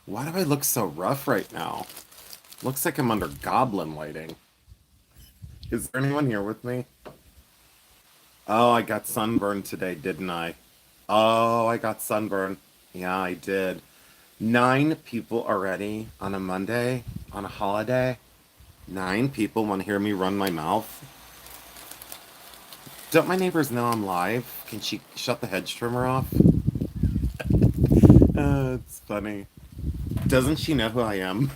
Why do I look so rough right now? Looks like I'm under goblin lighting. Is there anyone here with me? Oh, I got sunburned today, didn't I? Oh, I got sunburned. Yeah, I did. 9 people already on a Monday, on a holiday. 9 people want to hear me run my mouth. Don't my neighbors know I'm live? Can she shut the hedge trimmer off? It's funny. Doesn't she know who I am?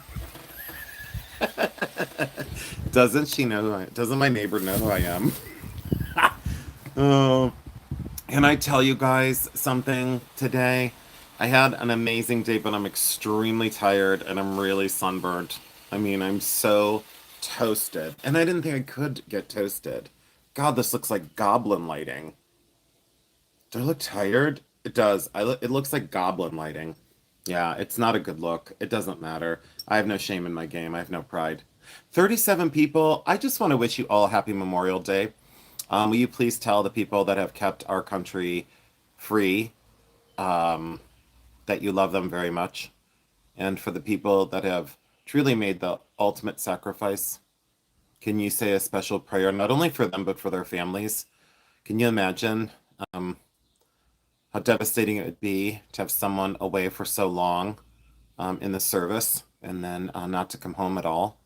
Doesn't she know who I Doesn't my neighbor know who I am? Oh, can I tell you guys something today? I had an amazing day, but I'm extremely tired and I'm really sunburned. I mean, I'm so toasted. And I didn't think I could get toasted. God, this looks like goblin lighting. Do I look tired? It does. It looks like goblin lighting. Yeah, it's not a good look. It doesn't matter. I have no shame in my game. I have no pride. 37 people. I just want to wish you all a happy Memorial Day. Will you please tell the people that have kept our country free um, that you love them very much? And for the people that have truly made the ultimate sacrifice, can you say a special prayer, not only for them, but for their families? Can you imagine um, how devastating it would be to have someone away for so long in the service and then not to come home at all?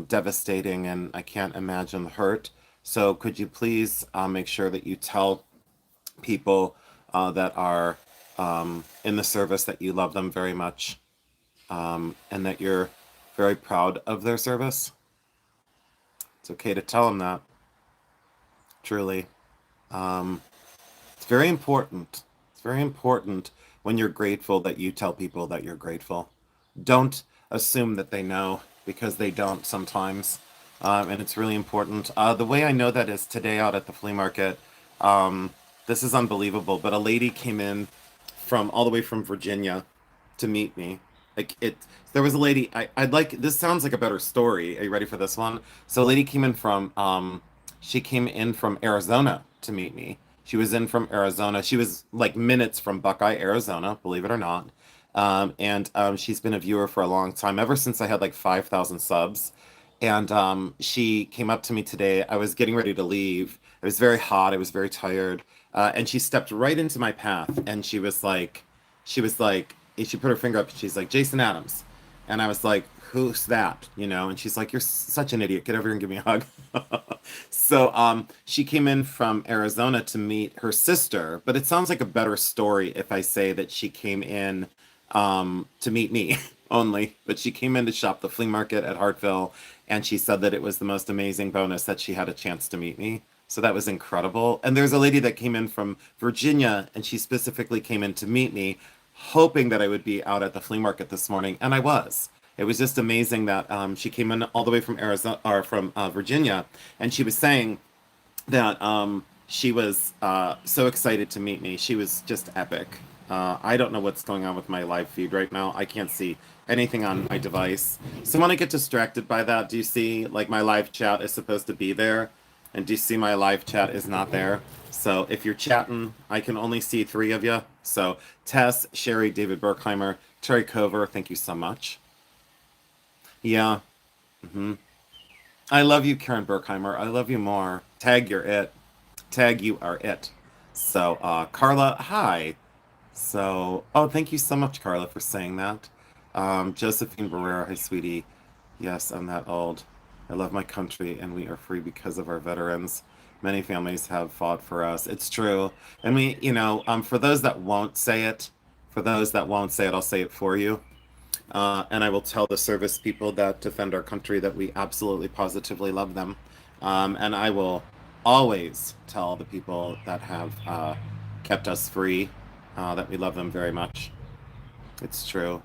Devastating, and I can't imagine the hurt. So, could you please make sure that you tell people that are in the service that you love them very much and that you're very proud of their service? It's okay to tell them that, truly. Um, it's very important. It's very important when you're grateful that you tell people that you're grateful. Don't assume that they know because they don't sometimes. And it's really important. The way I know that is today out at the flea market. Um, this is unbelievable, but a lady came in from all the way from Virginia to meet me. Like it, there was a lady. I'd like. This sounds like a better story. Are you ready for this one? So a lady came in from. She came in from Arizona to meet me. She was in from Arizona. She was like minutes from Buckeye, Arizona, believe it or not. And she's been a viewer for a long time, ever since I had like 5,000 subs. And she came up to me today. I was getting ready to leave. It was very hot. I was very tired. And she stepped right into my path. And she put her finger up. And she's like, Jason Adams. And I was like, who's that? You know? And she's like, you're such an idiot. Get over here and give me a hug. So she came in from Arizona to meet her sister, but it sounds like a better story if I say that she came in to meet me only. But she came in to shop the flea market at Hartville, and she said that it was the most amazing bonus that she had a chance to meet me. So that was incredible. And there's a lady that came in from Virginia, and she specifically came in to meet me, hoping that I would be out at the flea market this morning, and I was. It was just amazing that she came in all the way from Arizona or from Virginia, and she was saying that she was so excited to meet me. She was just epic. I don't know what's going on with my live feed right now. I can't see anything on my device. So when I get distracted by that, do you see like my live chat is supposed to be there? And do you see my live chat is not there? So if you're chatting, I can only see 3 of you. So Tess, Sherry, David Berkheimer, Terry Cover, thank you so much. Yeah. hmm I love you, Karen Berkheimer. I love you more. Tag, you're it. Tag, you are it. So, Carla, hi. So, oh, thank you so much, Carla, for saying that. Josephine Barrera, hi, sweetie. Yes, I'm that old. I love my country, and we are free because of our veterans. Many families have fought for us. It's true. And for those that won't say it, I'll say it for you. And I will tell the service people that defend our country that we absolutely positively love them. And I will always tell the people that have kept us free that we love them very much. It's true.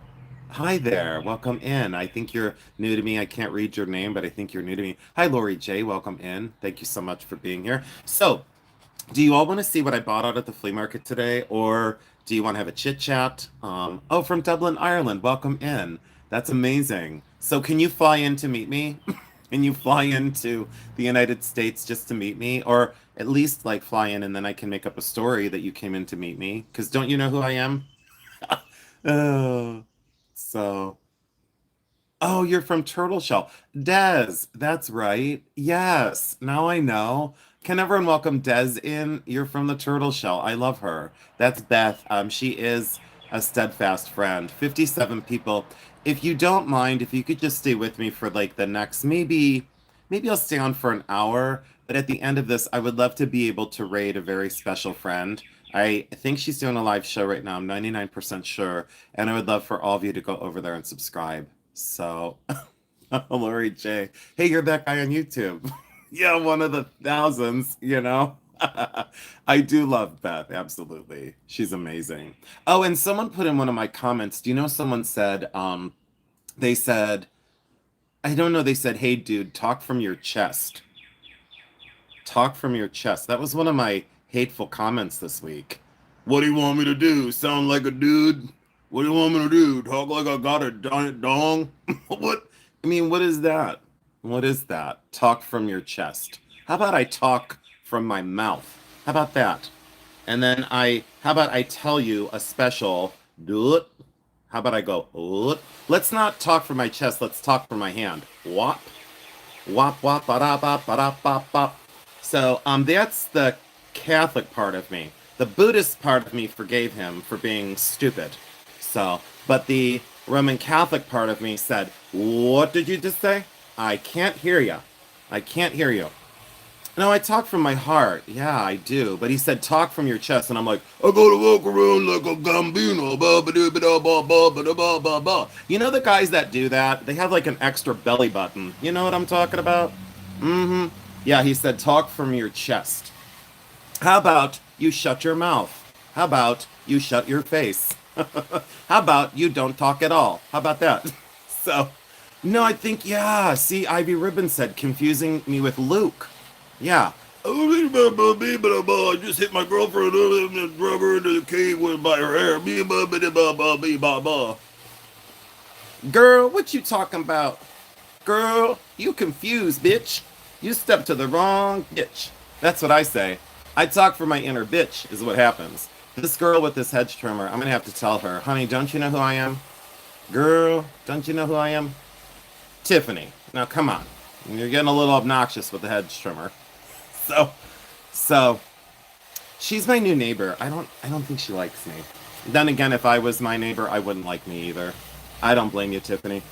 Hi there, welcome in. I think you're new to me. I can't read your name, but I think you're new to me. Hi, Lori J. Welcome in. Thank you so much for being here. So, do you all want to see what I bought out at the flea market today, or do you want to have a chit chat? Oh, from Dublin, Ireland. Welcome in. That's amazing. So, can you fly in to meet me? Can you fly into the United States just to meet me, or at least like fly in and then I can make up a story that you came in to meet me? Because don't you know who I am? Oh, So, oh, you're from Turtle Shell. Des, that's right. Yes, now I know. Can everyone welcome Des in? You're from the Turtle Shell. I love her. That's Beth. She is a steadfast friend. 57 people. If you don't mind, if you could just stay with me for like the next maybe I'll stay on for an hour, but at the end of this, I would love to be able to raid a very special friend. I think she's doing a live show right now. I'm 99% sure, and I would love for all of you to go over there and subscribe. So, Lori J. Hey, you're that guy on YouTube. Yeah, one of the thousands, you know? I do love Beth, absolutely. She's amazing. Oh, and someone put in one of my comments, do you know someone said, they said, I don't know, they said, hey, dude, talk from your chest. Talk from your chest. That was one of my hateful comments this week. What do you want me to do? Sound like a dude? What do you want me to do? Talk like I got a dong? What? I mean, what is that? What is that? Talk from your chest. How about I talk from my mouth? How about that? And then how about I tell you a special, do it? How about I go, "Oot"? Let's not talk from my chest, let's talk from my hand. Wop, wop, wop, ba da ba da ba ba. So, that's the Catholic part of me. The Buddhist part of me forgave him for being stupid. So, but the Roman Catholic part of me said, what did you just say? I can't hear you. I can't hear you. No, I talk from my heart. Yeah, I do. But he said, talk from your chest. And I'm like, I gotta walk around like a gambino. Ba ba da ba da ba ba ba da ba ba ba. You know the guys that do that? They have like an extra belly button. You know what I'm talking about? Mm-hmm. Yeah, he said, talk from your chest. How about you shut your mouth? How about you shut your face? How about you don't talk at all? How about that? So, no, I think, yeah. See, Ivy Ribbon said, confusing me with Luke. Yeah. I just hit my girlfriend and drove her into the cave by her hair. Girl, what you talking about? Girl, you confused, bitch. You stepped to the wrong bitch. That's what I say. I talk for my inner bitch, is what happens. This girl with this hedge trimmer, I'm gonna have to tell her, honey, don't you know who I am? Girl, don't you know who I am? Tiffany. Now, come on. You're getting a little obnoxious with the hedge trimmer. So, so, she's my new neighbor. I don't think she likes me. Then again, if I was my neighbor, I wouldn't like me either. I don't blame you, Tiffany.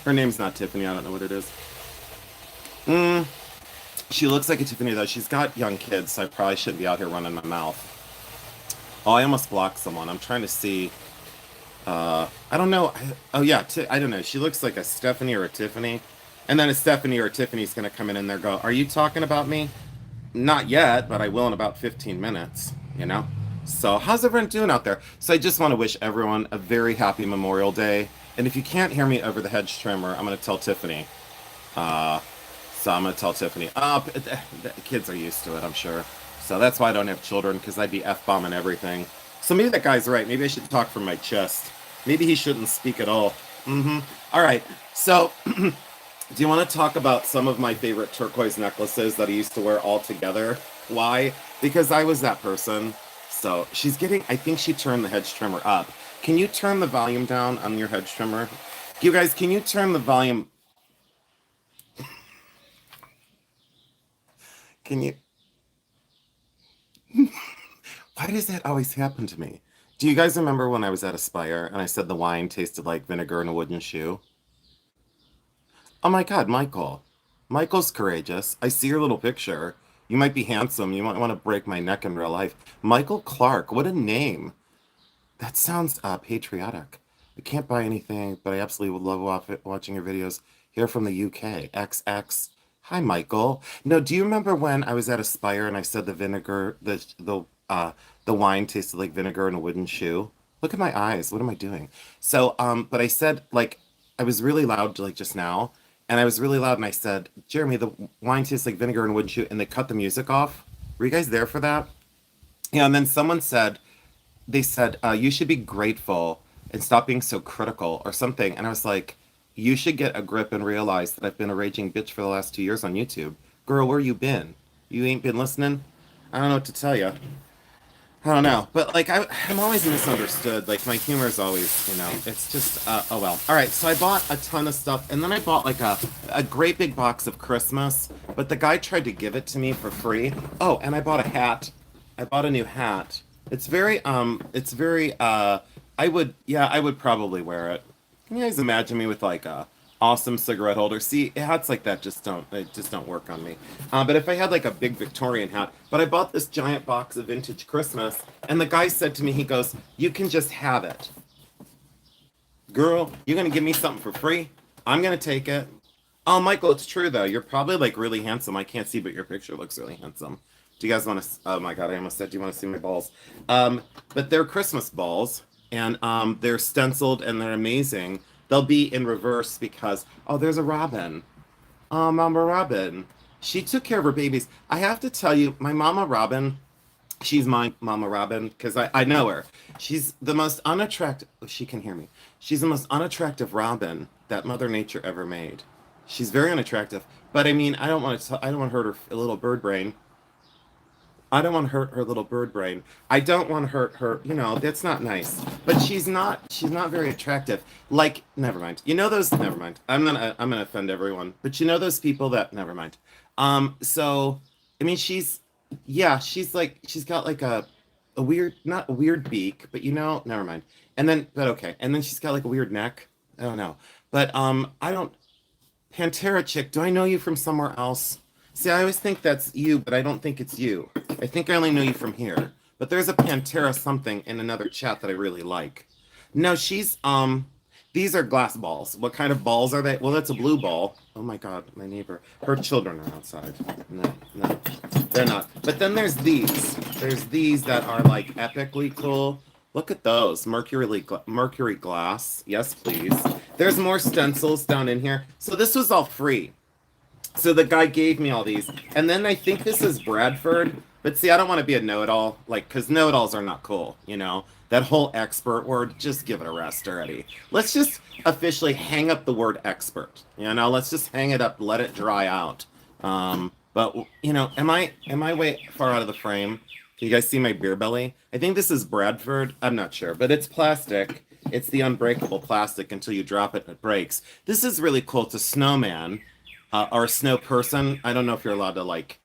Her name's not Tiffany. I don't know what it is. She looks like a Tiffany, though. She's got young kids, so I probably shouldn't be out here running my mouth. Oh, I almost blocked someone. I'm trying to see. I don't know. Oh, yeah. I don't know. She looks like a Stephanie or a Tiffany. And then a Stephanie or a Tiffany's going to come in there and go, are you talking about me? Not yet, but I will in about 15 minutes, you know? So, how's everyone doing out there? So, I just want to wish everyone a very happy Memorial Day. And if you can't hear me over the hedge trimmer, I'm going to tell Tiffany. Uh, so, I'm going to tell Tiffany. The kids are used to it, I'm sure. So, that's why I don't have children, because I'd be F-bombing everything. So, maybe that guy's right. Maybe I should talk from my chest. Maybe he shouldn't speak at all. All right. So, do you want to talk about some of my favorite turquoise necklaces that I used to wear all together? Why? Because I was that person. So I think she turned the hedge trimmer up. Can you turn the volume down on your hedge trimmer? You guys, can you turn the volume? Can you? Why does that always happen to me? Do you guys remember when I was at Aspire and I said the wine tasted like vinegar in a wooden shoe? Oh my God, Michael. Michael's courageous. I see your little picture. You might be handsome. You might want to break my neck in real life. Michael Clark, what a name. That sounds patriotic. I can't buy anything, but I absolutely would love watching your videos here from the UK. XX. Hi, Michael. No, do you remember when I was at Aspire and I said the wine tasted like vinegar in a wooden shoe? Look at my eyes. What am I doing? So, but I said like I was really loud like just now, and I was really loud and I said, Jeremy, the wine tastes like vinegar in a wooden shoe, and they cut the music off. Were you guys there for that? Yeah, and then someone said they said, you should be grateful and stop being so critical or something. And I was like, you should get a grip and realize that I've been a raging bitch for the last 2 years on YouTube. Girl, where you been? You ain't been listening? I don't know what to tell you. I don't know, but like I'm always misunderstood. Like my humor is always, it's just oh well. All right, so I bought a ton of stuff, and then I bought like a great big box of Christmas, but the guy tried to give it to me for free. Oh, and I bought a hat. I bought a new hat. It's very I would probably wear it. Can you guys imagine me with like a awesome cigarette holder? See, hats like that just don't work on me. But if I had like a big Victorian hat, but I bought this giant box of vintage Christmas, and the guy said to me, he goes, "You can just have it, girl. You're gonna give me something for free. I'm gonna take it." Oh, Michael, it's true though. You're probably like really handsome. I can't see, but your picture looks really handsome. Do you guys want to? Oh my God, I almost said, do you want to see my balls? But they're Christmas balls, and they're stenciled and they're amazing. They'll be in reverse because oh, there's a robin. Oh, Mama Robin. She took care of her babies. I have to tell you, my Mama Robin, she's my Mama Robin because I know her. She's the most unattractive. Oh, she can hear me. She's the most unattractive Robin that Mother Nature ever made. She's very unattractive. But I mean, I don't want to hurt her little bird brain. I don't want to hurt her little bird brain. I don't want to hurt her, that's not nice. But she's not very attractive. Like, never mind. Never mind. I'm gonna offend everyone. But you know those people that, never mind. So, I mean, yeah, she's got like a weird, not a weird beak, but never mind. But okay. And then she's got like a weird neck. I don't know. But, I don't, Pantera chick, do I know you from somewhere else? See, I always think that's you, but I don't think it's you. I think I only know you from here. But there's a Pantera something in another chat that I really like. No, these are glass balls. What kind of balls are they? Well, that's a blue ball. Oh my God, my neighbor. Her children are outside. No, no, they're not. But then there's these. There's these that are like epically cool. Look at those. Mercury glass. Yes, please. There's more stencils down in here. So this was all free. So the guy gave me all these, and then I think this is Bradford. But see, I don't want to be a know-it-all, like, because know-it-alls are not cool, That whole expert word, just give it a rest already. Let's just officially hang up the word expert, Let's just hang it up, let it dry out. But am I way far out of the frame? Can you guys see my beer belly? I think this is Bradford. I'm not sure, but it's plastic. It's the unbreakable plastic until you drop it and it breaks. This is really cool. It's a snowman or a snow person. I don't know if you're allowed to like.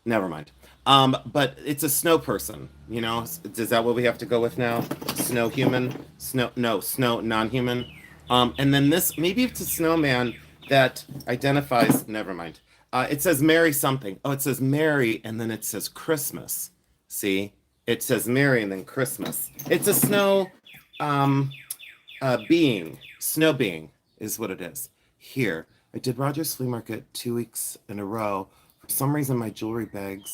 Never mind. But it's a snow person. Is that what we have to go with now? Snow human? Snow non-human. And then this maybe it's a snowman that identifies. Never mind. It says Merry something. Oh, it says Merry, and then it says Christmas. See, it says Merry and then Christmas. It's a um, snow being is what it is. Here, I did Rogers Flea Market 2 weeks in a row. For some reason, my jewelry bags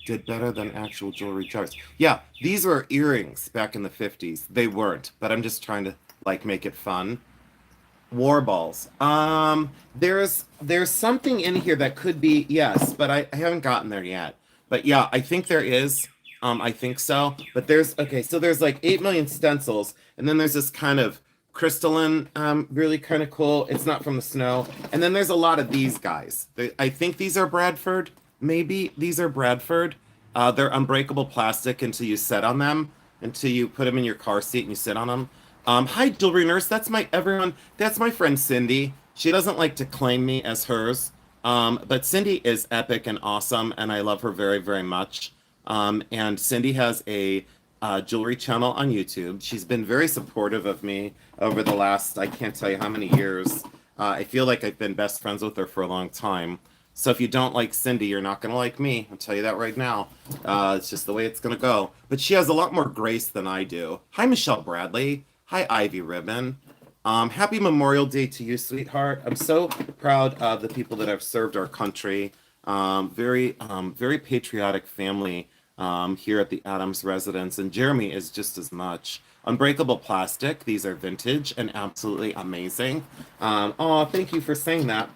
did better than actual jewelry jars. Yeah, these were earrings back in the 50s. They weren't, but I'm just trying to like make it fun. War balls. There's something in here that could be yes, but I haven't gotten there yet. But yeah, I think there is. I think so. But so there's like 8 million stencils, and then there's this kind of crystalline, really kind of cool. It's not from the snow. And then there's a lot of these guys. I think these are Bradford. Maybe these are Bradford. They're unbreakable plastic until you sit on them, until you put them in your car seat and you sit on them. Hi, jewelry nurse. That's my everyone. That's my friend Cindy. She doesn't like to claim me as hers, but Cindy is epic and awesome, and I love her very, very much. And Cindy has a jewelry channel on YouTube. She's been very supportive of me over the last, I can't tell you how many years. I feel like I've been best friends with her for a long time. So if you don't like Cindy, you're not going to like me. I'll tell you that right now. It's just the way it's going to go. But she has a lot more grace than I do. Hi, Michelle Bradley. Hi, Ivy Ribbon. Happy Memorial Day to you, sweetheart. I'm so proud of the people that have served our country. Very patriotic family here at the Adams residence. And Jeremy is just as much. Unbreakable plastic. These are vintage and absolutely amazing. Oh, thank you for saying that.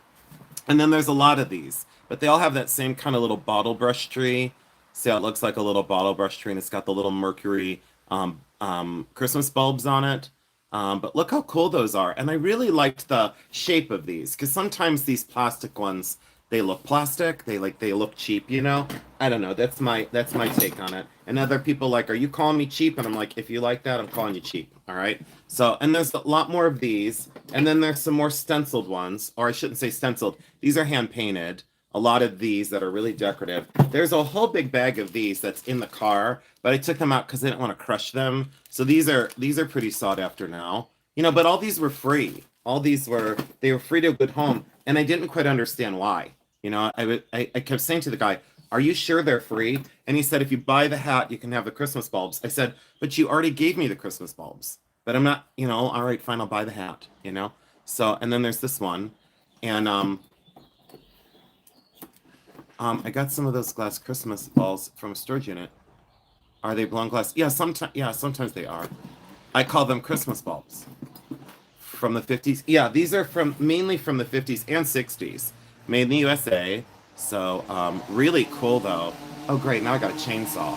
And then there's a lot of these, but they all have that same kind of little bottle brush tree. See how it looks like a little bottle brush tree, and it's got the little Mercury Christmas bulbs on it. But look how cool those are. And I really liked the shape of these, because sometimes these plastic ones, They look plastic. They look cheap, you know? I don't know. That's my take on it. And other people like, are you calling me cheap? And I'm like, if you like that, I'm calling you cheap. All right. So, and there's a lot more of these. And then there's some more stenciled ones, or I shouldn't say stenciled. These are hand painted. A lot of these that are really decorative. There's a whole big bag of these that's in the car, but I took them out because I didn't want to crush them. So these are pretty sought after now. You know, but all these were free. All these were they were free to a good home, and I didn't quite understand why. You know, I kept saying to the guy, "Are you sure they're free?" And he said, "If you buy the hat, you can have the Christmas bulbs." I said, "But you already gave me the Christmas bulbs." But I'm not, you know, all right, fine, I'll buy the hat, you know. So, and then there's this one, and I got some of those glass Christmas balls from a storage unit. Are they blown glass? Yeah, sometimes they are. I call them Christmas bulbs from the 50s. Yeah, these are from mainly from the 50s and 60s, made in the USA. So, really cool though. Oh, great! Now I got a chainsaw.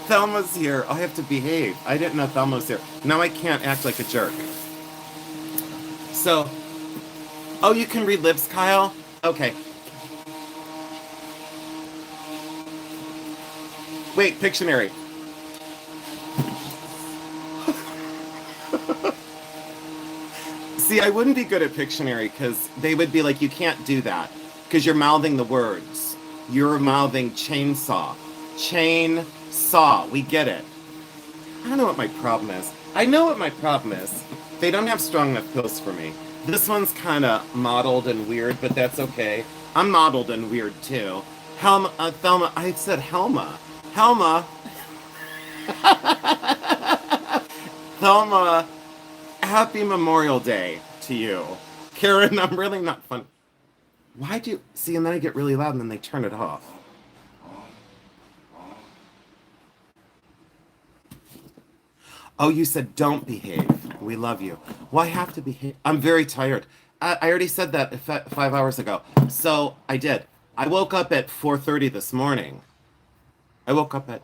Thelma's here. I have to behave. I didn't know Thelma was here. Now I can't act like a jerk. So, oh, you can read lips, Kyle? Okay. Wait, Pictionary. See, I wouldn't be good at Pictionary because they would be like, you can't do that because you're mouthing the words. You're mouthing chainsaw. Chain saw. We get it. I don't know what my problem is. I know what my problem is. They don't have strong enough pills for me. This one's kind of mottled and weird, but that's okay. I'm mottled and weird too. Thelma, I said Helma. Helma. Thelma, happy Memorial Day to you. Karen, I'm really not fun. Why do you see? And then I get really loud and then they turn it off. Oh, you said don't behave. We love you. Well, I have to behave. I'm very tired. I already said that 5 hours ago. So I did. I woke up at 4:30 this morning. I woke up at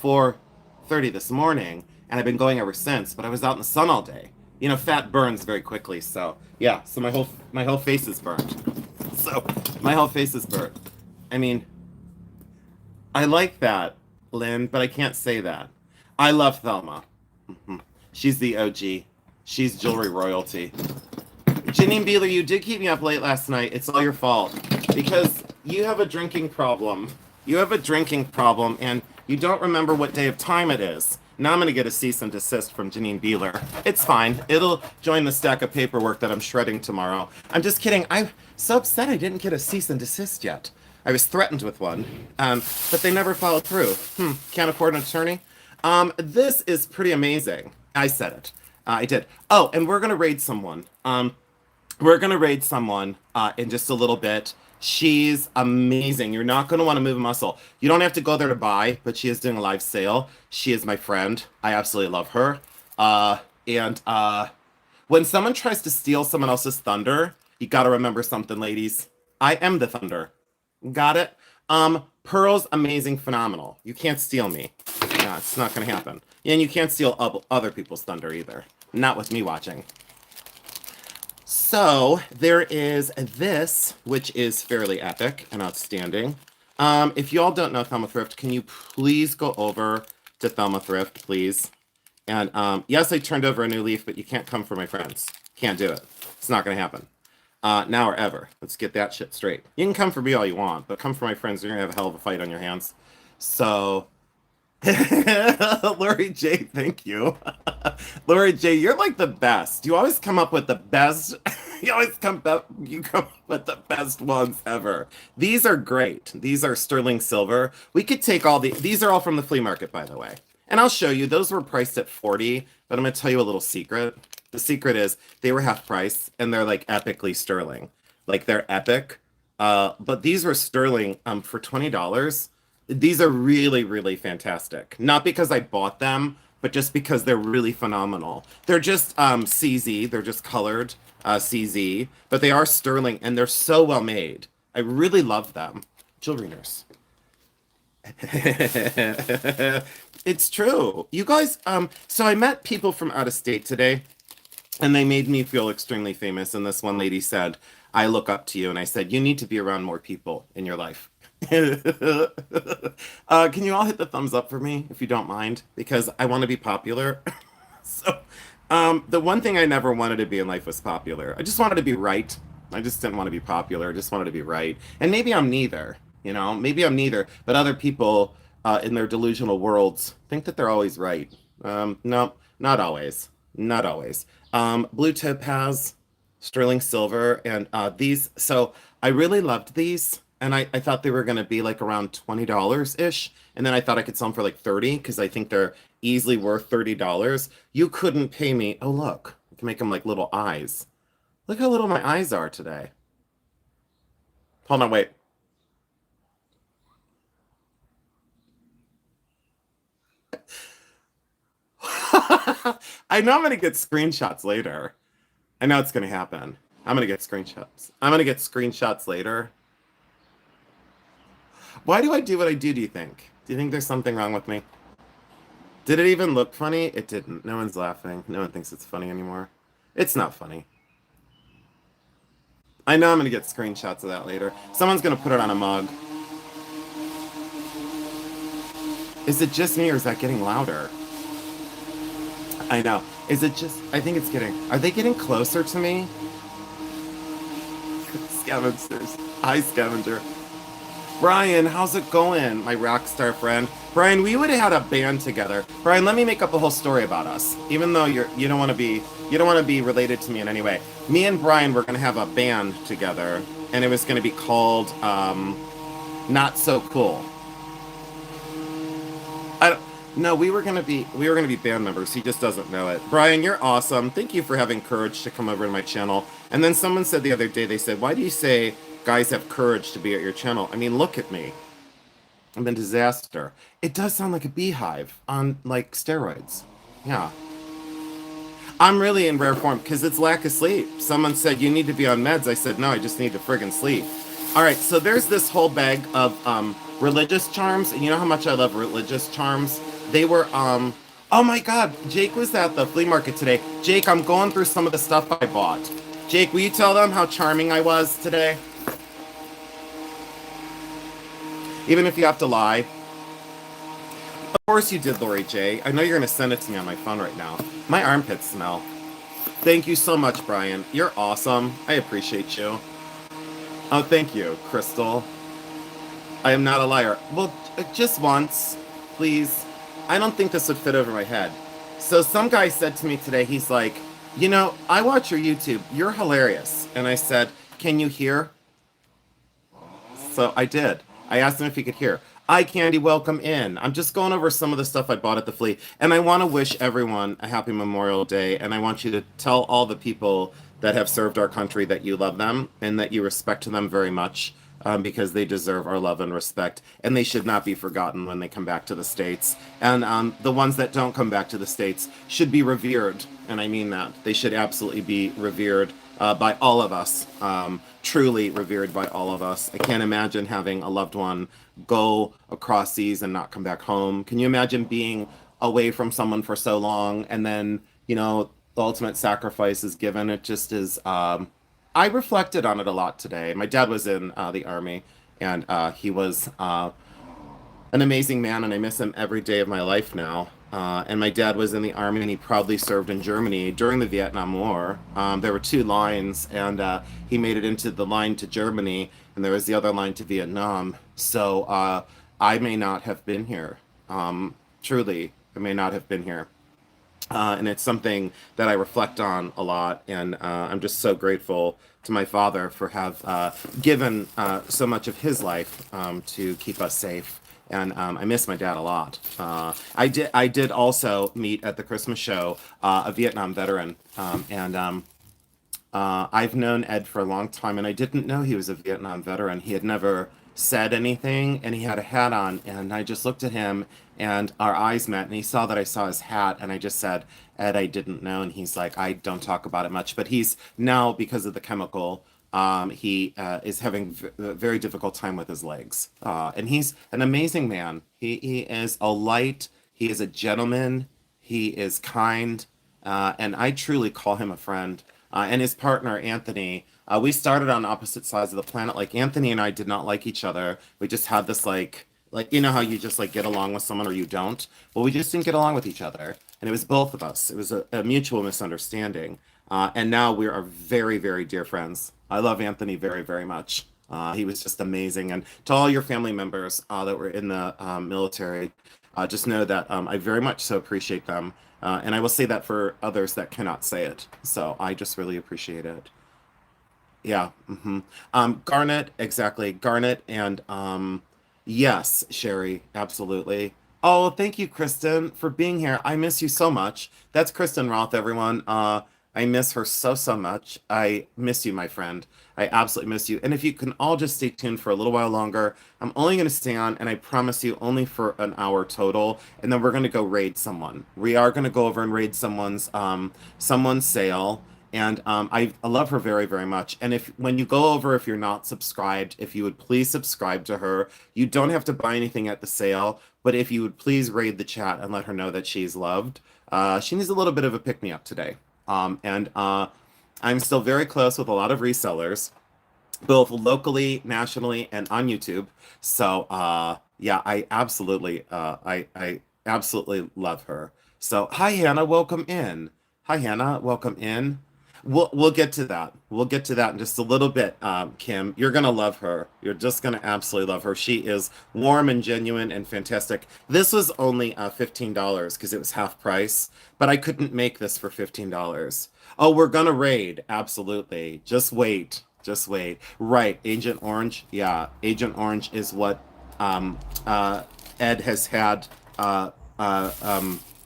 4:30 this morning, and I've been going ever since. But I was out in the sun all day. You know, fat burns very quickly. So yeah. So my whole face is burned. So my whole face is burnt. I mean, I like that, Lynn, but I can't say that. I love Thelma. Mhm. She's the OG. She's jewelry royalty. Janine Beeler, you did keep me up late last night. It's all your fault. Because you have a drinking problem. You have a drinking problem, and you don't remember what day of time it is. Now I'm going to get a cease and desist from Janine Beeler. It's fine. It'll join the stack of paperwork that I'm shredding tomorrow. I'm just kidding. I'm so upset I didn't get a cease and desist yet. I was threatened with one, but they never followed through. Can't afford an attorney? This is pretty amazing. I said it. I did. Oh, and we're gonna raid someone. In just a little bit. She's amazing. You're not gonna want to move a muscle. You don't have to go there to buy, but she is doing a live sale. She is my friend. I absolutely love her. And when someone tries to steal someone else's thunder, you gotta remember something, ladies. I am the thunder. Got it? Pearl's amazing, phenomenal. You can't steal me. No, it's not gonna happen. And you can't steal other people's thunder either. Not with me watching. So there is this, which is fairly epic and outstanding. If you all don't know Thelma Thrift, can you please go over to Thelma Thrift, please? And yes, I turned over a new leaf, but you can't come for my friends. Can't do it. It's not gonna happen. Now or ever. Let's get that shit straight. You can come for me all you want, but come for my friends, you're gonna have a hell of a fight on your hands. So, Lori J, thank you. Lori J, you're like the best. You always come up with the best. You come up with the best ones ever. These are great. These are sterling silver. We could take these are all from the flea market, by the way. And I'll show you. Those were priced at 40, but I'm gonna tell you a little secret. The secret is they were half price and they're like epically sterling. Like they're epic. But these were sterling for $20. These are really, really fantastic. Not because I bought them, but just because they're really phenomenal. They're just CZ, they're just colored CZ, but they are sterling and they're so well made. I really love them. Jewelry nurse. It's true. You guys, so I met people from out of state today, and they made me feel extremely famous. And this one lady said, I look up to you. And I said, you need to be around more people in your life. Can you all hit the thumbs up for me if you don't mind? Because I want to be popular. So, the one thing I never wanted to be in life was popular. I just wanted to be right. I just didn't want to be popular. I just wanted to be right. And maybe I'm neither, maybe I'm neither. But other people in their delusional worlds think that they're always right. No, not always. Not always. Blue topaz, sterling silver, and these. So I really loved these. And I thought they were going to be like around $20 ish. And then I thought I could sell them for like 30 because I think they're easily worth $30. You couldn't pay me. Oh, look, I can make them like little eyes. Look how little my eyes are today. Hold on, wait. I know I'm going to get screenshots later. I know it's going to happen. I'm going to get screenshots. I'm going to get screenshots later. Why do I do what I do you think? Do you think there's something wrong with me? Did it even look funny? It didn't. No one's laughing. No one thinks it's funny anymore. It's not funny. I know I'm going to get screenshots of that later. Someone's going to put it on a mug. Is it just me or is that getting louder? I know. Is it just... I think it's getting... Are they getting closer to me? Scavengers. Hi, Scavenger. Brian, how's it going, my rock star friend? Brian, we would have had a band together. Brian, let me make up a whole story about us. Even though you don't want to be related to me in any way. Me and Brian were going to have a band together, and it was going to be called Not So Cool. I don't, no, we were gonna be band members. He just doesn't know it. Brian, you're awesome. Thank you for having courage to come over to my channel. And then someone said the other day, they said, why do you say guys have courage to be at your channel? I mean, look at me. I'm a disaster. It does sound like a beehive on like steroids. Yeah. I'm really in rare form because it's lack of sleep. Someone said you need to be on meds. I said no, I just need to friggin' sleep. All right, so there's this whole bag of religious charms, and you know how much I love religious charms. They were oh my God, Jake was at the flea market today. Jake, I'm going through some of the stuff I bought. Jake, will you tell them how charming I was today? Even if you have to lie. Of course you did, Lori J. I know you're gonna send it to me on my phone right now. My armpits smell. Thank you so much, Brian. You're awesome. I appreciate you. Oh, thank you, Crystal. I am not a liar. Well, just once, please. I don't think this would fit over my head. So some guy said to me today, he's like, I watch your YouTube. You're hilarious. And I said, can you hear? So I did. I asked him if he could hear. Eye candy, welcome in. I'm just going over some of the stuff I bought at the flea. And I want to wish everyone a happy Memorial Day. And I want you to tell all the people that have served our country that you love them and that you respect them very much. Because they deserve our love and respect, and they should not be forgotten when they come back to the States. And the ones that don't come back to the States should be revered, and I mean that. They should absolutely be revered by all of us, truly revered by all of us. I can't imagine having a loved one go across seas and not come back home. Can you imagine being away from someone for so long, and then, the ultimate sacrifice is given? It just is... I reflected on it a lot today. My dad was in the army, and he was an amazing man, and I miss him every day of my life now. And my dad was in the army, and he proudly served in Germany during the Vietnam War. There were two lines, and he made it into the line to Germany, and there was the other line to Vietnam. So I may not have been here. Truly, I may not have been here. And it's something that I reflect on a lot, and I'm just so grateful to my father for have given so much of his life to keep us safe. And I miss my dad a lot. I did also meet at the Christmas show a Vietnam veteran, and I've known Ed for a long time, and I didn't know he was a Vietnam veteran. He had never said anything, and he had a hat on, and I just looked at him, and our eyes met, and he saw that I saw his hat, and I just said, Ed, I didn't know, and he's like, I don't talk about it much, but he's now, because of the chemical, he is having a very difficult time with his legs, and he's an amazing man. He is a light, he is a gentleman, he is kind, and I truly call him a friend. And his partner Anthony. We started on opposite sides of the planet. Like Anthony and I did not like each other. We just had this like you know how you just like get along with someone or you don't. Well, we just didn't get along with each other, and it was both of us. It was a mutual misunderstanding. And now we are very very dear friends. I love Anthony very very much. He was just amazing. And to all your family members that were in the military, just know that I very much so appreciate them. And I will say that for others that cannot say it. So I just really appreciate it. Yeah. Garnet, exactly. Garnet and yes, Sherry, absolutely. Oh, thank you, Kristen, for being here. I miss you so much. That's Kristen Roth, everyone. I miss her so, so much. I miss you, my friend. I absolutely miss you. And if you can all just stay tuned for a little while longer, I'm only going to stay on, and I promise you, only for an hour total. And then we're going to go raid someone. We are going to go over and raid someone's sale. And I love her very, very much. And if when you go over, if you're not subscribed, if you would please subscribe to her. You don't have to buy anything at the sale, but if you would please raid the chat and let her know that she's loved. She needs a little bit of a pick-me-up today. And I'm still very close with a lot of resellers, both locally, nationally, and on YouTube. So yeah, I absolutely love her. So hi Hannah, welcome in. Hi Hannah, welcome in. We'll get to that. We'll get to that in just a little bit, Kim. You're gonna love her. You're just gonna absolutely love her. She is warm and genuine and fantastic. This was only $15 because it was half price, but I couldn't make this for $15. Oh, we're gonna raid. Absolutely. Just wait. Just wait. Right, Agent Orange. Yeah, Agent Orange is what Ed has had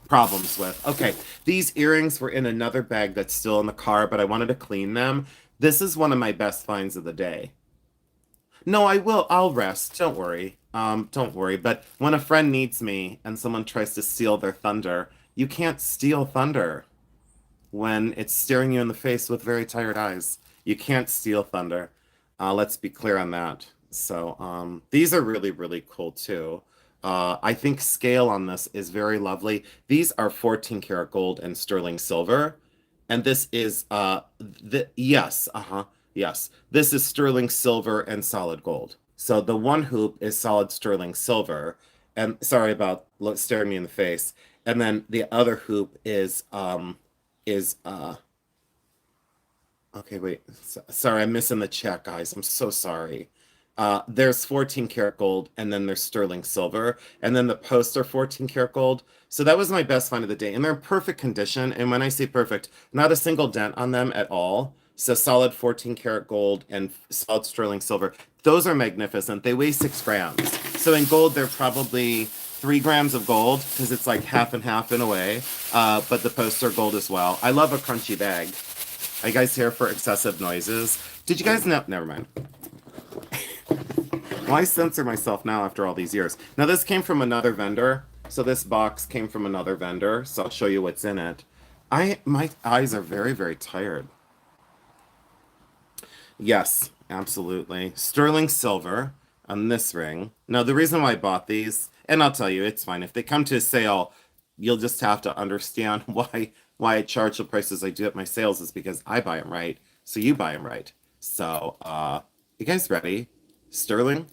problems with. Okay, these earrings were in another bag that's still in the car, but I wanted to clean them. This is one of my best finds of the day. No, I will. I'll rest. Don't worry. Don't worry. But when a friend needs me and someone tries to steal their thunder, you can't steal thunder when it's staring you in the face with very tired eyes. You can't steal thunder. Let's be clear on that. So these are really, really cool too. I think scale on this is very lovely. These are 14 karat gold and sterling silver. And this is yes, yes. This is sterling silver and solid gold. So the one hoop is solid sterling silver. And sorry about staring me in the face. And then the other hoop is okay, wait. Sorry, I'm missing the chat, guys. I'm so sorry. There's 14 karat gold, and then there's sterling silver, and then the posts are 14 karat gold. So that was my best find of the day, and they're in perfect condition. And when I say perfect, not a single dent on them at all. So solid 14 karat gold and solid sterling silver. Those are magnificent. They weigh 6 grams. So in gold, they're probably 3 grams of gold because it's like half and half in a way. But the posts are gold as well. I love a crunchy bag. Are you guys here for excessive noises? Did you guys know? Never mind. Why censor myself now after all these years? Now this came from another vendor. So this box came from another vendor. So I'll show you what's in it. My eyes are very, very tired. Yes, absolutely. Sterling silver on this ring. Now the reason why I bought these, and I'll tell you, it's fine. If they come to a sale, you'll just have to understand why I charge the prices I do at my sales is because I buy them right. So you buy them right. So you guys ready? Sterling,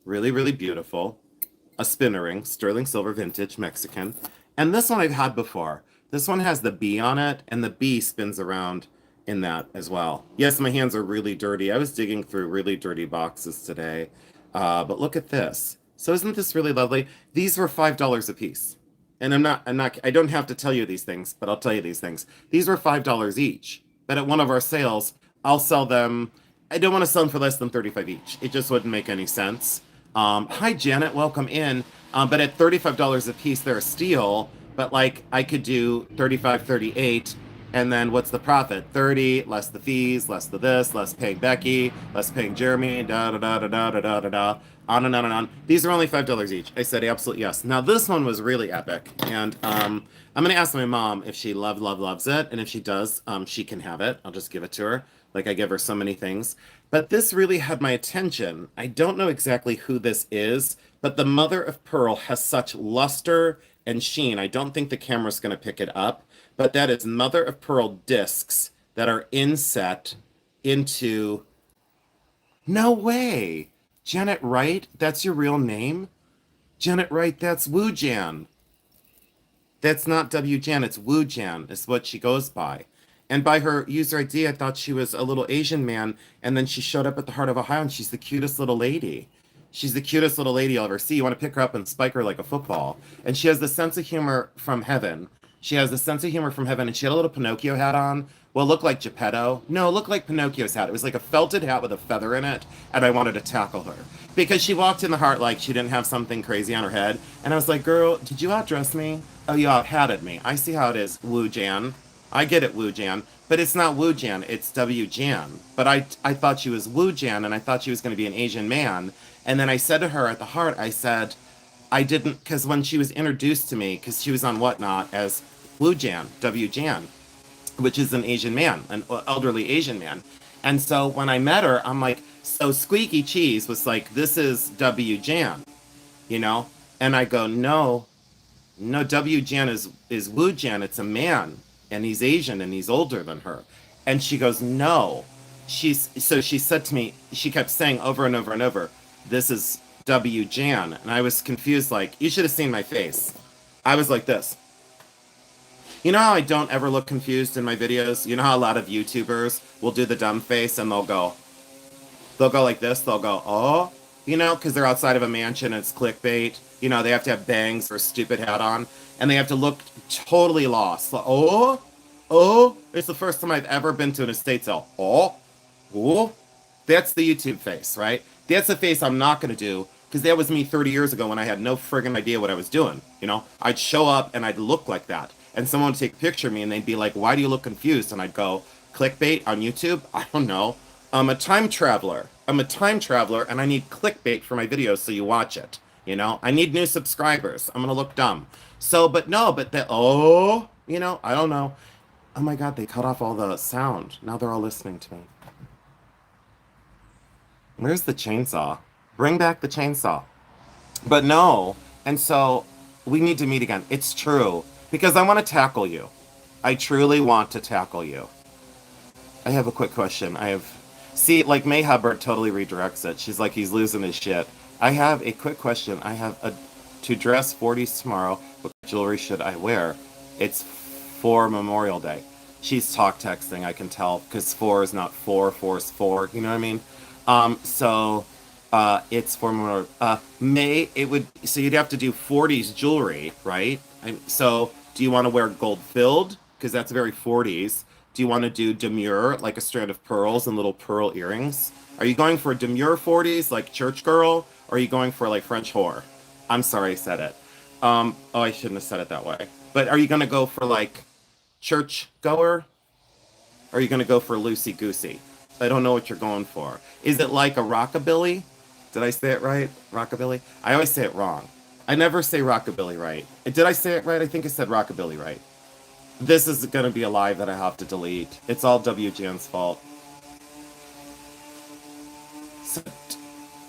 really, really beautiful. A spinner ring, sterling silver vintage Mexican. And this one I've had before. This one has the bee on it, and the bee spins around in that as well. Yes, my hands are really dirty. I was digging through really dirty boxes today. But look at this. So isn't this really lovely? These were $5 a piece. And I don't have to tell you these things, but I'll tell you these things. These were $5 each. But at one of our sales, I'll sell them. I don't want to sell them for less than 35 each. It just wouldn't make any sense. Hi, Janet, welcome in. But at $35 a piece, they're a steal. But like I could do 35, 38 And then what's the profit? 30, less the fees, less the this, less paying Becky, less paying Jeremy, da da da da da da da da da, on and on and on. These are only $5 each. I said absolutely yes. Now this one was really epic, and I'm gonna ask my mom if she loves it, and if she does, she can have it. I'll just give it to her, like I give her so many things. But this really had my attention. I don't know exactly who this is, but the mother of pearl has such luster and sheen. I don't think the camera's gonna pick it up, but that is mother of pearl discs that are inset into. No way. Janet Wright, that's your real name? Janet Wright, that's Wu Jan. That's not W Jan, it's Wu Jan, is what she goes by. And by her user ID, I thought she was a little Asian man, and then she showed up at the Heart of Ohio, and she's the cutest little lady. She's the cutest little lady you'll ever see. You want to pick her up and spike her like a football. And she has the sense of humor from heaven. She has the sense of humor from heaven, and she had a little Pinocchio hat on. Well, it looked like Geppetto. No, it looked like Pinocchio's hat. It was like a felted hat with a feather in it, and I wanted to tackle her. Because she walked in the heart like she didn't have something crazy on her head. And I was like, girl, did you outdress me? Oh, you out-hatted me. I see how it is, Wu Jan. I get it, Wu Jan. But it's not Wu Jan, it's W Jan. But I thought she was Wu Jan, and I thought she was going to be an Asian man. And then I said to her at the heart, I said, I didn't, because when she was introduced to me, because she was on Whatnot as Wu Jan, W Jan, which is an Asian man, an elderly Asian man. And so when I met her, I'm like, so Squeaky Cheese was like, this is W Jan, you know? And I go, no, no, W Jan is Wu Jan. It's a man, and he's Asian, and he's older than her. And she goes, no. So she said to me, she kept saying over and over and over, this is W Jan. And I was confused, like, you should have seen my face. I was like this. You know how I don't ever look confused in my videos? You know how a lot of YouTubers will do the dumb face and they'll go like this, they'll go, oh, you know, because they're outside of a mansion and it's clickbait. You know, they have to have bangs or a stupid hat on, and they have to look totally lost. Like, oh, it's the first time I've ever been to an estate sale. Oh, that's the YouTube face, right? That's the face I'm not going to do, because that was me 30 years ago when I had no friggin' idea what I was doing. You know, I'd show up and I'd look like that, and someone would take a picture of me and they'd be like, why do you look confused? And I'd go, clickbait on YouTube? I don't know. I'm a time traveler. I'm a time traveler, and I need clickbait for my videos so you watch it. You know, I need new subscribers. I'm gonna look dumb. So, but no, but you know, I don't know. Oh my God, they cut off all the sound. Now they're all listening to me. Where's the chainsaw? Bring back the chainsaw. But no, and so we need to meet again. It's true, because I want to tackle you. I truly want to tackle you. I have a quick question. See, like May Hubbard totally redirects it. She's like, he's losing his shit. I have a quick question. To dress 40s tomorrow. What jewelry should I wear? It's for Memorial Day. She's talk texting, I can tell, because 4 is not 4, 4 is 4. You know what I mean? It's for Memorial. So you'd have to do 40s jewelry, right? So do you want to wear gold filled? Because that's very 40s. Do you want to do demure, like a strand of pearls and little pearl earrings? Are you going for demure 40s, like church girl? Or are you going for like French whore? I'm sorry I said it. I shouldn't have said it that way. But are you going to go for like church goer? Or are you going to go for loosey goosey? I don't know what you're going for. Is it like a rockabilly? Did I say it right? Rockabilly? I always say it wrong. I never say rockabilly right. Did I say it right? I think I said rockabilly right. This is going to be a live that I have to delete. It's all WGN's fault. So,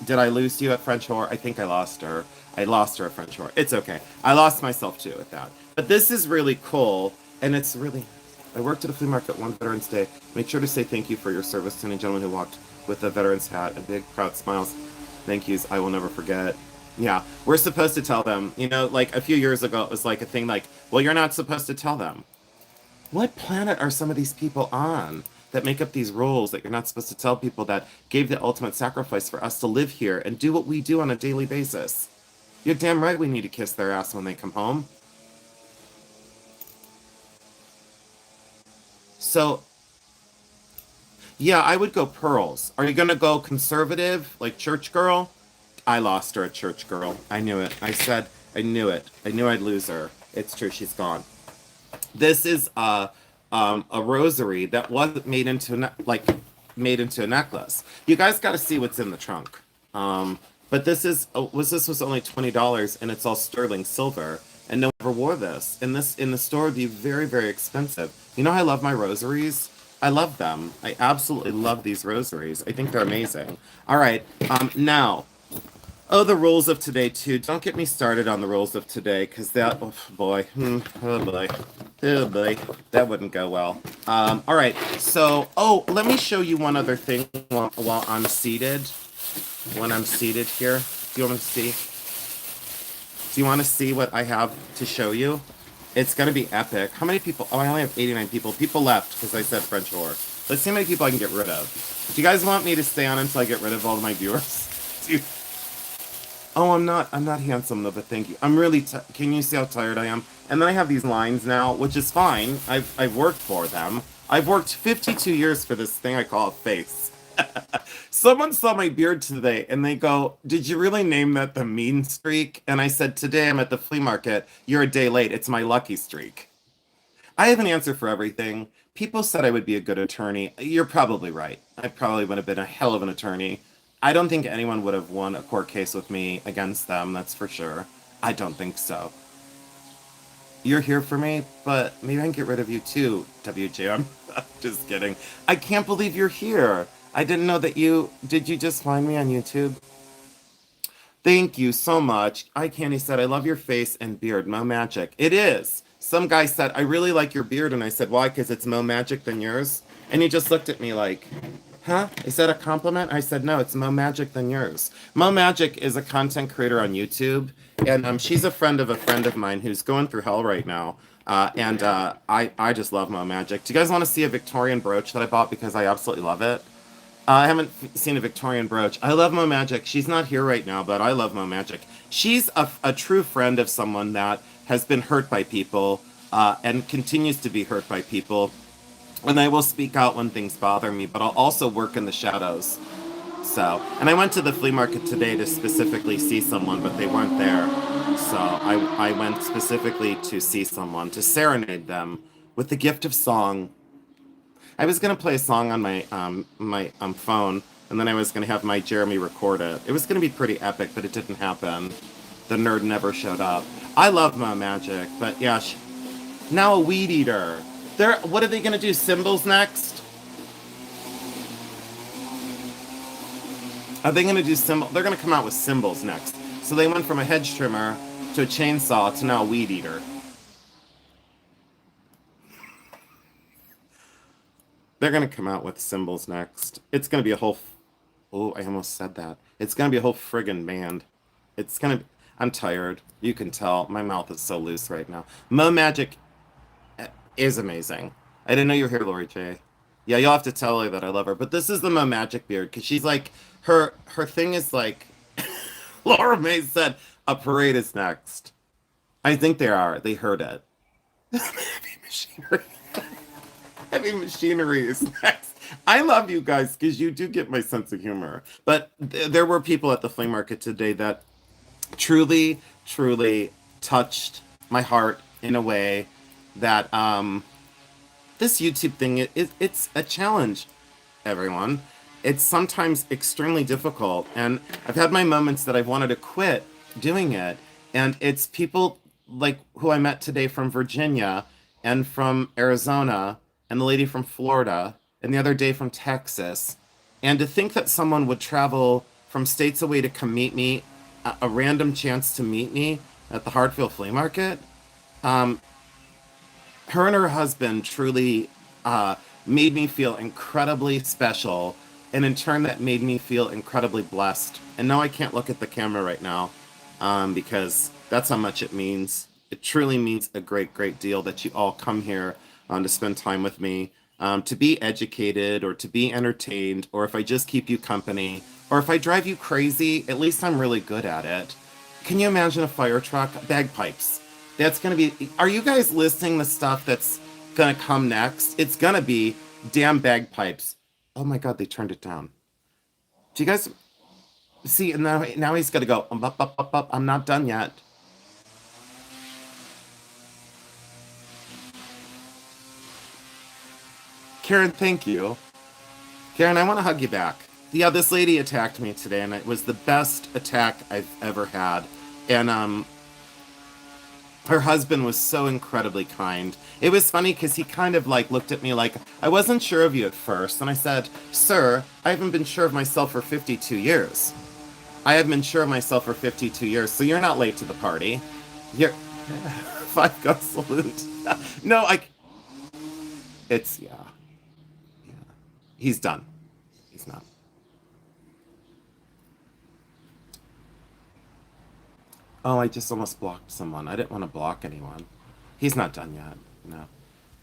did I lose you at French Whore? I think I lost her. I lost her at French Whore. It's okay. I lost myself too at that. But this is really cool, and it's really... I worked at a flea market one Veterans Day. Make sure to say thank you for your service to any gentleman who walked with a veteran's hat and big, proud smiles. Thank yous. I will never forget. Yeah, we're supposed to tell them. You know, like a few years ago, it was like a thing like, well, you're not supposed to tell them. What planet are some of these people on that make up these rules that you're not supposed to tell people that gave the ultimate sacrifice for us to live here and do what we do on a daily basis? You're damn right we need to kiss their ass when they come home. So, yeah, I would go pearls. Are you going to go conservative, like church girl? I lost her at church girl. I knew it. I knew it. I knew I'd lose her. It's true, she's gone. This is a rosary that wasn't made into made into a necklace. You guys got to see what's in the trunk. But this was only $20 and it's all sterling silver and no one ever wore this. And this in the store would be very, very expensive. You know how I love my rosaries? I love them. I absolutely love these rosaries. I think they're amazing. All right. Now, oh, the rules of today too. Don't get me started on the rules of today, because that, oh boy, oh boy, oh boy, that wouldn't go well. All right. So, oh, let me show you one other thing while I'm seated. When I'm seated here, do you want to see? Do you want to see what I have to show you? It's gonna be epic. How many people? Oh, I only have 89 people. People left because I said French whore. Let's see how many people I can get rid of. Do you guys want me to stay on until I get rid of all of my viewers? Do you- Oh, I'm not. I'm not handsome though, but thank you. I'm really. Can you see how tired I am? And then I have these lines now, which is fine. I've worked for them. I've worked 52 years for this thing I call a face. Someone saw my beard today and they go, "Did you really name that the mean streak?" And I said, "Today I'm at the flea market. You're a day late. It's my lucky streak." I have an answer for everything. People said I would be a good attorney. You're probably right. I probably would have been a hell of an attorney. I don't think anyone would have won a court case with me against them, that's for sure. I don't think so. You're here for me, but maybe I can get rid of you too, WJ. I'm just kidding. I can't believe you're here. I didn't know that you. Did you just find me on YouTube? Thank you so much. Candy said, I love your face and beard. Mo Magic. It is. Some guy said, I really like your beard. And I said, why? Because it's Mo Magic than yours. And he just looked at me like, huh? Is that a compliment? I said, no, it's Mo Magic than yours. Mo Magic is a content creator on YouTube. And she's a friend of mine who's going through hell right now. I just love Mo Magic. Do you guys want to see a Victorian brooch that I bought because I absolutely love it? I haven't seen a Victorian brooch. I love Mo Magic. She's not here right now, but I love Mo Magic. She's a true friend of someone that has been hurt by people and continues to be hurt by people. And I will speak out when things bother me, but I'll also work in the shadows. So, and I went to the flea market today to specifically see someone, but they weren't there. So I went specifically to see someone, to serenade them with the gift of song. I was gonna play a song on my phone, and then I was gonna have my Jeremy record it. It was gonna be pretty epic, but it didn't happen. The nerd never showed up. I love my magic, but yeah, now a weed eater. What are they gonna do? Symbols next? Are they gonna do symbol? They're gonna come out with symbols next. So they went from a hedge trimmer to a chainsaw to now a weed eater. They're gonna come out with symbols next. It's gonna be a whole. Oh, I almost said that. It's gonna be a whole friggin' band. It's gonna. I'm tired. You can tell. My mouth is so loose right now. Mo Magic is amazing. I didn't know you were here, Lori J. Yeah, you'll have to tell her that I love her. But this is the Mo Magic beard because she's like her thing is like. Laura May said a parade is next. I think they are. They heard it. Heavy machinery. Heavy machinery is next. I love you guys because you do get my sense of humor. But there were people at the flea market today that truly, truly touched my heart in a way that this YouTube thing it's a challenge, everyone. It's sometimes extremely difficult, and I've had my moments that I've wanted to quit doing it, and it's people like who I met today from Virginia and from Arizona and the lady from Florida and the other day from Texas. And to think that someone would travel from states away to come meet me, a random chance to meet me at the Hartville flea market, um, her and her husband truly made me feel incredibly special. And in turn, that made me feel incredibly blessed. And no, I can't look at the camera right now because that's how much it means. It truly means a great, great deal that you all come here to spend time with me, to be educated or to be entertained, or if I just keep you company, or if I drive you crazy, at least I'm really good at it. Can you imagine a fire truck? Bagpipes. That's going to be. Are you guys listening to stuff that's going to come next? It's going to be damn bagpipes. Oh my God, they turned it down. Do you guys see? And now he's got to go. Up, up, up, up. I'm not done yet. Karen, thank you. Karen, I want to hug you back. Yeah, this lady attacked me today, and it was the best attack I've ever had. And her husband was so incredibly kind. It was funny because he kind of like looked at me like I wasn't sure of you at first, and I said, "Sir, I haven't been sure of myself for 52 years. I haven't been sure of myself for 52 years, so you're not late to the party. You're five gun salute. No, it's yeah. He's done. He's not. Oh, I just almost blocked someone. I didn't want to block anyone. He's not done yet. No.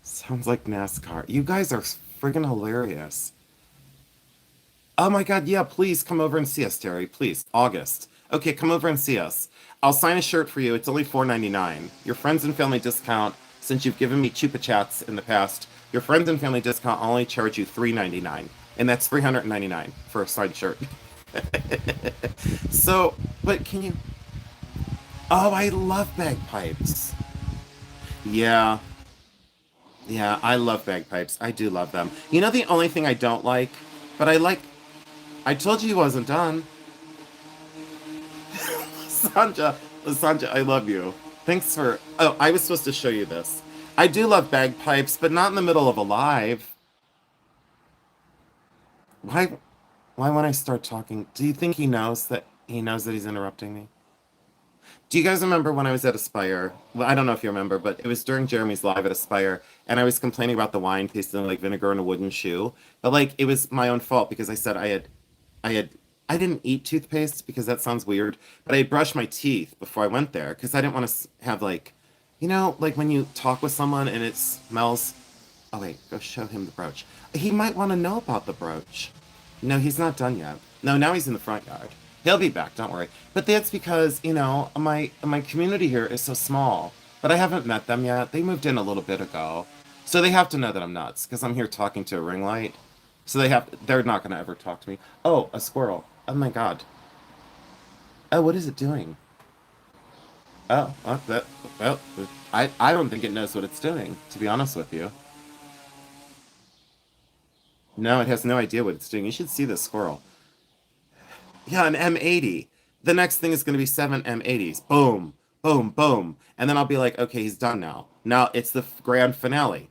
Sounds like NASCAR. You guys are friggin' hilarious. Oh my God, yeah, please come over and see us, Terry. Please. August. Okay, come over and see us. I'll sign a shirt for you. It's only $4.99. Your friends and family discount, since you've given me Chupa Chats in the past, your friends and family discount only charge you $3.99. And that's $399 for a signed shirt. So, but can you. Oh, I love bagpipes. Yeah, yeah, I love bagpipes. I do love them. You know the only thing I don't like, but I like. I told you he wasn't done. Sanja, Sanja, I love you. Thanks for. Oh, I was supposed to show you this. I do love bagpipes, but not in the middle of a live. Why? Why when I start talking? Do you think he knows that he's interrupting me? Do you guys remember when I was at Aspire? Well, I don't know if you remember, but it was during Jeremy's live at Aspire, and I was complaining about the wine tasting like vinegar in a wooden shoe. But like, it was my own fault because I said I had, I didn't eat toothpaste because that sounds weird, but I brushed my teeth before I went there because I didn't want to have like, like when you talk with someone and it smells. Oh wait, go show him the brooch. He might want to know about the brooch. No, he's not done yet. No, now he's in the front yard. He'll be back, don't worry. But that's because, my community here is so small. But I haven't met them yet. They moved in a little bit ago. So they have to know that I'm nuts, because I'm here talking to a ring light. So they're not gonna ever talk to me. Oh, a squirrel. Oh my god. Oh, what is it doing? Well, I don't think it knows what it's doing, to be honest with you. No, it has no idea what it's doing. You should see this squirrel. Yeah, an M80. The next thing is going to be seven M80s. Boom, boom, boom. And then I'll be like, okay, he's done now. Now it's the grand finale.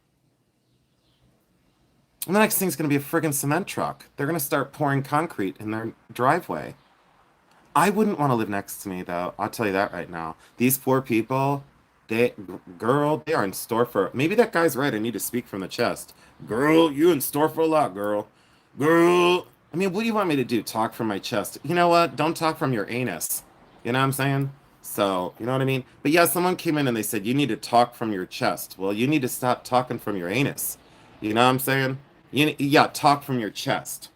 And the next thing's going to be a friggin' cement truck. They're going to start pouring concrete in their driveway. I wouldn't want to live next to me, though. I'll tell you that right now. These poor people, girl, they are in store for. Maybe that guy's right. I need to speak from the chest. Girl, you in store for a lot, girl. Girl. I mean, what do you want me to do? Talk from my chest? You know what? Don't talk from your anus. You know what I'm saying? So, you know what I mean? But yeah, someone came in and they said, you need to talk from your chest. Well, you need to stop talking from your anus. You know what I'm saying? Yeah, talk from your chest.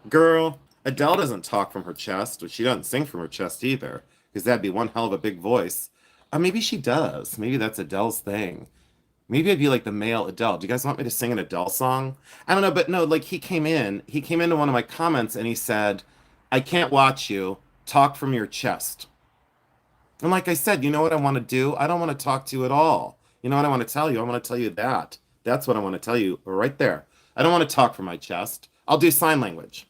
Girl, Adele doesn't talk from her chest, but she doesn't sing from her chest either, because that'd be one hell of a big voice. Maybe she does. Maybe that's Adele's thing. Maybe I'd be like the male Adele. Do you guys want me to sing an Adele song? I don't know, but no, like he came into one of my comments and he said, I can't watch you. Talk from your chest. And like I said, you know what I want to do? I don't want to talk to you at all. You know what I want to tell you? I want to tell you that. That's what I want to tell you right there. I don't want to talk from my chest. I'll do sign language.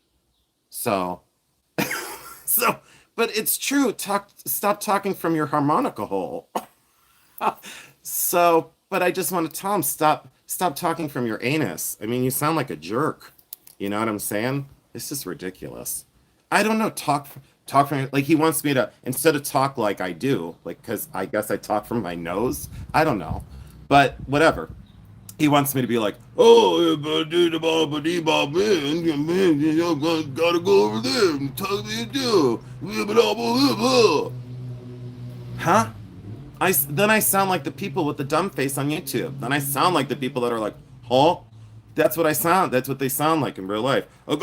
So, so, but it's true. Stop talking from your harmonica hole. So, but I just want to tell him stop talking from your anus. I mean, you sound like a jerk. You know what I'm saying? It's just ridiculous. I don't know. Talk from like he wants me to instead of talk like I do, like because I guess I talk from my nose. I don't know, but whatever. He wants me to be like, oh, man, you know, gotta go over there and talk to you too. Huh? Then I sound like the people with the dumb face on YouTube. Then I sound like the people that are like, huh? That's what I sound. That's what they sound like in real life. What?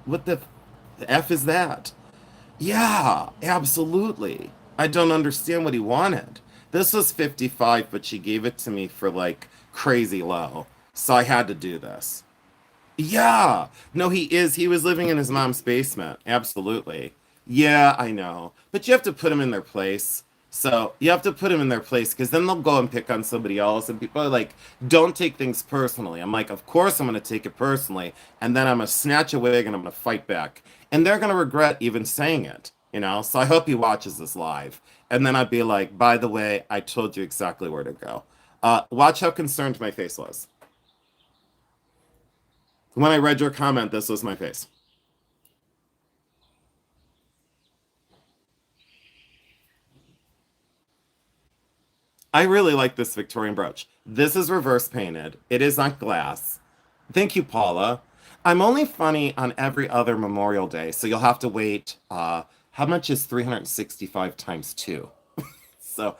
What the F is that? Yeah, absolutely. I don't understand what he wanted. This was 55, but she gave it to me for like crazy low. So I had to do this. Yeah. No, he is. He was living in his mom's basement. Absolutely. Yeah, I know. But you have to put him in their place. So you have to put them in their place because then they'll go and pick on somebody else. And people are like, don't take things personally. I'm like, of course I'm going to take it personally. And then I'm going to snatch a wig and I'm going to fight back. And they're going to regret even saying it, you know? So I hope he watches this live. And then I'd be like, by the way, I told you exactly where to go. Watch how concerned my face was. When I read your comment, this was my face. I really like this Victorian brooch. This is reverse painted. It is not glass. Thank you, Paula. I'm only funny on every other Memorial Day, so you'll have to wait. How much is 365 times 2? So,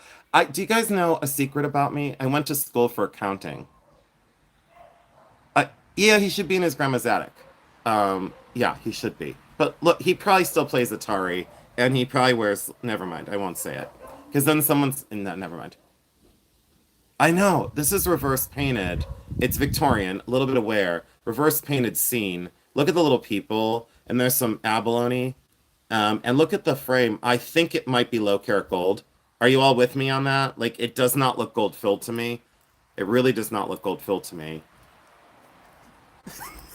do you guys know a secret about me? I went to school for accounting. Yeah, he should be in his grandma's attic. Yeah, he should be. But look, he probably still plays Atari, and he probably wears. Never mind, I won't say it, because then someone's. No, never mind. I know. This is reverse painted. It's Victorian, a little bit of wear. Reverse painted scene. Look at the little people, and there's some abalone. And look at the frame. I think it might be low carat gold. Are you all with me on that? Like, it does not look gold filled to me. It really does not look gold filled to me.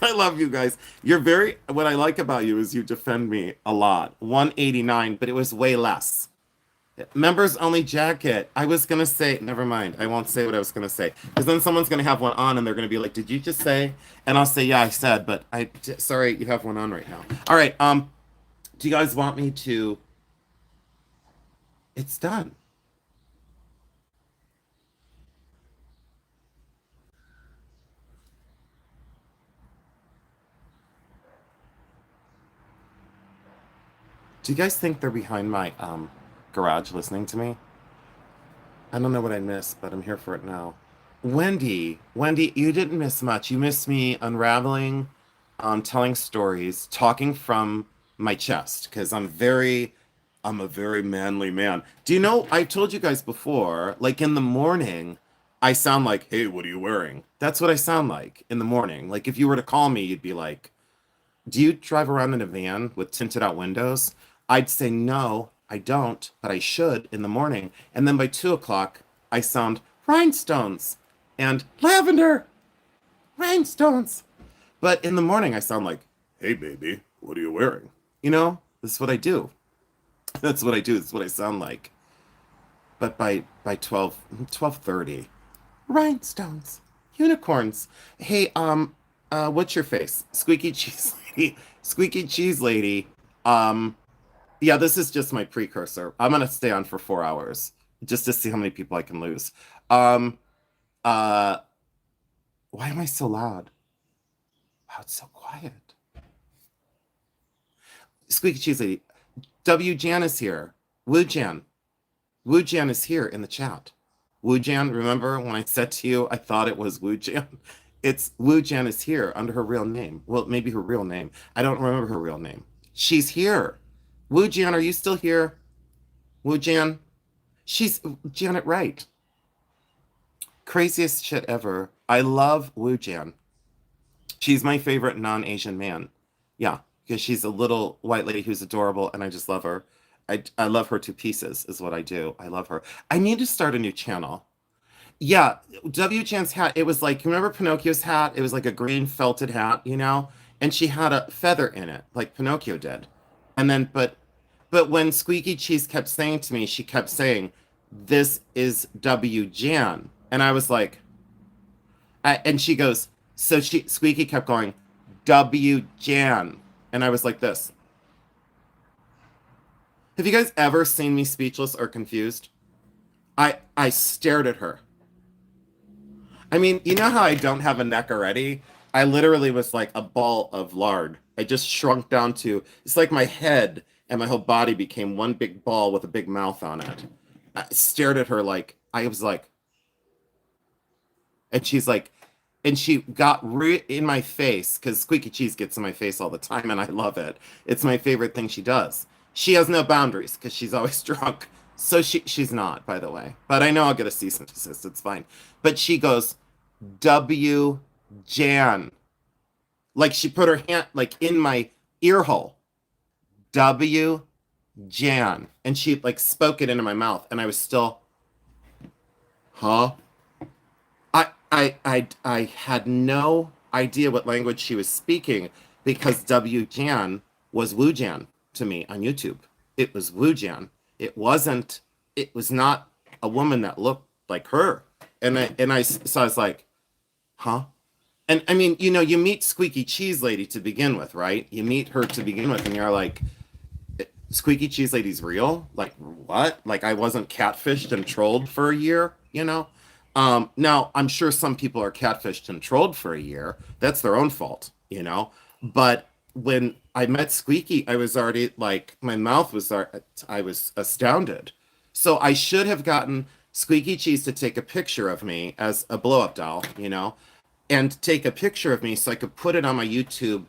I love you guys. You're very, what I like about you is you defend me a lot. 189, but it was way less. Members only jacket. I was gonna say, never mind. I won't say what I was gonna say because then someone's gonna have one on and they're gonna be like, "Did you just say?" And I'll say, "Yeah, I said, but sorry, you have one on right now." All right. Do you guys want me to? It's done. Do you guys think they're behind my garage listening to me? I don't know what I missed, but I'm here for it now. Wendy, you didn't miss much. You missed me unraveling, telling stories, talking from my chest, because I'm a very manly man. Do you know, I've told you guys before, like in the morning, I sound like, hey, what are you wearing? That's what I sound like in the morning. Like if you were to call me, you'd be like, do you drive around in a van with tinted out windows? I'd say no, I don't, but I should in the morning. And then by 2 o'clock, I sound rhinestones and lavender rhinestones. But in the morning, I sound like, hey, baby, what are you wearing? You know, this is what I do. That's what I do. That's what I sound like. But by 12:30, rhinestones, unicorns. Hey, what's your face? Squeaky cheese lady. Squeaky cheese lady. Um, yeah, this is just my precursor. I'm gonna stay on for 4 hours just to see how many people I can lose. Um, uh, why am I so loud? Wow, it's so quiet. Squeaky cheese lady. W Jan is here. Woo Jan. Woo Jan is here in the chat. Woo Jan, remember when I said to you I thought it was Woo Jan? It's Woo Jan is here under her real name. Well, maybe her real name. I don't remember her real name. She's here. Woo Jan, are you still here? Woo Jan? She's Janet Wright. Craziest shit ever. I love Woo Jan. She's my favorite non-Asian man. Yeah, because she's a little white lady who's adorable, and I just love her. I love her to pieces, is what I do. I love her. I need to start a new channel. Yeah, W. Chan's hat. It was like, you remember Pinocchio's hat? It was like a green felted hat, you know? And she had a feather in it, like Pinocchio did. And then, but when Squeaky Cheese kept saying to me, she kept saying, "This is W. Jan," and I was like, and she goes, so she Squeaky kept going, "W. Jan," and I was like this. Have you guys ever seen me speechless or confused? I stared at her. I mean, you know how I don't have a neck already? I literally was like a ball of lard. I just shrunk down to, it's like my head and my whole body became one big ball with a big mouth on it. I stared at her like, I was like, and she's like, and she got in my face because Squeaky Cheese gets in my face all the time and I love it. It's my favorite thing she does. She has no boundaries because she's always drunk. So she's not, by the way. But I know I'll get a cease and desist. It's fine. But she goes, W. Jan. Like she put her hand like in my ear hole. W. Jan. And she like spoke it into my mouth, and I was still, huh? I had no idea what language she was speaking because W Jan was Wu Jan to me on YouTube. It was Wu Jan. It wasn't, it was not a woman that looked like her. So I was like, huh? And I mean, you meet Squeaky Cheese Lady to begin with, right? You meet her to begin with, and you're like, Squeaky Cheese Lady's real? Like what? Like I wasn't catfished and trolled for a year? Now I'm sure some people are catfished and trolled for a year. That's their own fault. But when I met Squeaky, I was already like my mouth was I was astounded. So I should have gotten Squeaky Cheese to take a picture of me as a blow up doll, and take a picture of me so I could put it on my YouTube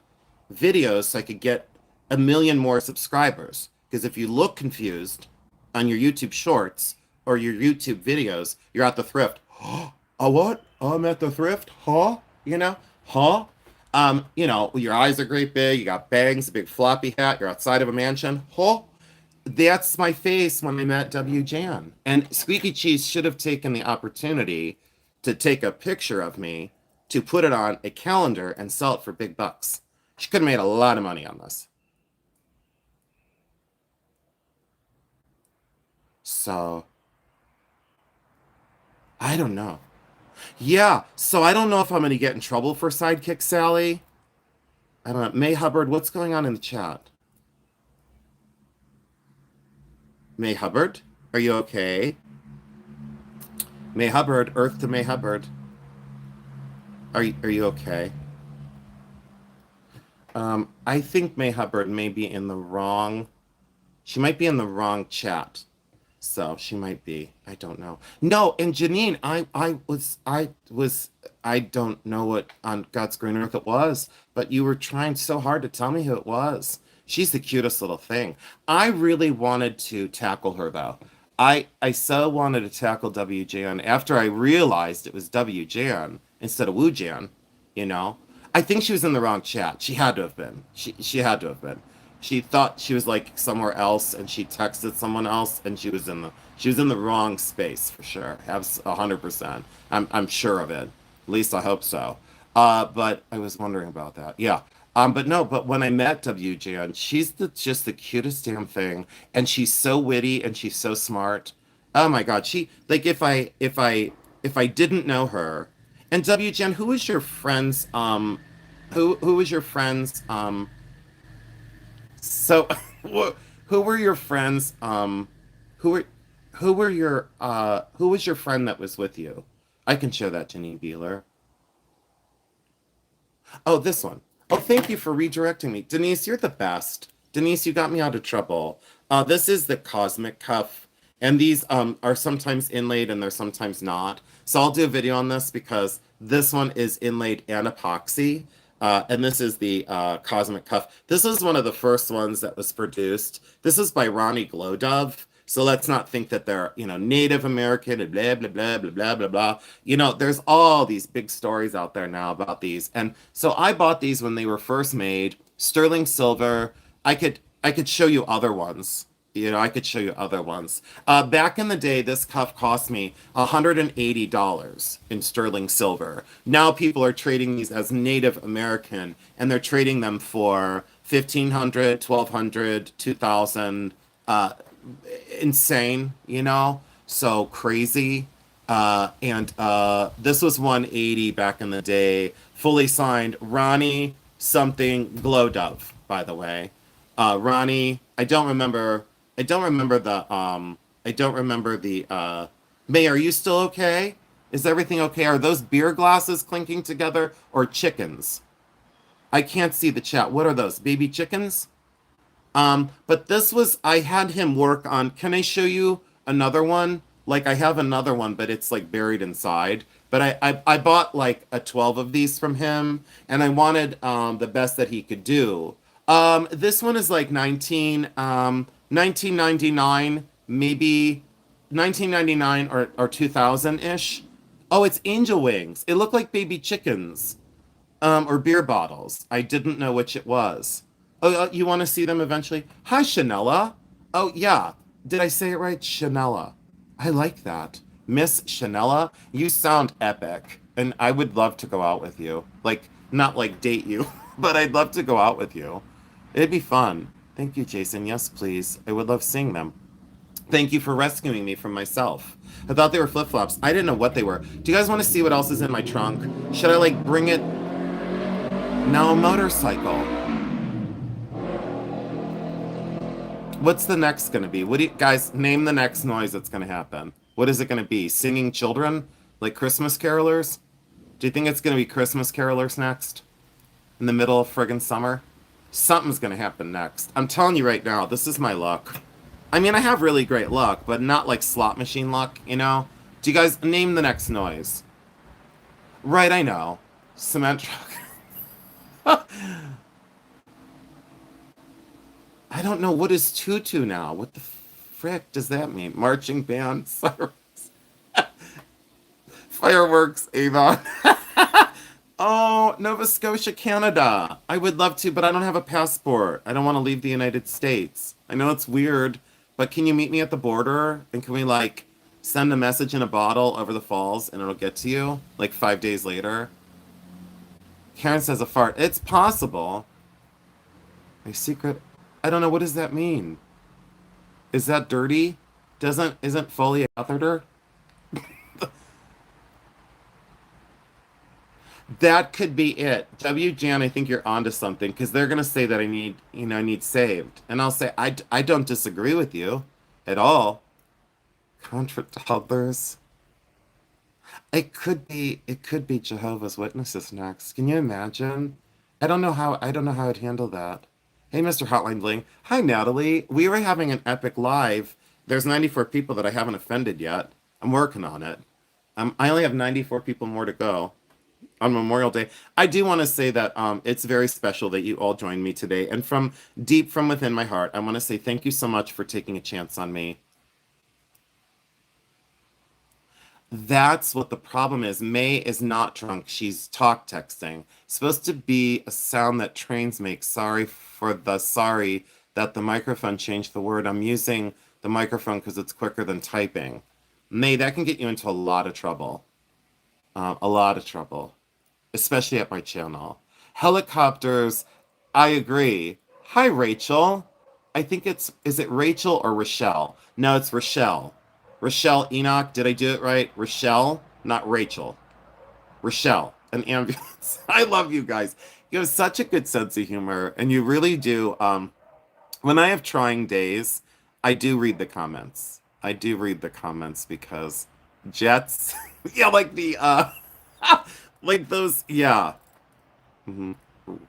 videos so I could get a million more subscribers. Because if you look confused on your YouTube shorts or your YouTube videos, you're at the thrift. Oh, what? Oh, I'm at the thrift? Huh? Huh? Your eyes are great big, you got bangs, a big floppy hat, you're outside of a mansion. Huh? That's my face when I met W. Jan. And Squeaky Cheese should have taken the opportunity to take a picture of me to put it on a calendar and sell it for big bucks. She could have made a lot of money on this. So I don't know. Yeah, so I don't know if I'm going to get in trouble for Sidekick Sally. I don't know. May Hubbard, what's going on in the chat? May Hubbard, are you okay? May Hubbard, Earth to May Hubbard. Are you okay? I think May Hubbard may be in the wrong. She might be in the wrong chat. So she might be. I don't know. No, and Janine, I don't know what on God's green earth it was, but you were trying so hard to tell me who it was. She's the cutest little thing. I really wanted to tackle her though. I so wanted to tackle WJan after I realized it was WJan instead of Wujan, you know. I think she was in the wrong chat. She had to have been. She had to have been. She thought she was like somewhere else, and she texted someone else, and she was in the wrong space for sure. 100%. I'm sure of it. At least I hope so. But I was wondering about that. Yeah. But no, but when I met WJN, she's just the cutest damn thing, and she's so witty and she's so smart. Oh my God, she like if I didn't know her, and WJN, who was your friends? Who was your friends? So who were your friends? Who were who was your friend that was with you? I can show that to Janine Beeler. Oh, this one. Oh, thank you for redirecting me. Denise, you're the best. Denise, you got me out of trouble. This is the Cosmic Cuff, and these are sometimes inlaid and they're sometimes not. So I'll do a video on this because this one is inlaid and epoxy. And this is the Cosmic Cuff. This is one of the first ones that was produced. This is by Ronnie Glowdove. So let's not think that they're, Native American and blah, blah, blah, blah, blah, blah, blah. There's all these big stories out there now about these. And so I bought these when they were first made, sterling silver. I could show you other ones. I could show you other ones. Back in the day, this cuff cost me $180 in sterling silver. Now people are trading these as Native American, and they're trading them for 1,500, 1,200, 2,000. Insane. So crazy. And this was 180 back in the day. Fully signed Ronnie something Glowdove, by the way. Ronnie, I don't remember the May, are you still okay? Is everything okay? Are those beer glasses clinking together or chickens? I can't see the chat. What are those? Baby chickens? But this was, I had him work on, can I show you another one? Like I have another one, but it's like buried inside. But I bought like a 12 of these from him, and I wanted the best that he could do. This one is like 1999, maybe 1999 or 2000-ish. Oh, it's angel wings. It looked like baby chickens, or beer bottles. I didn't know which it was. Oh, you want to see them eventually? Hi, Chanela. Oh, yeah. Did I say it right? Chanela. I like that. Miss Chanela, you sound epic. And I would love to go out with you. Like, not like date you, but I'd love to go out with you. It'd be fun. Thank you, Jason. Yes, please. I would love seeing them. Thank you for rescuing me from myself. I thought they were flip flops. I didn't know what they were. Do you guys want to see what else is in my trunk? Should I, like, bring it? No, a motorcycle. What's the next going to be? What do you guys name the next noise that's going to happen? What is it going to be? Singing children? Like Christmas carolers? Do you think it's going to be Christmas carolers next? In the middle of friggin' summer? Something's going to happen next. I'm telling you right now, this is my luck. I mean, I have really great luck, but not like slot machine luck, you know? Do you guys name the next noise? Right, I know. Cement truck. I don't know what is tutu now. What the frick does that mean? Marching band, sirens, fireworks, Avon. Oh, Nova Scotia, Canada. I would love to, but I don't have a passport. I don't want to leave the United States. I know it's weird, but can you meet me at the border? And can we, like, send a message in a bottle over the falls and it'll get to you, like, 5 days later? Karen says a fart. It's possible. A secret. I don't know. What does that mean? Is that dirty? Isn't FLEA catheter? That could be it. W Jan, I think you're onto something because they're gonna say that I need saved, and I'll say I don't disagree with you at all. Contra toddlers. It could be Jehovah's Witnesses next. Can you imagine? I don't know how I'd handle that. Hey, Mr. Hotline Bling. Hi, Natalie. We were having an epic live. There's 94 people that I haven't offended yet. I'm working on it. I only have 94 people more to go on Memorial Day. I do want to say that it's very special that you all joined me today. And from deep from within my heart, I want to say thank you so much for taking a chance on me. That's what the problem is. May is not drunk. She's talk texting. Supposed to be a sound that trains make. Sorry for the sorry that the microphone changed the word. I'm using the microphone because it's quicker than typing. May, that can get you into a lot of trouble. A lot of trouble, especially at my channel. Helicopters, I agree. Hi, Rachel. I think is it Rachel or Rochelle? No, it's Rochelle. Rochelle Enoch, did I do it right? Rochelle, not Rachel. Rochelle, an ambulance. I love you guys. You have such a good sense of humor, and you really do. When I have trying days, I do read the comments. I do read the comments because jets, yeah, like the like those, yeah. hmm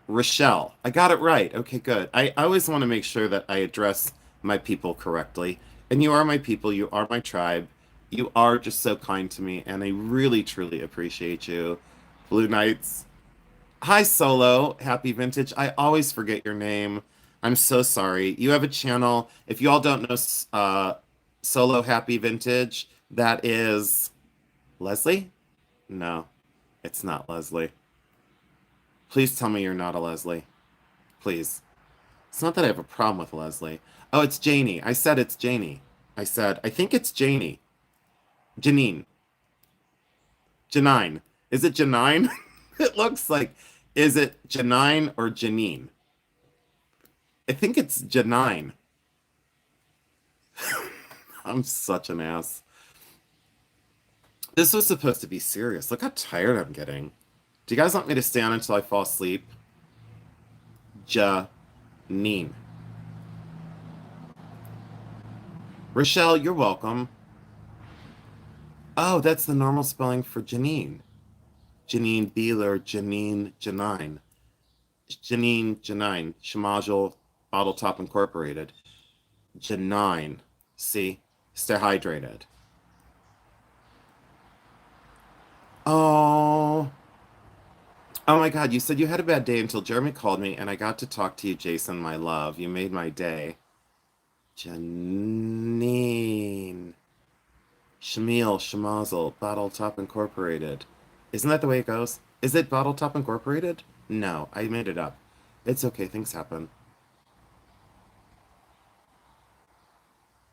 Rochelle, I got it right. Okay, good. I always want to make sure that I address my people correctly. And you are my people, you are my tribe. You are just so kind to me, and I really, truly appreciate you. Blue Knights. Hi, Solo. Happy Vintage. I always forget your name. I'm so sorry. You have a channel. If you all don't know Solo Happy Vintage, that is Leslie? No, it's not Leslie. Please tell me you're not a Leslie. Please. It's not that I have a problem with Leslie. Oh, it's Janie. I said it's Janie. I think it's Janie. Janine. Janine. Is it Janine? It looks like, is it Janine or Janine? I think it's Janine. I'm such an ass. This was supposed to be serious. Look how tired I'm getting. Do you guys want me to stay on until I fall asleep? Janine. Rochelle, you're welcome. Oh, that's the normal spelling for Janine. Janine Beeler, Janine. Janine. Shemajal, Bottle Top Incorporated. Janine. See? Stay hydrated. Oh. Oh my God, you said you had a bad day until Jeremy called me and I got to talk to you, Jason, my love. You made my day. Janine. Shamil, Shemazel, Bottle Top Incorporated. Isn't that the way it goes? Is it Bottle Top Incorporated? No, I made it up. It's okay, things happen.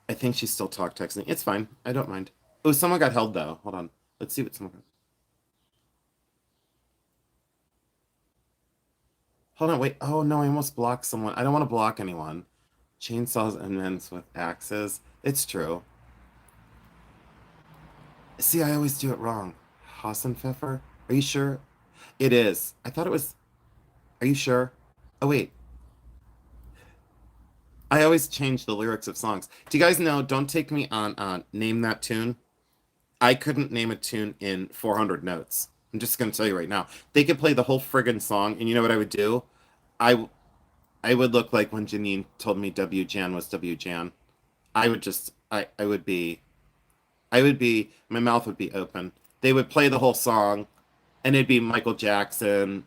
I think she's still talk texting. It's fine. I don't mind. Oh, someone got held though. Hold on. Let's see what someone got. Hold on, wait. Oh no, I almost blocked someone. I don't want to block anyone. Chainsaws and men's with axes. It's true. See, I always do it wrong. Hassenpfeffer? Are you sure? It is. I thought it was. Are you sure? Oh wait. I always change the lyrics of songs. Do you guys know? Don't take me on name that tune. I couldn't name a tune in 400 notes. I'm just gonna tell you right now. They could play the whole friggin' song, and you know what I would do? I I would look like when Janine told me W Jan was W Jan. I would just I would be my mouth would be open. They would play the whole song and it'd be Michael Jackson,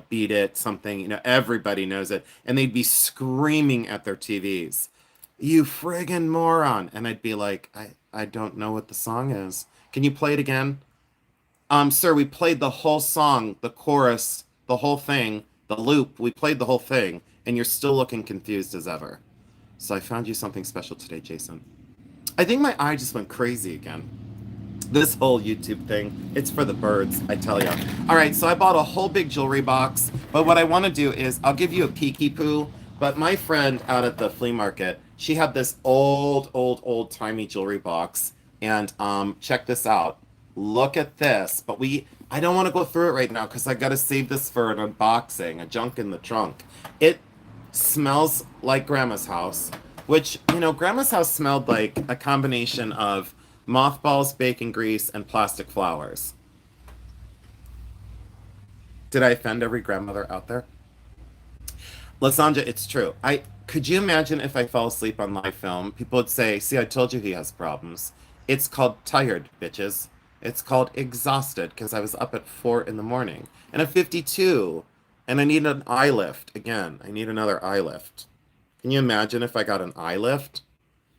Beat It, something, everybody knows it. And they'd be screaming at their TVs, "You friggin' moron." And I'd be like, I don't know what the song is. Can you play it again? Sir, we played the whole song, the chorus, the whole thing, the loop. We played the whole thing, and you're still looking confused as ever. So I found you something special today, Jason. I think my eye just went crazy again. This whole YouTube thing, it's for the birds, I tell you. All right, so I bought a whole big jewelry box, but what I want to do is I'll give you a peeky poo. But my friend out at the flea market, she had this old timey jewelry box, and check this out. Look at this. But I don't want to go through it right now because I got to save this for an unboxing, a junk in the trunk. It smells like Grandma's house, which, Grandma's house smelled like a combination of mothballs, bacon grease, and plastic flowers. Did I offend every grandmother out there? Lasandra, it's true. I could you imagine if I fell asleep on live film? People would say, "See, I told you he has problems." It's called tired, bitches. It's called exhausted because I was up at 4 in the morning and I'm 52 and I need an eye lift again. I need another eye lift. Can you imagine if I got an eye lift?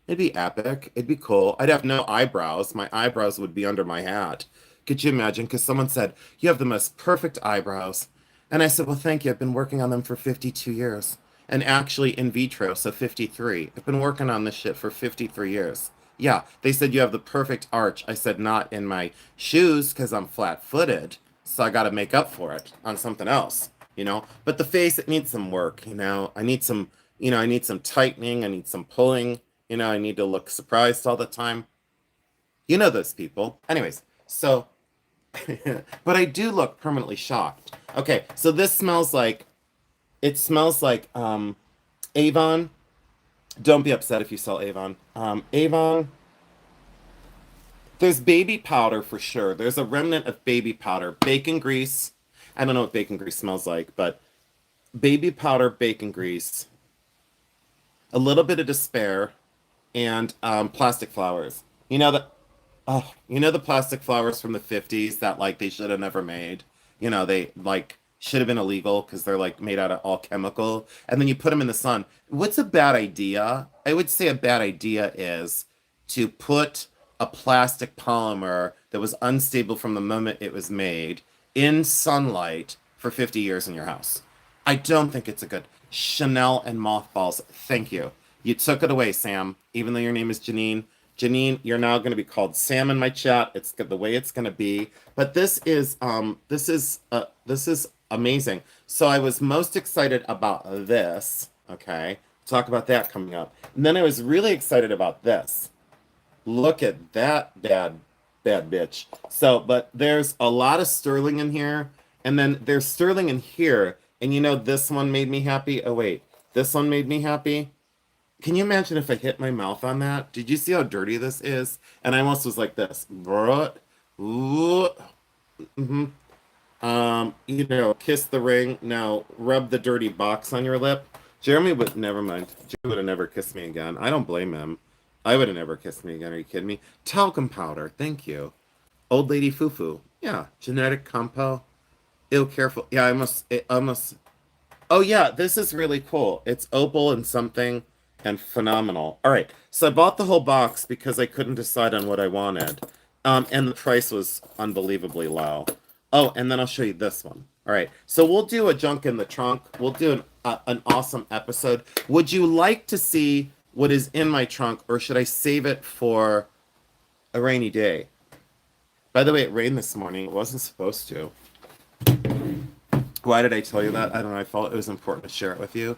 It'd be epic. It'd be cool. I'd have no eyebrows. My eyebrows would be under my hat. Could you imagine? Because someone said, "You have the most perfect eyebrows." And I said, "Well, thank you. I've been working on them for 52 years. And actually in vitro, so 53. I've been working on this shit for 53 years. Yeah, they said you have the perfect arch. I said, not in my shoes because I'm flat footed. So I got to make up for it on something else. But the face, it needs some work. I need some tightening. I need some pulling. I need to look surprised all the time. You know those people. Anyways, so, but I do look permanently shocked. Okay, so it smells like Avon. Don't be upset if you sell Avon. Avon, there's baby powder for sure. There's a remnant of baby powder. Bacon grease. I don't know what bacon grease smells like, but baby powder, bacon grease, a little bit of despair, and plastic flowers. You know that the plastic flowers from the 50s that like they should have never made. They like should have been illegal because they're like made out of all chemical. And then you put them in the sun. What's a bad idea? I would say a bad idea is to put a plastic polymer that was unstable from the moment it was made in sunlight for 50 years in your house. I don't think it's a good Chanel and mothballs. Thank you. You took it away, Sam, even though your name is Janine. Janine, you're now going to be called Sam in my chat. It's the way it's going to be. But this is amazing. So I was most excited about this. Okay, talk about that coming up. And then I was really excited about this. Look at that bad bitch. So, but there's a lot of sterling in here, and then there's sterling in here. And this one made me happy. Oh wait, this one made me happy. Can you imagine if I hit my mouth on that? Did you see how dirty this is? And I almost was like this. Ooh. Mm-hmm. Kiss the ring. Now rub the dirty box on your lip. Jeremy would never mind. Jeremy would have never kissed me again. I don't blame him. I would have never kissed me again. Are you kidding me? Talcum powder. Thank you. Old lady foo-foo. Yeah. Genetic compo. Ill careful. Yeah, I must. Oh yeah, this is really cool. It's opal and something and phenomenal. All right, so I bought the whole box because I couldn't decide on what I wanted. And the price was unbelievably low. Oh, and then I'll show you this one. All right, so we'll do a junk in the trunk. We'll do an awesome episode. Would you like to see what is in my trunk, or should I save it for a rainy day? By the way, it rained this morning. It wasn't supposed to. Why did I tell you that? I don't know. I felt it was important to share it with you.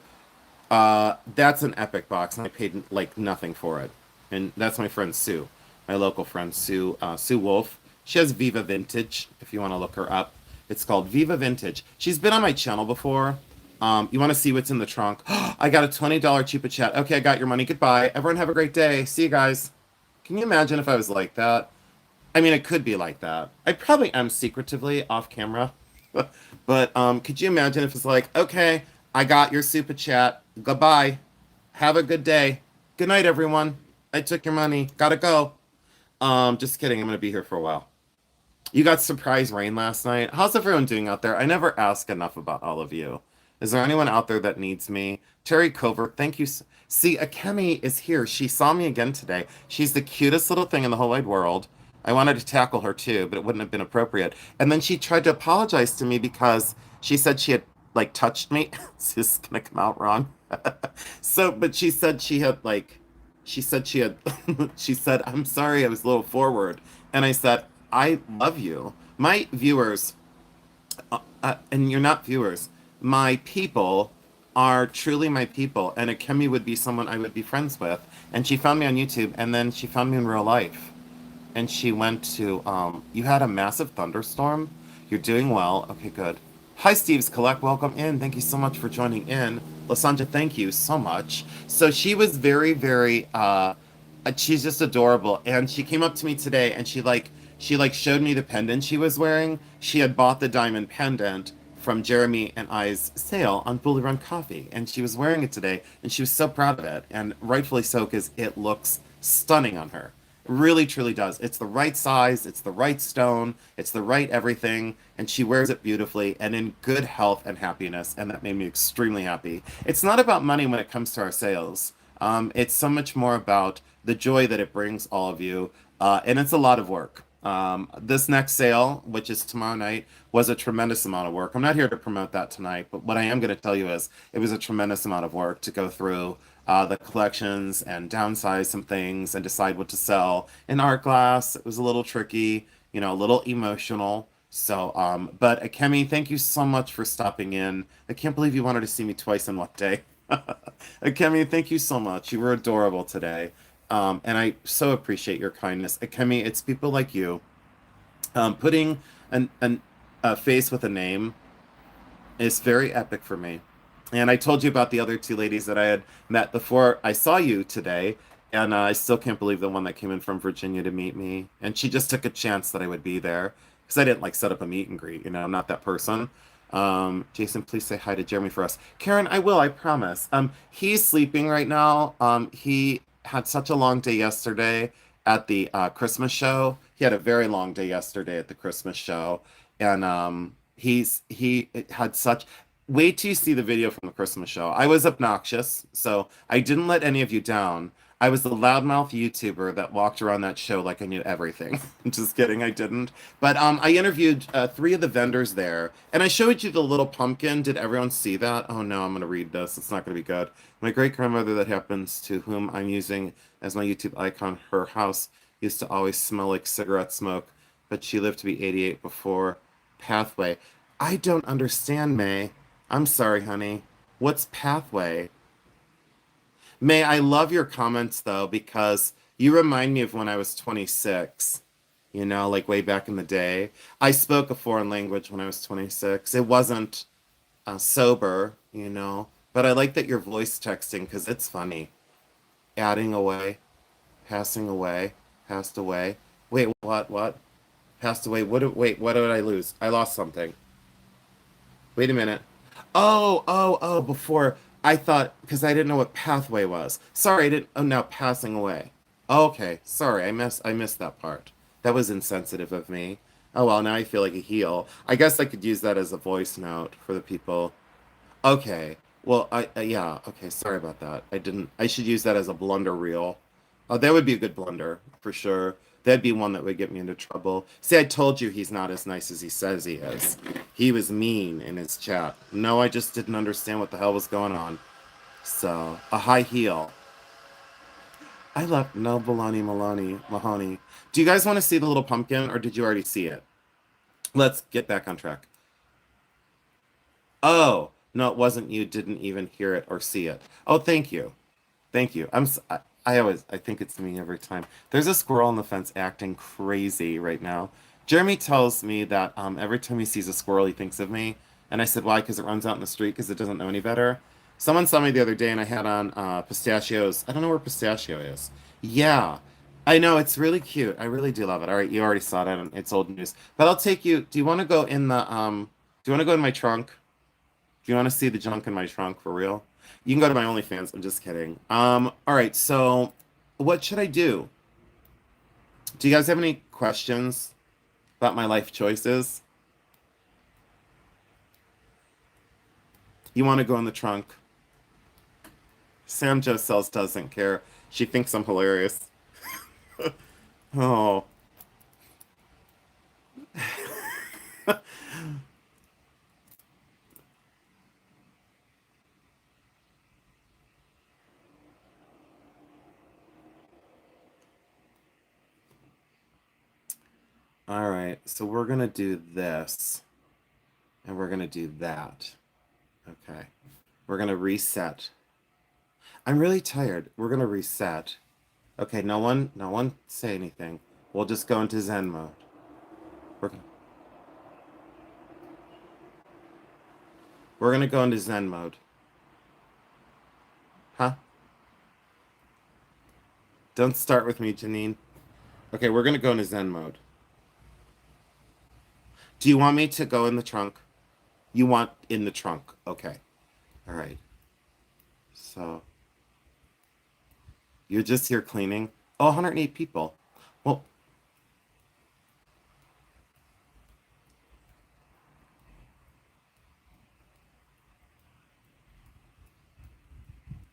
That's an epic box, and I paid like nothing for it. And that's my friend Sue, my local friend Sue, Sue Wolf. She has Viva Vintage, if you want to look her up. It's called Viva Vintage. She's been on my channel before. You want to see what's in the trunk? I got a $20 cheaper chat. Okay, I got your money. Goodbye. Everyone have a great day. See you guys. Can you imagine if I was like that? I mean, it could be like that. I probably am secretively off camera. But could you imagine if it's like, okay, I got your super chat. Goodbye. Have a good day. Good night, everyone. I took your money. Gotta go. Just kidding. I'm gonna be here for a while. You got surprise rain last night. How's everyone doing out there? I never ask enough about all of you. Is there anyone out there that needs me? Terry Covert, thank you. See, Akemi is here. She saw me again today. She's the cutest little thing in the whole wide world. I wanted to tackle her too, but it wouldn't have been appropriate. And then she tried to apologize to me because she said she had like touched me. Is this gonna come out wrong? So, but she said she had like, she said she had, she said, I'm sorry, I was a little forward. And I said, I love you. My viewers, and you're not viewers, my people are truly my people. And Akemi would be someone I would be friends with. And she found me on YouTube, and then she found me in real life. And she went to, you had a massive thunderstorm? You're doing well. Okay, good. Hi, Steve's Collect. Welcome in. Thank you so much for joining in. Lasanja, thank you so much. So she was very, very, she's just adorable. And she came up to me today and she showed me the pendant she was wearing. She had bought the diamond pendant from Jeremy and I's sale on Bully Run Coffee. And she was wearing it today and she was so proud of it. And rightfully so, because it looks stunning on her. Really, truly does. It's the right size, it's the right stone, it's the right everything, and she wears it beautifully and in good health and happiness, and that made me extremely happy. It's not about money when it comes to our sales. It's so much more about the joy that it brings all of you, and it's a lot of work. This next sale, which is tomorrow night, was a tremendous amount of work. I'm not here to promote that tonight, but what I am going to tell you is it was a tremendous amount of work to go through the collections and downsize some things and decide what to sell. In art glass, it was a little tricky, you know, a little emotional. So, but Akemi, thank you so much for stopping in. I can't believe you wanted to see me twice in one day. Akemi, thank you so much. You were adorable today. And I so appreciate your kindness. Akemi, it's people like you. Putting a face with a name is very epic for me. And I told you about the other two ladies that I had met before I saw you today. And I still can't believe the one that came in from Virginia to meet me. And she just took a chance that I would be there. Because I didn't like set up a meet and greet, you know, I'm not that person. Jason, please say hi to Jeremy for us. Karen, I will, I promise. He's sleeping right now. He had such a long day yesterday at the Christmas show. He had a very long day yesterday at the Christmas show. And he had such wait till you see the video from the Christmas show. I was obnoxious, so I didn't let any of you down. I was the loudmouth YouTuber that walked around that show like I knew everything. I'm just kidding, I didn't. But I interviewed 3 of the vendors there, and I showed you the little pumpkin. Did everyone see that? Oh no, I'm going to read this. It's not going to be good. My great-grandmother that happens to whom I'm using as my YouTube icon, her house used to always smell like cigarette smoke, but she lived to be 88 before Pathway. I don't understand, May. I'm sorry, honey. What's Pathway? May, I love your comments, though, because you remind me of when I was 26, you know, like way back in the day. I spoke a foreign language when I was 26. It wasn't sober, you know, but I like that you're voice texting because it's funny. Adding away, passing away, passed away. Wait, what? Passed away. Wait, what did I lose? I lost something. Wait a minute. Oh, before I thought, because I didn't know what pathway was. Sorry, I didn't, oh, now passing away. Okay, sorry, I missed that part. That was insensitive of me. Oh, well, now I feel like a heel. I guess I could use that as a voice note for the people. Okay, well, yeah, okay, sorry about that. I should use that as a blunder reel. Oh, that would be a good blunder, for sure. That'd be one that would get me into trouble. See, I told you he's not as nice as he says he is. He was mean in his chat. No, I just didn't understand what the hell was going on. So, a high heel. I love no baloney Maloney Mahoney. Do you guys want to see the little pumpkin, or did you already see it? Let's get back on track. Oh, no, it wasn't you. Didn't even hear it or see it. Oh, thank you. Thank you. I think it's me every time. There's a squirrel on the fence acting crazy right now. Jeremy tells me that every time he sees a squirrel, he thinks of me. And I said, why? Because it runs out in the street because it doesn't know any better. Someone saw me the other day and I had on pistachios. I don't know where pistachio is. Yeah. I know, it's really cute. I really do love it. All right, you already saw it. It's old news. But I'll take you. Do you want to go in do you want to go in my trunk? Do you want to see the junk in my trunk for real? You can go to my OnlyFans. I'm just kidding. All right, so what should I do? Do you guys have any questions about my life choices? You want to go in the trunk? Sam Joe Sells doesn't care. She thinks I'm hilarious. Oh. All right, so we're gonna do this, and we're gonna do that. Okay. We're gonna reset. I'm really tired. We're gonna reset. Okay, no one say anything. We'll just go into Zen mode. We're gonna, we're gonna go into Zen mode. Huh? Don't start with me, Janine. Okay, we're gonna go into Zen mode. Do you want me to go in the trunk? You want in the trunk. Okay. All right. So you're just here cleaning. Oh, 108 people. Well,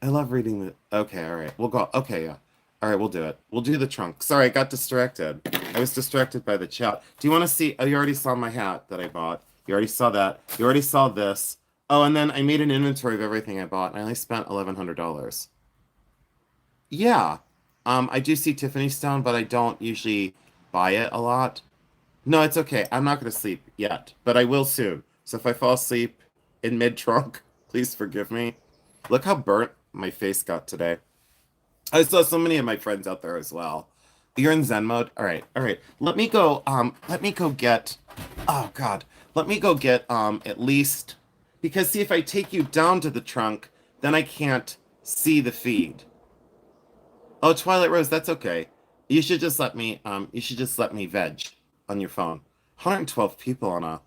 I love reading the. Okay, all right. We'll go. Okay, yeah. All right, we'll do it. We'll do the trunk. Sorry, I got distracted. I was distracted by the chat. Do you want to see? Oh, you already saw my hat that I bought. You already saw that. You already saw this. Oh, and then I made an inventory of everything I bought, and I only spent $1,100. Yeah. I do see Tiffany Stone, but I don't usually buy it a lot. No, it's okay. I'm not going to sleep yet, but I will soon. So if I fall asleep in mid-trunk, please forgive me. Look how burnt my face got today. I saw so many of my friends out there as well. You're in Zen mode? All right, all right. Let me go get, oh God. Let me go get, at least, because see, if I take you down to the trunk, then I can't see the feed. Oh, Twilight Rose, that's okay. You should just let me veg on your phone. 112 people on a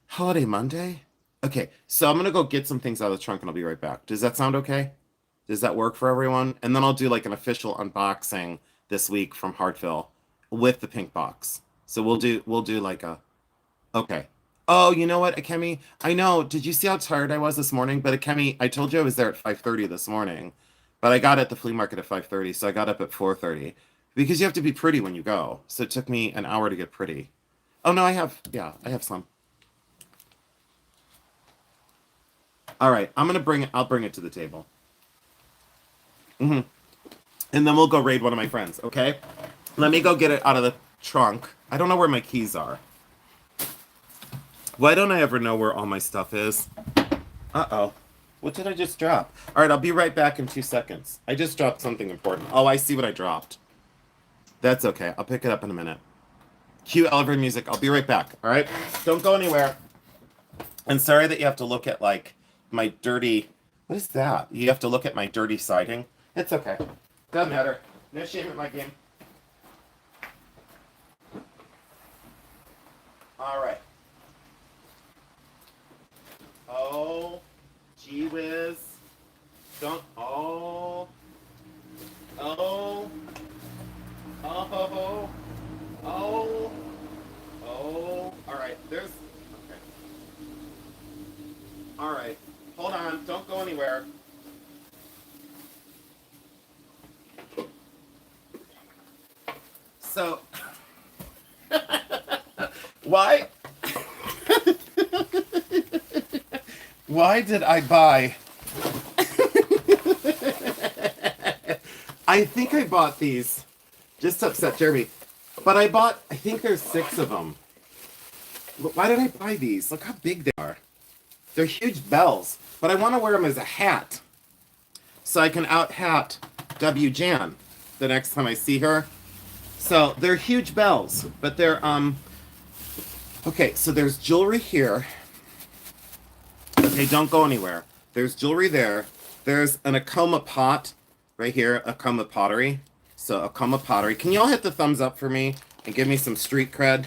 holiday Monday? Okay, so I'm gonna go get some things out of the trunk and I'll be right back. Does that sound okay? Does that work for everyone? And then I'll do like an official unboxing this week from Hartville with the pink box. So we'll do like a okay. Oh, you know what, Akemi? I know. Did you see how tired I was this morning? But Akemi, I told you I was there at 5:30 this morning. But I got at the flea market at 5:30, so I got up at 4:30. Because you have to be pretty when you go. So it took me an hour to get pretty. Oh no, I have some. All right, I'll bring it to the table. Hmm. And then we'll go raid one of my friends, okay? Let me go get it out of the trunk. I don't know where my keys are. Why don't I ever know where all my stuff is? Uh-oh. What did I just drop? All right, I'll be right back in 2 seconds. I just dropped something important. Oh, I see what I dropped. That's okay. I'll pick it up in a minute. Cue elevator music. I'll be right back, all right? Don't go anywhere. And sorry that you have to look at, like, my dirty... What is that? You have to look at my dirty siding? It's okay. Doesn't matter. No shame in my game. All right. Oh, gee whiz. Don't. Oh. Oh. Oh. Oh. Oh. All right. There's. Okay. All right. Hold on. Don't go anywhere. So. Why? Why did I buy? I think I bought these just to upset Jeremy. But I think there's 6 of them. Why did I buy these? Look how big they are. They're huge bells. But I want to wear them as a hat. So I can out-hat W. Jan the next time I see her. So they're huge bells. But they're, okay, so there's jewelry here. Okay, don't go anywhere. There's jewelry there. There's an Acoma pot right here, Acoma pottery. So Acoma pottery. Can you all hit the thumbs up for me and give me some street cred?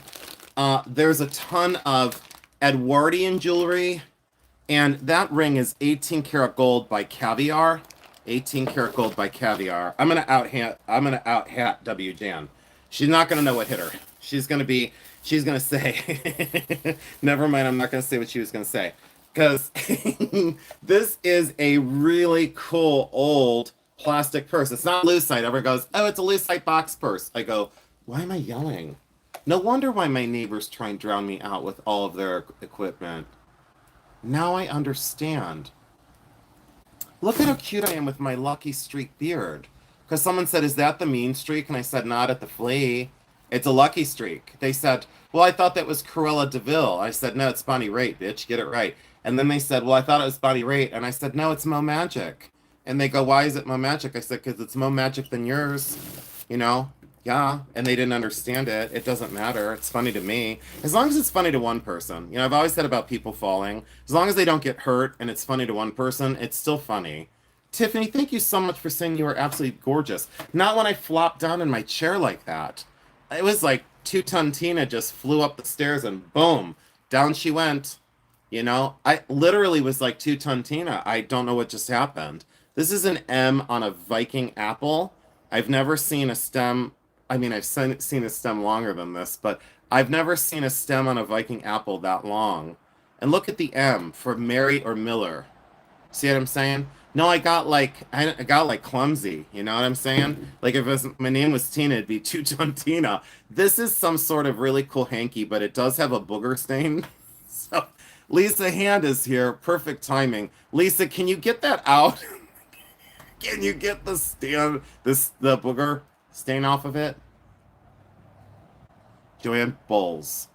There's a ton of Edwardian jewelry, and that ring is 18 karat gold by Caviar. 18 karat gold by Caviar. I'm gonna out hat W. Jan. She's not gonna know what hit her. She's gonna say, never mind. I'm not gonna say what she was gonna say, because this is a really cool old plastic purse. It's not lucite. Everyone goes, oh, it's a lucite box purse. I go, why am I yelling? No wonder why my neighbors try and drown me out with all of their equipment. Now I understand. Look at how cute I am with my lucky streak beard. Because someone said, is that the mean streak? And I said, not at the FLEA. It's a lucky streak. They said, well, I thought that was Cruella DeVille. I said, no, it's Bonnie Raitt, bitch. Get it right. And then they said, well, I thought it was Bonnie Raitt. And I said, no, it's Mo Magic. And they go, why is it Mo Magic? I said, because it's Mo Magic than yours. You know? Yeah. And they didn't understand it. It doesn't matter. It's funny to me. As long as it's funny to one person. You know, I've always said about people falling, as long as they don't get hurt and it's funny to one person, it's still funny. Tiffany, thank you so much for saying you were absolutely gorgeous. Not when I flopped down in my chair like that. It was like 2-ton Tina just flew up the stairs and boom, down she went. You know, I literally was like 2-ton Tina. I don't know what just happened. This is an M on a Viking apple. I've never seen a stem. I mean, I've seen a stem longer than this, but I've never seen a stem on a Viking apple that long. And look at the M for Mary or Miller. See what I'm saying? No, I got like clumsy. You know what I'm saying? Like if my name was Tina, it'd be 2-ton Tina. This is some sort of really cool hanky, but it does have a booger stain. So Lisa Hand is here. Perfect timing. Lisa, can you get that out? Can you get the booger stain off of it? Joanne Bowles.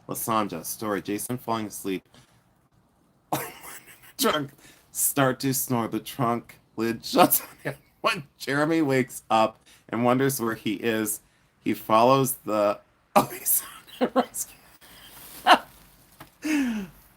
Lasanja, story. Jason falling asleep. Trunk. Start to snore. The trunk lid shuts on him. When Jeremy wakes up and wonders where he is, he follows the... Oh, he's on a rescue.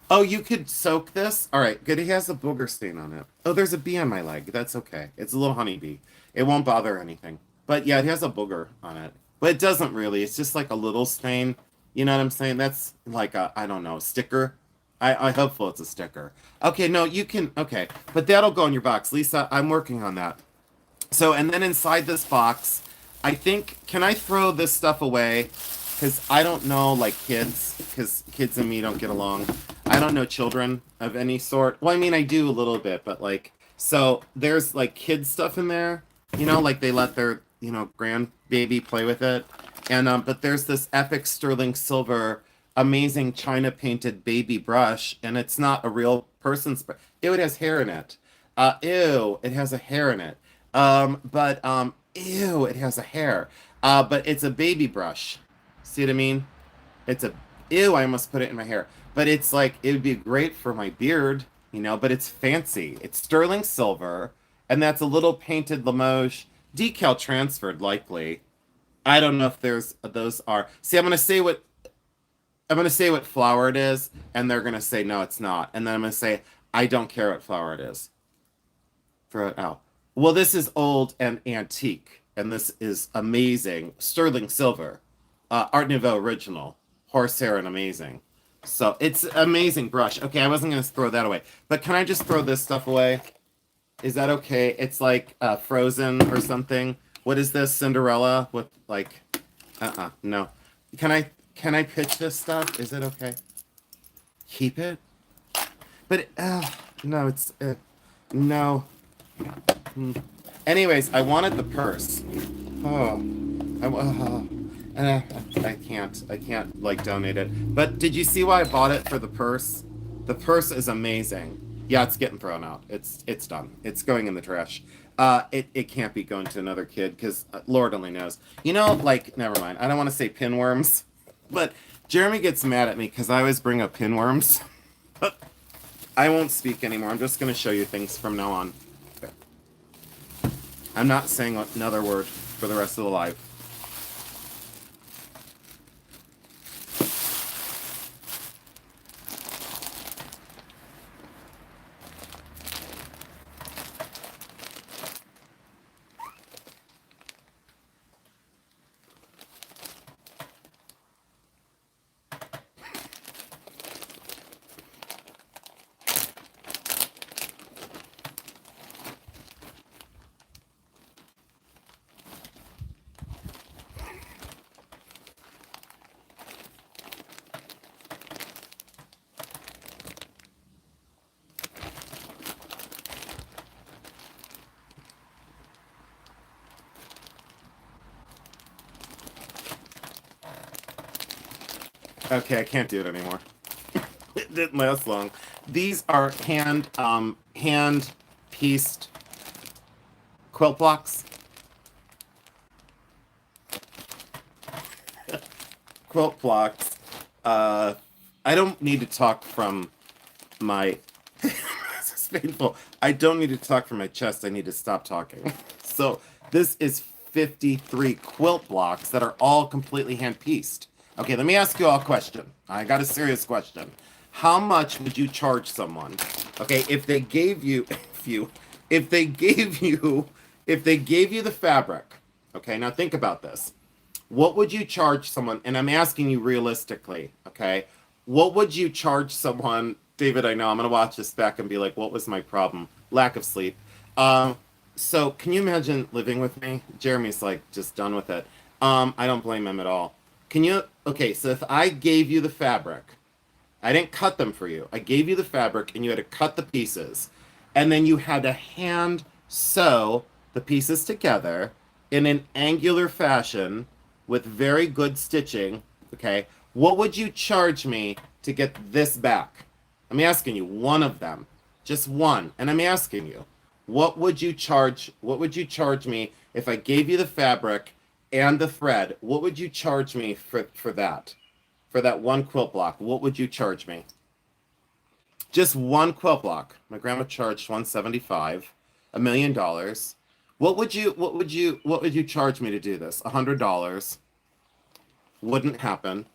Oh, you could soak this? All right, good. He has a booger stain on it. Oh, there's a bee on my leg. That's okay. It's a little honeybee. It won't bother anything. But yeah, it has a booger on it. But it doesn't really. It's just like a little stain. You know what I'm saying? That's like a, I don't know, sticker. I hopeful it's a sticker. Okay, no, you can, okay. But that'll go in your box. Lisa, I'm working on that. So, and then inside this box, I think, can I throw this stuff away? Because I don't know, like, kids, because kids and me don't get along. I don't know children of any sort. Well, I mean, I do a little bit, but, like, so there's, like, kid stuff in there. You know, like, they let their, you know, grandbaby play with it. And, but there's this epic sterling silver, amazing China-painted baby brush, and it's not a real person's brush. Ew, it has hair in it. Ew, it has a hair in it. Ew, it has a hair. But it's a baby brush. See what I mean? It's a, ew, I almost put it in my hair. But it's like, it would be great for my beard, you know, but it's fancy. It's sterling silver, and that's a little painted Limoges, decal transferred, likely. I don't know if those are. See, I'm going to say what flower it is, and they're going to say, no, it's not. And then I'm going to say, I don't care what flower it is. Throw it out. Well, this is old and antique, and this is amazing. Sterling silver. Art Nouveau original. Horsehair and amazing. So it's amazing brush. Okay, I wasn't going to throw that away. But can I just throw this stuff away? Is that okay? It's like Frozen or something. What is this? Cinderella with like... no. Can I pitch this stuff? Is it okay? Keep it? But, no, it's... no. Anyways, I wanted the purse. I can't like donate it. But did you see why I bought it for the purse? The purse is amazing. Yeah, it's getting thrown out. It's done. It's going in the trash. It can't be going to another kid because Lord only knows. You know, like never mind. I don't want to say pinworms, but Jeremy gets mad at me because I always bring up pinworms. But I won't speak anymore. I'm just going to show you things from now on. Okay. I'm not saying another word for the rest of the live. Okay, I can't do it anymore. It didn't last long. These are hand pieced quilt blocks. Quilt blocks. I don't need to talk from my. This is painful. I don't need to talk from my chest. I need to stop talking. So this is 53 quilt blocks that are all completely hand pieced. Okay, let me ask you all a question. I got a serious question. How much would you charge someone? Okay, if they gave you, if they gave you, if they gave you the fabric. Okay, now think about this. What would you charge someone? And I'm asking you realistically, okay? What would you charge someone? David, I know I'm gonna watch this back and be like, what was my problem? Lack of sleep. Um, so can you imagine living with me? Jeremy's like just done with it. I don't blame him at all. Can you? Okay, so if I gave you the fabric, I didn't cut them for you. I gave you the fabric and you had to cut the pieces. And then you had to hand sew the pieces together in an angular fashion with very good stitching. Okay. What would you charge me to get this back? I'm asking you, one of them. Just one. And I'm asking you, what would you charge me if I gave you the fabric and the thread? What would you charge me for that? For that one quilt block, what would you charge me? Just one quilt block. My grandma charged 175, $1 million. What would you charge me to do this? $100. Wouldn't happen.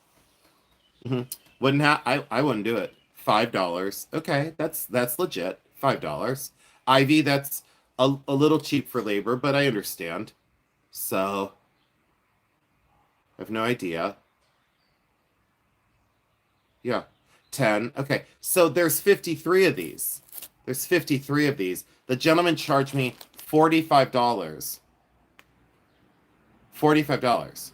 Mhm. I wouldn't do it. $5. Okay, that's legit. $5. Ivy, that's a little cheap for labor, but I understand. So I have no idea. Yeah. 10. Okay. So there's 53 of these. There's 53 of these. The gentleman charged me $45. $45.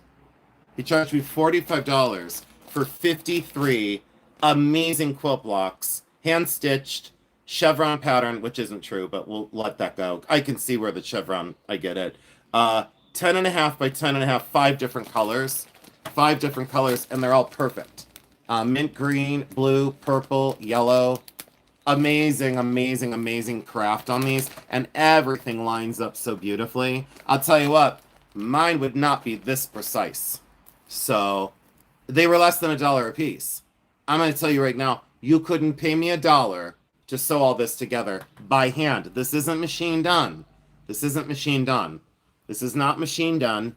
He charged me $45 for 53 amazing quilt blocks, hand stitched, chevron pattern, which isn't true, but we'll let that go. I can see where the chevron, I get it. 10 and a half by 10 and a half, five different colors, and they're all perfect. Mint green, blue, purple, yellow. Amazing, amazing, amazing craft on these, and everything lines up so beautifully. I'll tell you what, mine would not be this precise. So they were less than $1 a piece. I'm going to tell you right now, you couldn't pay me $1 to sew all this together by hand. This isn't machine done. This isn't machine done. This is not machine done.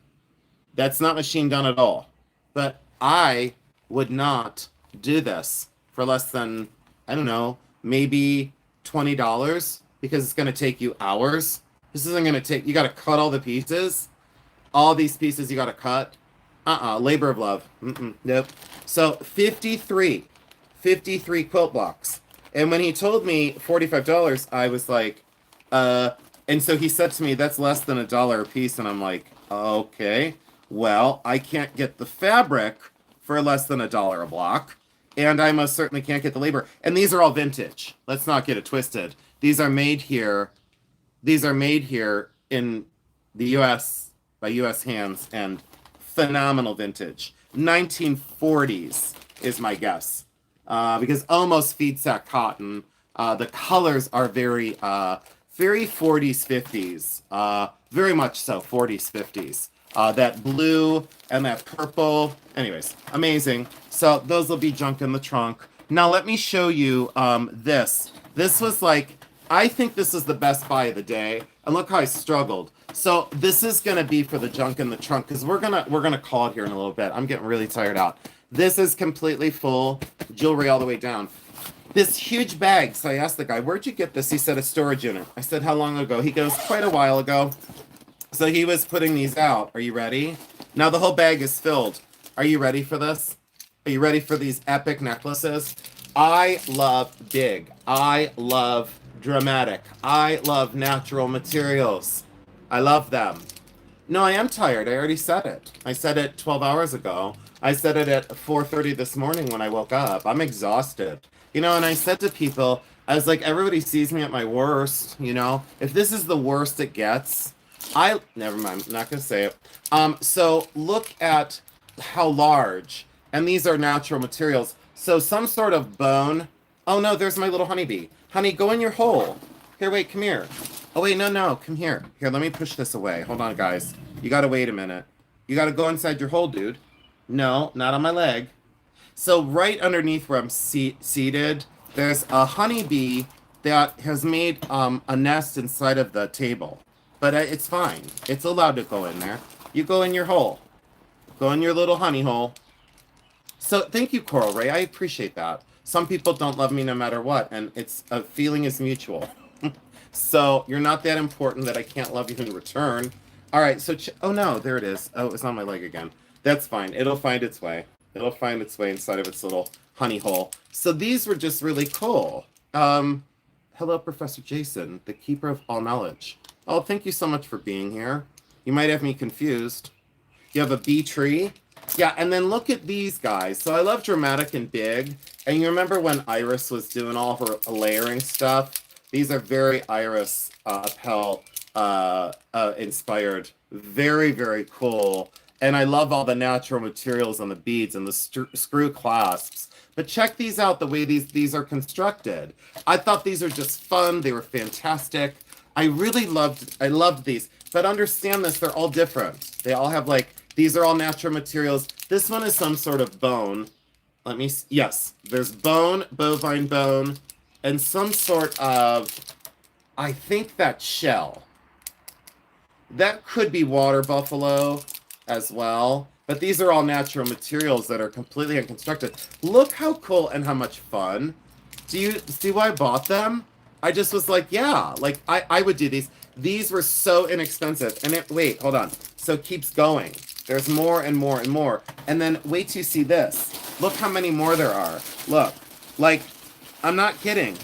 That's not machine done at all. But I would not do this for less than, I don't know, maybe $20 because it's going to take you hours. This isn't going to take, you got to cut all the pieces. All these pieces you got to cut. Labor of love. Nope. So 53 quilt blocks. And when he told me $45, I was like, and so he said to me, that's less than $1 a piece. And I'm like, okay, well, I can't get the fabric for less than $1 a block. And I most certainly can't get the labor. And these are all vintage. Let's not get it twisted. These are made here. These are made here in the U.S. by U.S. hands, and phenomenal vintage. 1940s is my guess. Because almost feed sack cotton, The colors are very 40s, 50s. Very much so, 40s, 50s. That blue and that purple. Anyways, amazing. So those will be junk in the trunk. Now let me show you this. This was like, I think this is the best buy of the day. And look how I struggled. So this is gonna be for the junk in the trunk because we're gonna call it here in a little bit. I'm getting really tired out. This is completely full, jewelry all the way down. This huge bag. So I asked the guy, "Where'd you get this?" He said, "A storage unit." I said, "How long ago?" He goes, "Quite a while ago." So he was putting these out. Are you ready? Now the whole bag is filled. Are you ready for this? Are you ready for these epic necklaces? I love big. I love dramatic. I love natural materials. I love them. No, I am tired. I already said it. I said it 12 hours ago. I said it at 4:30 this morning when I woke up. I'm exhausted. And I said to people, I was like, everybody sees me at my worst, If this is the worst it gets, never mind, I'm not gonna say it. So look at how large, and these are natural materials. So some sort of bone. Oh no, there's my little honeybee. Honey, go in your hole. Here, wait, come here. Oh wait, no, come here. Here, let me push this away. Hold on, guys. You gotta wait a minute. You gotta go inside your hole, dude. No, not on my leg. So right underneath where I'm seated, there's a honeybee that has made a nest inside of the table. But it's fine. It's allowed to go in there. You go in your hole. Go in your little honey hole. So thank you, Coral Ray. I appreciate that. Some people don't love me no matter what, and it's a feeling is mutual. So you're not that important that I can't love you in return. All right, so oh no, there it is. Oh, it's on my leg again. That's fine. It'll find its way. It'll find its way inside of its little honey hole. So these were just really cool. Hello, Professor Jason, the keeper of all knowledge. Oh, thank you so much for being here. You might have me confused. You have a bee tree. Yeah, and then look at these guys. So I love dramatic and big. And you remember when Iris was doing all her layering stuff? These are very Iris Appel inspired. Very, very cool. And I love all the natural materials on the beads and the screw clasps. But check these out, the way these are constructed. I thought these are just fun. They were fantastic. I loved these. But understand this, they're all different. They all have these are all natural materials. This one is some sort of bone. Yes, there's bone, bovine bone, and some sort of, I think that's shell. That could be water buffalo as well. But these are all natural materials that are completely unconstructed. Look how cool and how much fun. Do you see why I bought them? I just was like, yeah, I would do these. These were so inexpensive. And wait, hold on. So it keeps going. There's more and more and more. And then wait till you see this. Look how many more there are. Look, I'm not kidding.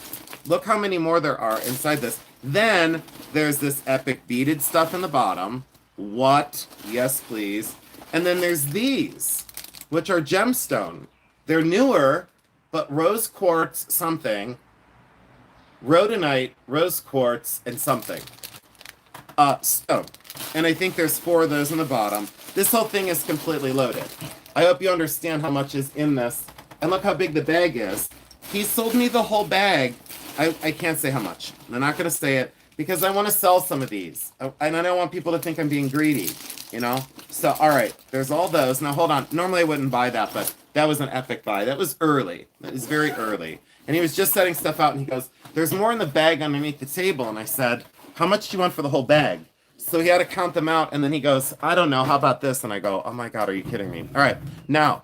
Look how many more there are inside this. Then there's this epic beaded stuff in the bottom. What? Yes, please. And then there's these, which are gemstone. They're newer, but rose quartz something, rhodonite, rose quartz, and something. Stone. And I think there's 4 of those in the bottom. This whole thing is completely loaded. I hope you understand how much is in this. And look how big the bag is. He sold me the whole bag. I can't say how much. I'm not going to say it because I want to sell some of these. And I don't want people to think I'm being greedy, So, all right, there's all those. Now, hold on. Normally I wouldn't buy that, but that was an epic buy. That was early. That was very early. And he was just setting stuff out, and he goes, there's more in the bag underneath the table. And I said, how much do you want for the whole bag? So he had to count them out, and then he goes, I don't know, how about this? And I go, oh my God, are you kidding me? All right, now,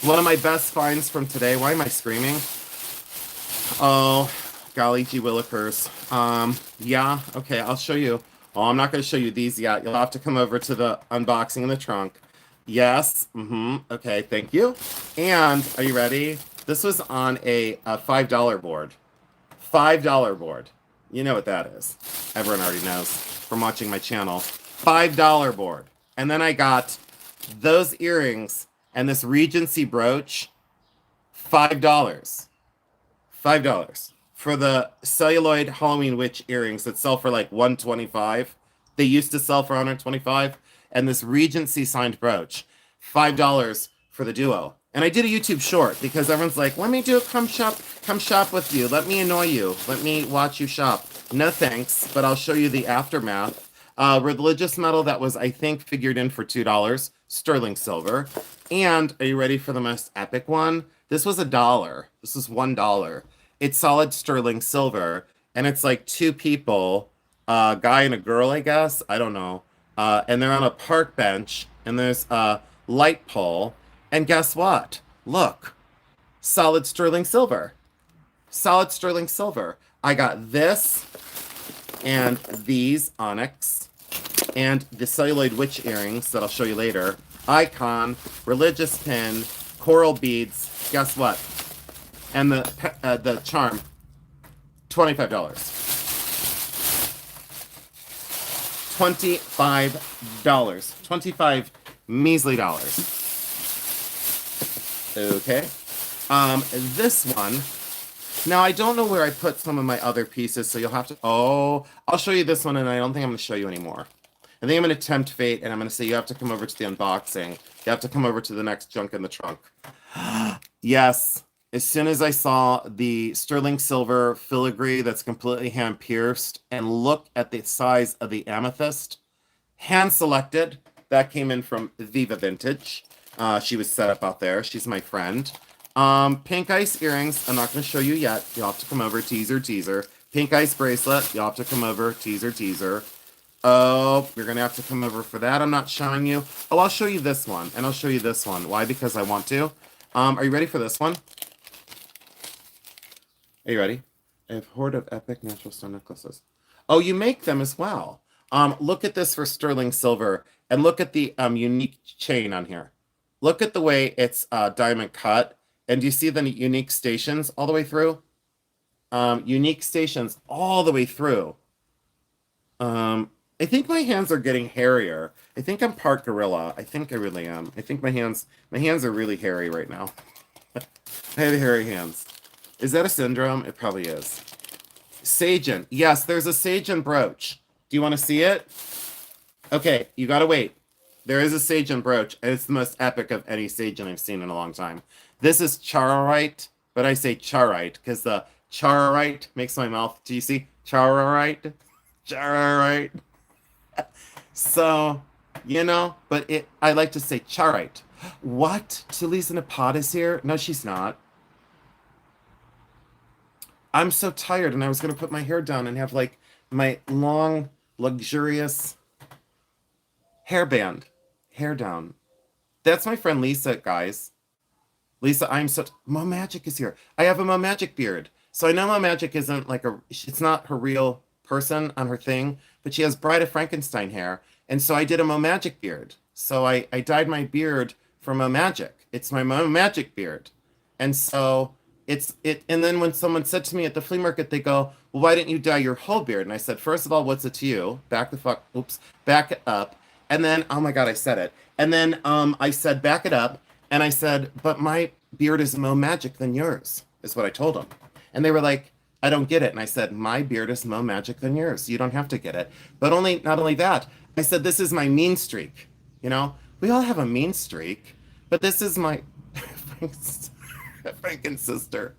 one of my best finds from today. Why am I screaming? Oh, golly gee willikers. Yeah, okay, I'll show you. Oh, I'm not going to show you these yet. You'll have to come over to the unboxing in the trunk. Yes, okay, thank you. And, are you ready? This was on a $5 board. $5 board. You know what that is. Everyone already knows from watching my channel. $5 board. And then I got those earrings and this Regency brooch. $5. $5 for the celluloid Halloween witch earrings that sell for like $125. They used to sell for $125. And this Regency signed brooch. $5 for the duo. And I did a YouTube short because everyone's like, let me do a come shop with you. Let me annoy you. Let me watch you shop. No thanks, but I'll show you the aftermath. Religious metal that was, I think, figured in for $2, sterling silver. And are you ready for the most epic one? This was $1. This is $1. It's solid sterling silver, and it's like two people, a guy and a girl, I guess. I don't know. And they're on a park bench, and there's a light pole. And guess what? Look, solid sterling silver. Solid sterling silver. I got this and these onyx and the celluloid witch earrings that I'll show you later. Icon, religious pin, coral beads. Guess what? And the charm, $25. $25. 25 measly dollars. Okay. This one. Now, I don't know where I put some of my other pieces, so you'll have to... Oh, I'll show you this one, and I don't think I'm going to show you anymore. I think I'm going to tempt fate, and I'm going to say you have to come over to the unboxing. You have to come over to the next junk in the trunk. Yes. As soon as I saw the sterling silver filigree that's completely hand-pierced, and look at the size of the amethyst, hand-selected. That came in from Viva Vintage. She was set up out there. She's my friend. Pink ice earrings. I'm not going to show you yet. You'll have to come over. Teaser, teaser. Pink ice bracelet. You'll have to come over. Teaser, teaser. Oh, you're going to have to come over for that. I'm not showing you. Oh, I'll show you this one. And I'll show you this one. Why? Because I want to. Are you ready for this one? Are you ready? I have hoard of epic natural stone necklaces. Oh, you make them as well. Look at this for sterling silver. And look at the unique chain on here. Look at the way it's diamond cut. And do you see the unique stations all the way through? Unique stations all the way through. I think my hands are getting hairier. I think I'm part gorilla. I think I really am. I think my hands are really hairy right now. I have hairy hands. Is that a syndrome? It probably is. Sagen. Yes, there's a Sagen brooch. Do you want to see it? Okay, you gotta wait. There is a Sagen brooch, and it's the most epic of any Sagen I've seen in a long time. This is charoite, but I say charite because the charoite makes my mouth. Do you see? Charoite? Charoite. So, you know, but I like to say charite. What? Tulisa Napata is here? No, she's not. I'm so tired, and I was going to put my hair down and have, like, my long, luxurious hairband. Hair down. That's my friend Lisa, guys. Lisa, I'm so... Mo Magic is here. I have a Mo Magic beard. So I know Mo Magic isn't, like, it's not her real person on her thing, but she has Bride of Frankenstein hair, and so I did a Mo Magic beard. So I dyed my beard for Mo Magic. It's my Mo Magic beard. And so... and then when someone said to me at the flea market, they go, well, why didn't you dye your whole beard? And I said, first of all, what's it to you? Back it up. And then, oh my God, I said it. And then I said, back it up. And I said, but my beard is more magic than yours, is what I told them. And they were like, I don't get it. And I said, my beard is more magic than yours. You don't have to get it. But not only that, I said, this is my mean streak. You know, we all have a mean streak, but this is my Franken sister.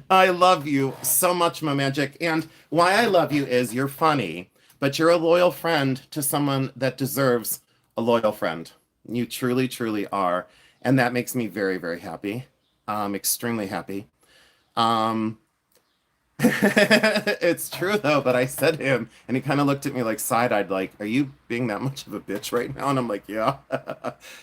I love you so much, Mo Magic. And why I love you is you're funny, but you're a loyal friend to someone that deserves a loyal friend. You truly, truly are. And that makes me very, very happy. Extremely happy. It's true though, but I said to him and he kind of looked at me like side-eyed, like, are you being that much of a bitch right now? And I'm like, yeah.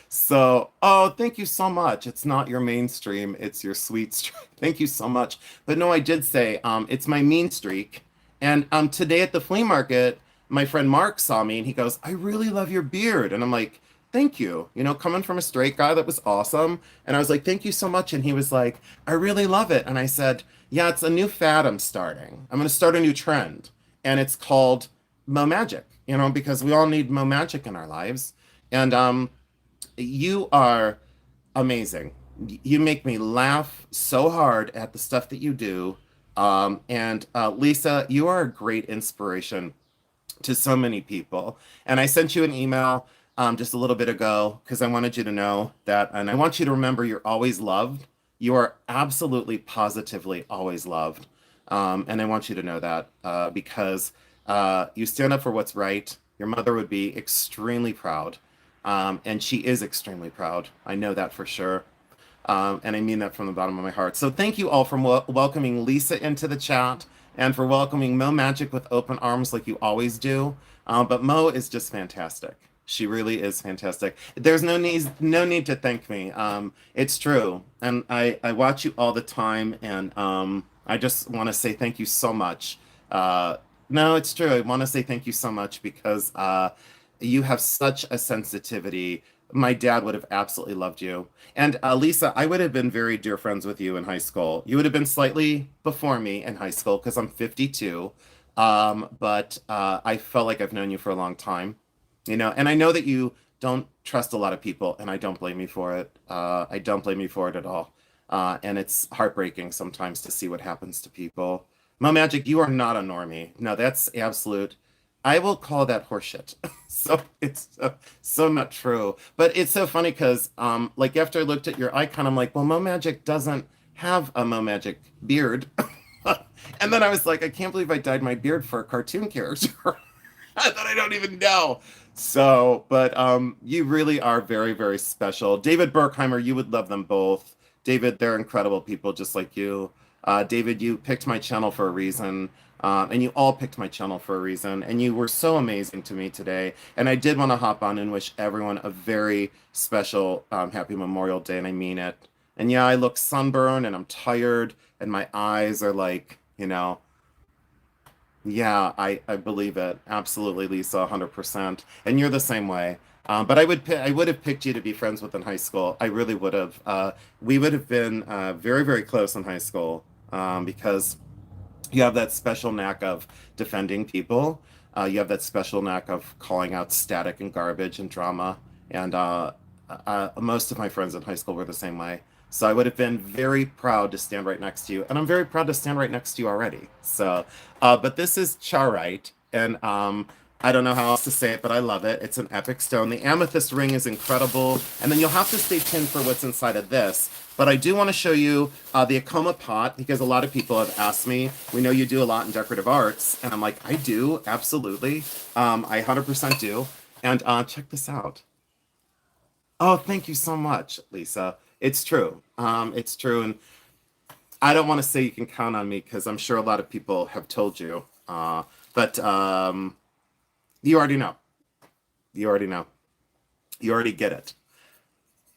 So, oh, thank you so much. It's not your mainstream, it's your sweet streak. Thank you so much. But no, I did say, it's my mean streak. And today at the flea market, my friend Mark saw me and he goes, I really love your beard. And I'm like, thank you. You know, coming from a straight guy, that was awesome. And I was like, thank you so much. And he was like, I really love it. And I said, yeah, it's a new fad I'm starting. I'm going to start a new trend. And it's called Mo Magic, you know, because we all need Mo Magic in our lives. And you are amazing. You make me laugh so hard at the stuff that you do. And Lisa, you are a great inspiration to so many people. And I sent you an email just a little bit ago because I wanted you to know that, and I want you to remember you're always loved. You are absolutely, positively always loved. And I want you to know that because you stand up for what's right. Your mother would be extremely proud. And she is extremely proud. I know that for sure. And I mean that from the bottom of my heart. So thank you all for welcoming Lisa into the chat and for welcoming Mo Magic with open arms like you always do. But Mo is just fantastic. She really is fantastic. There's no need to thank me. It's true, and I watch you all the time, and I just want to say thank you so much. No, it's true. I want to say thank you so much because you have such a sensitivity. My dad would have absolutely loved you. And Lisa, I would have been very dear friends with you in high school. You would have been slightly before me in high school because I'm 52. But I felt like I've known you for a long time, and I know that you don't trust a lot of people, and I don't blame you for it. I don't blame you for it at all. And it's heartbreaking sometimes to see what happens to people. Mo Magic, you are not a normie. No, that's absolute. I will call that horseshit. So it's so not true. But it's so funny because, like, after I looked at your icon, I'm like, well, Mo Magic doesn't have a Mo Magic beard. And then I was like, I can't believe I dyed my beard for a cartoon character that I don't even know. So, but you really are very, very special. David Berkheimer, you would love them both. David, they're incredible people just like you. David, you picked my channel for a reason. And you all picked my channel for a reason. And you were so amazing to me today. And I did want to hop on and wish everyone a very special happy Memorial Day. And I mean it. And yeah, I look sunburned and I'm tired. And my eyes are like, yeah, I believe it. Absolutely, Lisa, 100%. And you're the same way. But I would have picked you to be friends with in high school. I really would have. We would have been very, very close in high school because you have that special knack of defending people. You have that special knack of calling out static and garbage and drama. And most of my friends in high school were the same way. So I would have been very proud to stand right next to you. And I'm very proud to stand right next to you already. So, but this is Charite. And I don't know how else to say it, but I love it. It's an epic stone. The amethyst ring is incredible. And then you'll have to stay tuned for what's inside of this. But I do want to show you the Akoma pot because a lot of people have asked me, we know you do a lot in decorative arts. And I'm like, I do, absolutely. I 100% do. And check this out. Oh, thank you so much, Lisa. It's true. It's true. And I don't want to say you can count on me because I'm sure a lot of people have told you. But you already know. You already know. You already get it.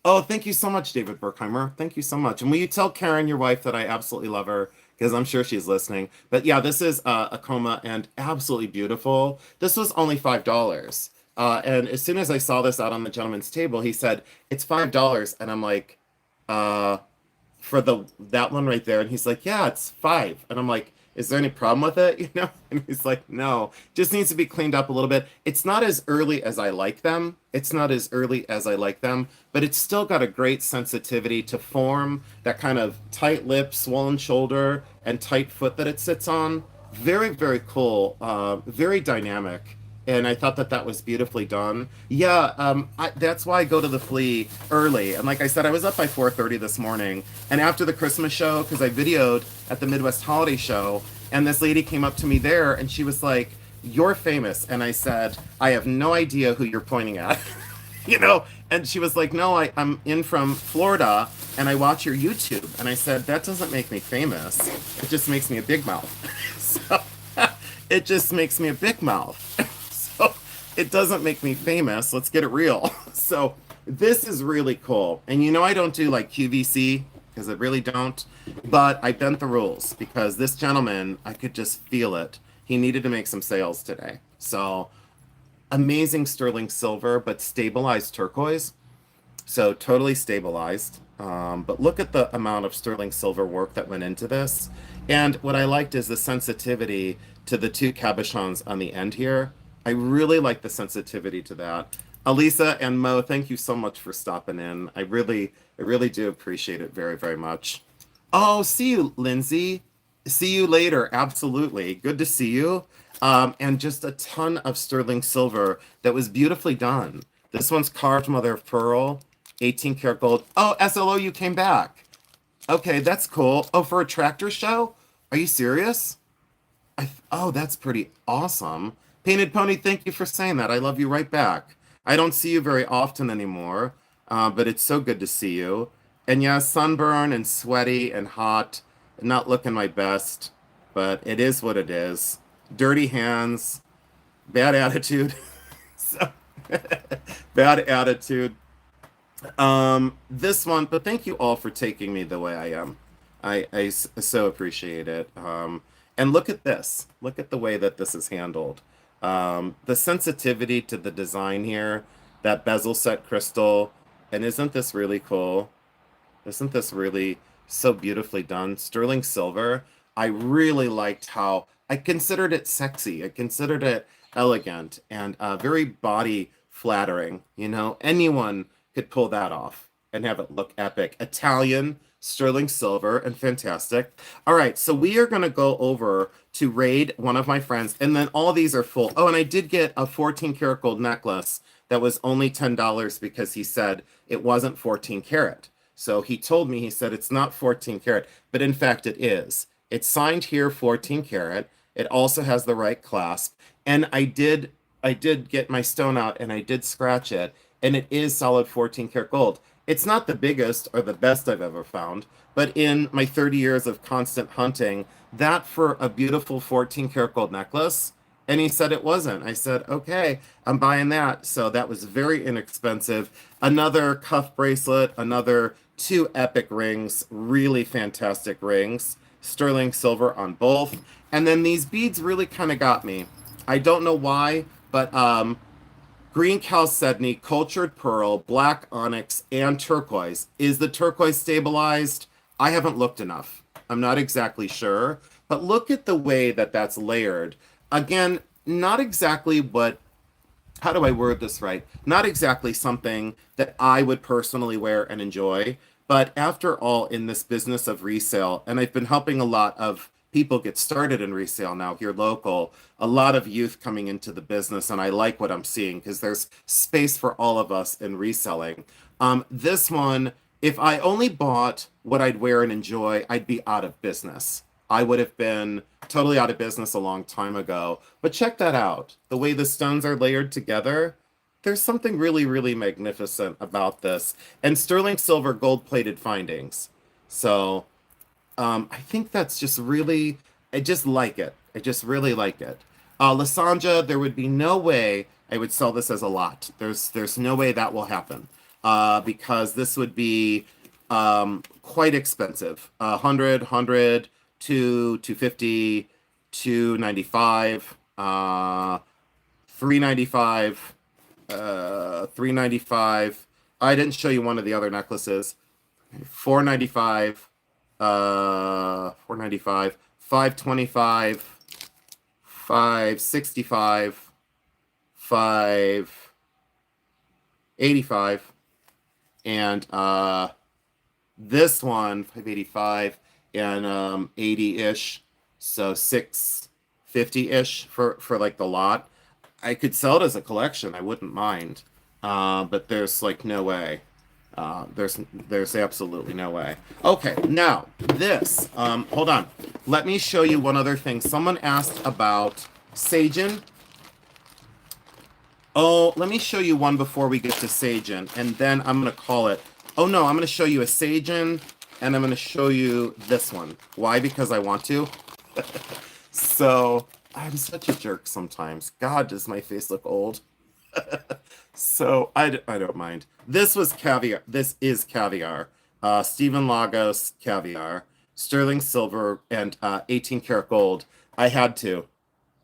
Oh, thank you so much, David Berkheimer. Thank you so much. And will you tell Karen, your wife, that I absolutely love her because I'm sure she's listening. But yeah, this is a coma and absolutely beautiful. This was only $5. And as soon as I saw this out on the gentleman's table, he said, it's $5. And I'm like, for that one right there. And he's like, yeah, it's 5. And I'm like, is there any problem with it? And he's like, no, just needs to be cleaned up a little bit. It's not as early as I like them. But it's still got a great sensitivity to form, that kind of tight lip, swollen shoulder, and tight foot that it sits on. Very, very cool. Very dynamic. And I thought that was beautifully done. Yeah, that's why I go to the FLEA early. And like I said, I was up by 4:30 this morning. And after the Christmas show, because I videoed at the Midwest Holiday Show, and this lady came up to me there, and she was like, "You're famous." And I said, "I have no idea who you're pointing at." And she was like, "No, I'm in from Florida, and I watch your YouTube." And I said, "That doesn't make me famous. It just makes me a big mouth." So it just makes me a big mouth. It doesn't make me famous. Let's get it real. So this is really cool. And I don't do like QVC because I really don't. But I bent the rules because this gentleman, I could just feel it. He needed to make some sales today. So amazing sterling silver, but stabilized turquoise. So totally stabilized. But look at the amount of sterling silver work that went into this. And what I liked is the sensitivity to the two cabochons on the end here. I really like the sensitivity to that. Alisa and Mo, thank you so much for stopping in. I really do appreciate it very, very much. Oh, see you, Lindsay. See you later. Absolutely. Good to see you. And just a ton of sterling silver that was beautifully done. This one's carved mother of pearl, 18 karat gold. Oh, SLO, you came back. Okay, that's cool. Oh, for a tractor show? Are you serious? Oh, that's pretty awesome. Painted Pony, thank you for saying that. I love you right back. I don't see you very often anymore, but it's so good to see you. And yeah, sunburn and sweaty and hot, not looking my best, but it is what it is. Dirty hands, bad attitude. So, bad attitude. This one, but thank you all for taking me the way I am. So appreciate it. And look at this. Look at the way that this is handled. The sensitivity to the design here, that bezel set crystal, and isn't this really cool? Isn't this really so beautifully done? Sterling silver. I really liked how I considered it sexy. I considered it elegant and very body flattering. You know, anyone could pull that off and have it look epic. Italian, sterling silver, and fantastic. All right, so we are going to go over to raid one of my friends, and then all these are full. Oh, and I did get a 14 karat gold necklace that was only $10 because he said it wasn't 14 karat. So he told me, he said it's not 14 karat, but in fact it is. It's signed here 14 karat. It also has the right clasp. And I did get my stone out and I did scratch it, and it is solid 14 karat gold. It's not the biggest or the best I've ever found, but in my 30 years of constant hunting, that for a beautiful 14 karat gold necklace, and he said it wasn't. I said, okay, I'm buying that. So that was very inexpensive. Another cuff bracelet, another two epic rings, really fantastic rings, sterling silver on both. And then these beads really kind of got me. I don't know why, but green chalcedony, cultured pearl, black onyx, and turquoise. Is the turquoise stabilized? I haven't looked enough. I'm not exactly sure. But look at the way that that's layered. Again, not exactly what, how do I word this right? Not exactly something that I would personally wear and enjoy. But after all, in this business of resale, and I've been helping a lot of people get started in resale now here local, a lot of youth coming into the business, and I like what I'm seeing because there's space for all of us in reselling. This one, if I only bought what I'd wear and enjoy, I'd be out of business. I would have been totally out of business a long time ago. But check that out. The way the stones are layered together, there's something really, really magnificent about this. And sterling silver gold plated findings. So I think that's just really, I just like it. I just really like it. Lysandra, there would be no way I would sell this as a lot. There's no way that will happen because this would be quite expensive. 100, 250, 295, 395, 395. I didn't show you one of the other necklaces. 495, 495, 525, 565, 585, and this one 585 and 80-ish, so 650-ish for like the lot. I could sell it as a collection, I wouldn't mind, but there's like no way. There's absolutely no way. Okay, now this. Hold on. Let me show you one other thing. Someone asked about Sagen. Oh, let me show you one before we get to Sagen, and then I'm gonna call it. Oh no, I'm gonna show you a Sagen, and I'm gonna show you this one. Why? Because I want to. So I'm such a jerk sometimes. God, does my face look old? So I don't mind. This was caviar. This is caviar. Stephen Lagos caviar, sterling silver, and 18 karat gold. I had to.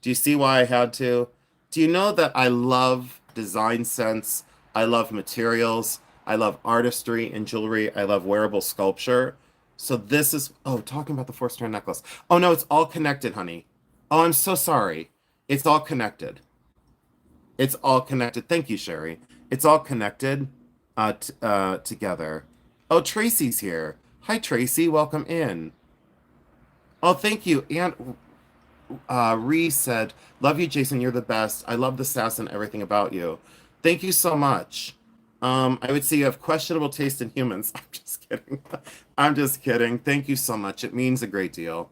Do you see why I had to? Do you know that I love design sense? I love materials. I love artistry and jewelry. I love wearable sculpture. So this is, oh, talking about the four-strand necklace. Oh no, it's all connected, honey. Oh, I'm so sorry. It's all connected. It's all connected. Thank you, Sherry. It's all connected together. Oh, Tracy's here. Hi, Tracy. Welcome in. Oh, thank you. And Ree said, love you, Jason. You're the best. I love the sass and everything about you. Thank you so much. I would say you have questionable taste in humans. I'm just kidding. I'm just kidding. Thank you so much. It means a great deal.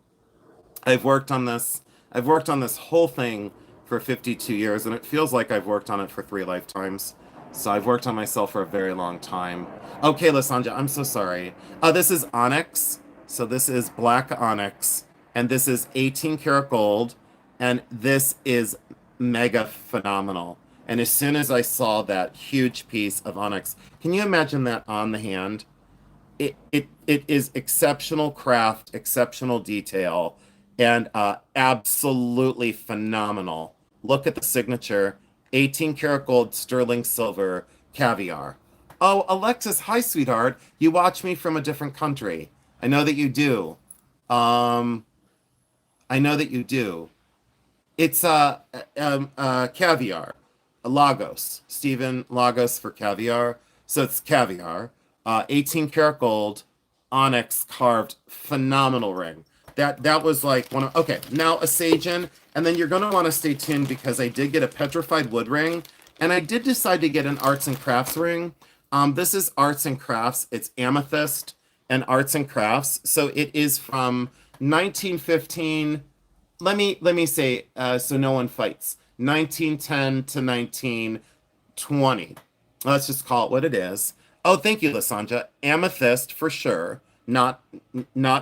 I've worked on this. I've worked on this whole thing for 52 years, and it feels like I've worked on it for 3 lifetimes. So I've worked on myself for a very long time. Okay, Lasanja, I'm so sorry. This is onyx. So this is black onyx, and this is 18 karat gold, and this is mega phenomenal. And as soon as I saw that huge piece of onyx, can you imagine that on the hand? It is exceptional craft, exceptional detail, and absolutely phenomenal. Look at the signature, 18 karat gold, sterling silver, caviar. Oh, Alexis, hi, sweetheart. You watch me from a different country. I know that you do. Um, I know that you do. It's caviar, Lagos, Stephen Lagos for caviar. So it's caviar, 18 karat gold, onyx carved, phenomenal ring. That was like one of okay. Now a Sagen, and then you're gonna want to stay tuned because I did get a petrified wood ring, and I did decide to get an arts and crafts ring. This is arts and crafts. It's amethyst and arts and crafts. So it is from 1915. Let me say so no one fights. 1910 to 1920. Let's just call it what it is. Oh, thank you, Lasanja. Amethyst for sure. Not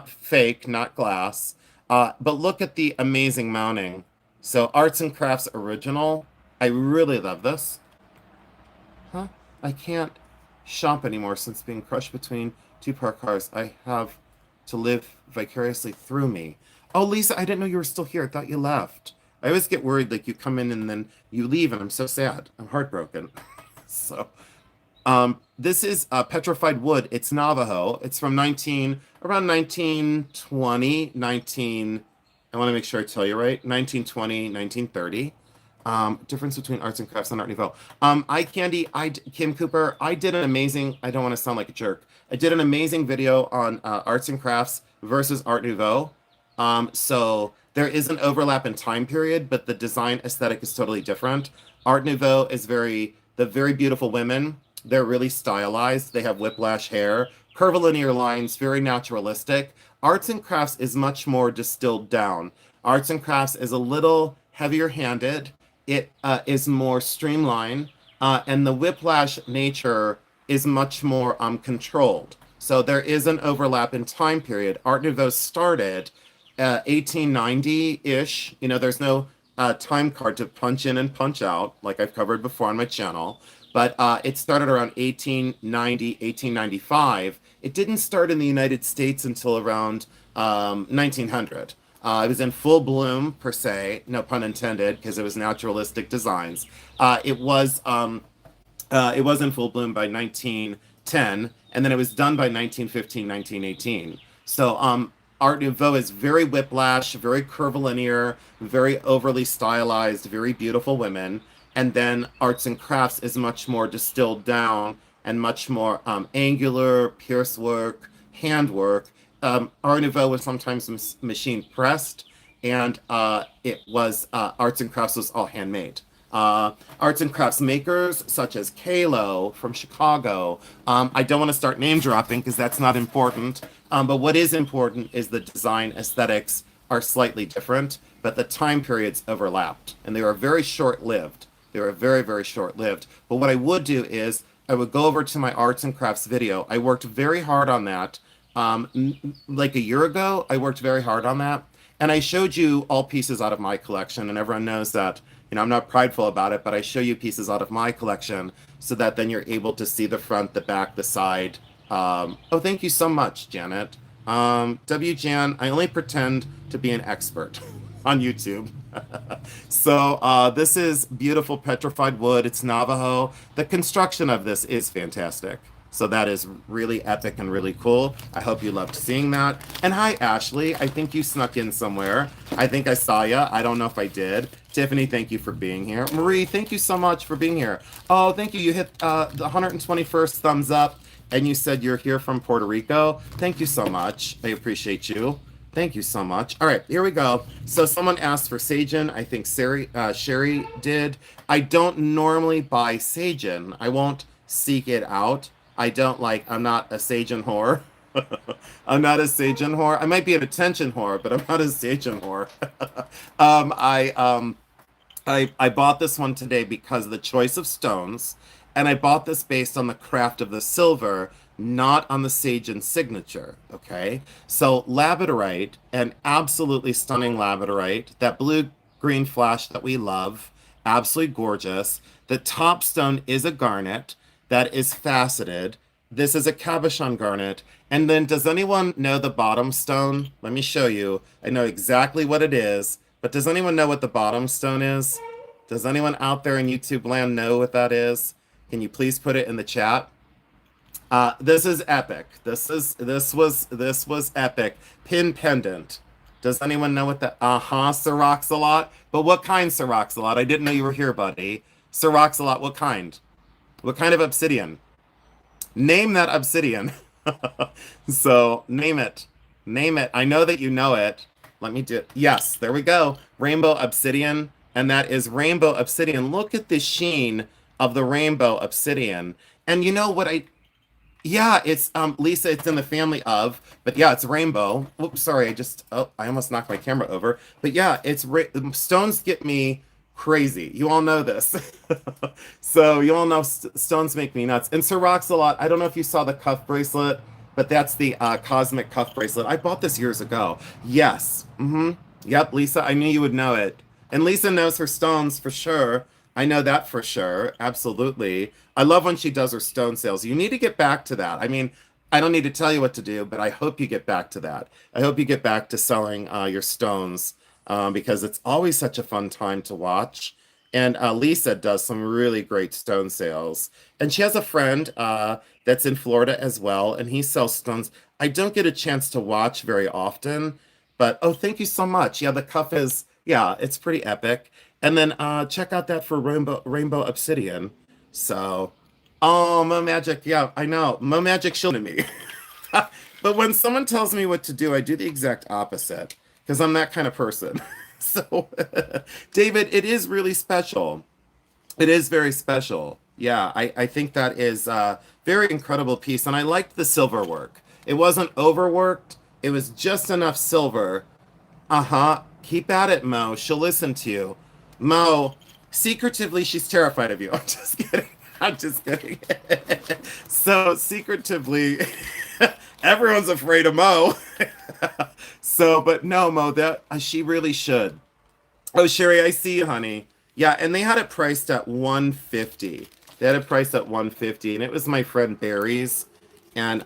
fake, not glass. But look at the amazing mounting. So Arts and Crafts original. I really love this. Huh? I can't shop anymore since being crushed between two parked cars. I have to live vicariously through me. Oh, Lisa, I didn't know you were still here. I thought you left. I always get worried, like you come in and then you leave, and I'm so sad. I'm heartbroken. So, this is petrified wood. It's Navajo. It's from around 1920, 19. I want to make sure I tell you right. 1920, 1930. Difference between arts and crafts and Art Nouveau. I Candy, Kim Cooper. I did an amazing. I don't want to sound like a jerk. I did an amazing video on arts and crafts versus Art Nouveau. So there is an overlap in time period, but the design aesthetic is totally different. Art Nouveau is very beautiful women. They're really stylized. They have whiplash hair, curvilinear lines, very naturalistic. Arts and crafts is much more distilled down. Arts and crafts is a little heavier handed. It is more streamlined, and the whiplash nature is much more controlled. So there is an overlap in time period. Art Nouveau started 1890-ish. You know, there's no time card to punch in and punch out, like I've covered before on my channel. But it started around 1890, 1895. It didn't start in the United States until around 1900. It was in full bloom, per se, no pun intended, because it was naturalistic designs. It was in full bloom by 1910, and then it was done by 1915, 1918. So Art Nouveau is very whiplash, very curvilinear, very overly stylized, very beautiful women. And then Arts and Crafts is much more distilled down and much more angular, pierce work, handwork. Art Nouveau was sometimes machine pressed, and it was Arts and Crafts was all handmade. Arts and crafts makers such as Kalo from Chicago. I don't want to start name dropping because that's not important. But what is important is the design aesthetics are slightly different, but the time periods overlapped, and they were very short-lived. They were very short-lived. But what I would do is I would go over to my arts and crafts video. I worked very hard on that. Like a year ago, I worked very hard on that, and I showed you all pieces out of my collection, and everyone knows that, you know, I'm not prideful about it, but I show you pieces out of my collection so that then you're able to see the front, the back, the side. Oh, thank you so much, Janet. Jan, I only pretend to be an expert on YouTube. So this is beautiful petrified wood. It's Navajo. The construction of this is fantastic. So that is really epic and really cool. I hope you loved seeing that. And hi, Ashley. I think you snuck in somewhere. I think I saw you. I don't know if I did. Tiffany, thank you for being here. Marie, thank you so much for being here. Oh, thank you. You hit the 121st thumbs up, and you said you're here from Puerto Rico. Thank you so much. I appreciate you. Thank you so much. All right, here we go. So someone asked for Sagen. I think Sherry did. I don't normally buy Sagen. I won't seek it out. I don't like, I'm not a Sagen whore. I'm not a Sagen whore. I might be an attention whore, but I'm not a Sagen whore. I bought this one today because of the choice of stones, and I bought this based on the craft of the silver, not on the sage and signature. Okay, so labradorite, an absolutely stunning labradorite, that blue green flash that we love, absolutely gorgeous. The top stone is a garnet that is faceted. This is a cabochon garnet. And then, does anyone know the bottom stone? Let me show you. I know exactly what it is, but does anyone know what the bottom stone is? Does anyone out there in YouTube land know what that is? Can you please put it in the chat? This is epic. This was epic. Pin pendant. Does anyone know what the Syroxalot? But what kind Syroxalot? I didn't know you were here, buddy. Syroxalot, what kind? What kind of obsidian? Name that obsidian. So name it. Name it. I know that you know it. Let me do it. Yes, there we go. Rainbow obsidian. And that is rainbow obsidian. Look at the sheen of the rainbow obsidian. And you know what yeah, it's Lisa, it's in the family of, but yeah, it's rainbow. Oops, sorry, I almost knocked my camera over. But yeah, stones get me crazy. You all know this. So you all know stones make me nuts. And Syroxalot, I don't know if you saw the cuff bracelet, but that's the cosmic cuff bracelet. I bought this years ago. Yes. Mm-hmm. Yep, Lisa, I knew you would know it. And Lisa knows her stones for sure. I know that for sure. Absolutely. I love when she does her stone sales. You need to get back to that. I mean, I don't need to tell you what to do, but I hope you get back to that. I hope you get back to selling your stones because it's always such a fun time to watch. And Lisa does some really great stone sales. And she has a friend that's in Florida as well, and he sells stones. I don't get a chance to watch very often, but oh, thank you so much. Yeah, the cuff is, yeah, it's pretty epic. And then check out that for Rainbow Obsidian. So, oh, Mo Magic, yeah, I know. Mo Magic shielded me. But when someone tells me what to do, I do the exact opposite because I'm that kind of person. So, David, it is really special. It is very special. Yeah, I think that is a very incredible piece. And I liked the silver work. It wasn't overworked, it was just enough silver. Uh-huh. Keep at it, Mo. She'll listen to you. Mo, secretively, she's terrified of you. I'm just kidding. I'm just kidding. So, secretively, everyone's afraid of Mo. So, but no, Mo, that she really should. Oh, Sherry, I see you, honey. Yeah, and they had it priced at 150. They had it priced at 150, and it was my friend Barry's. And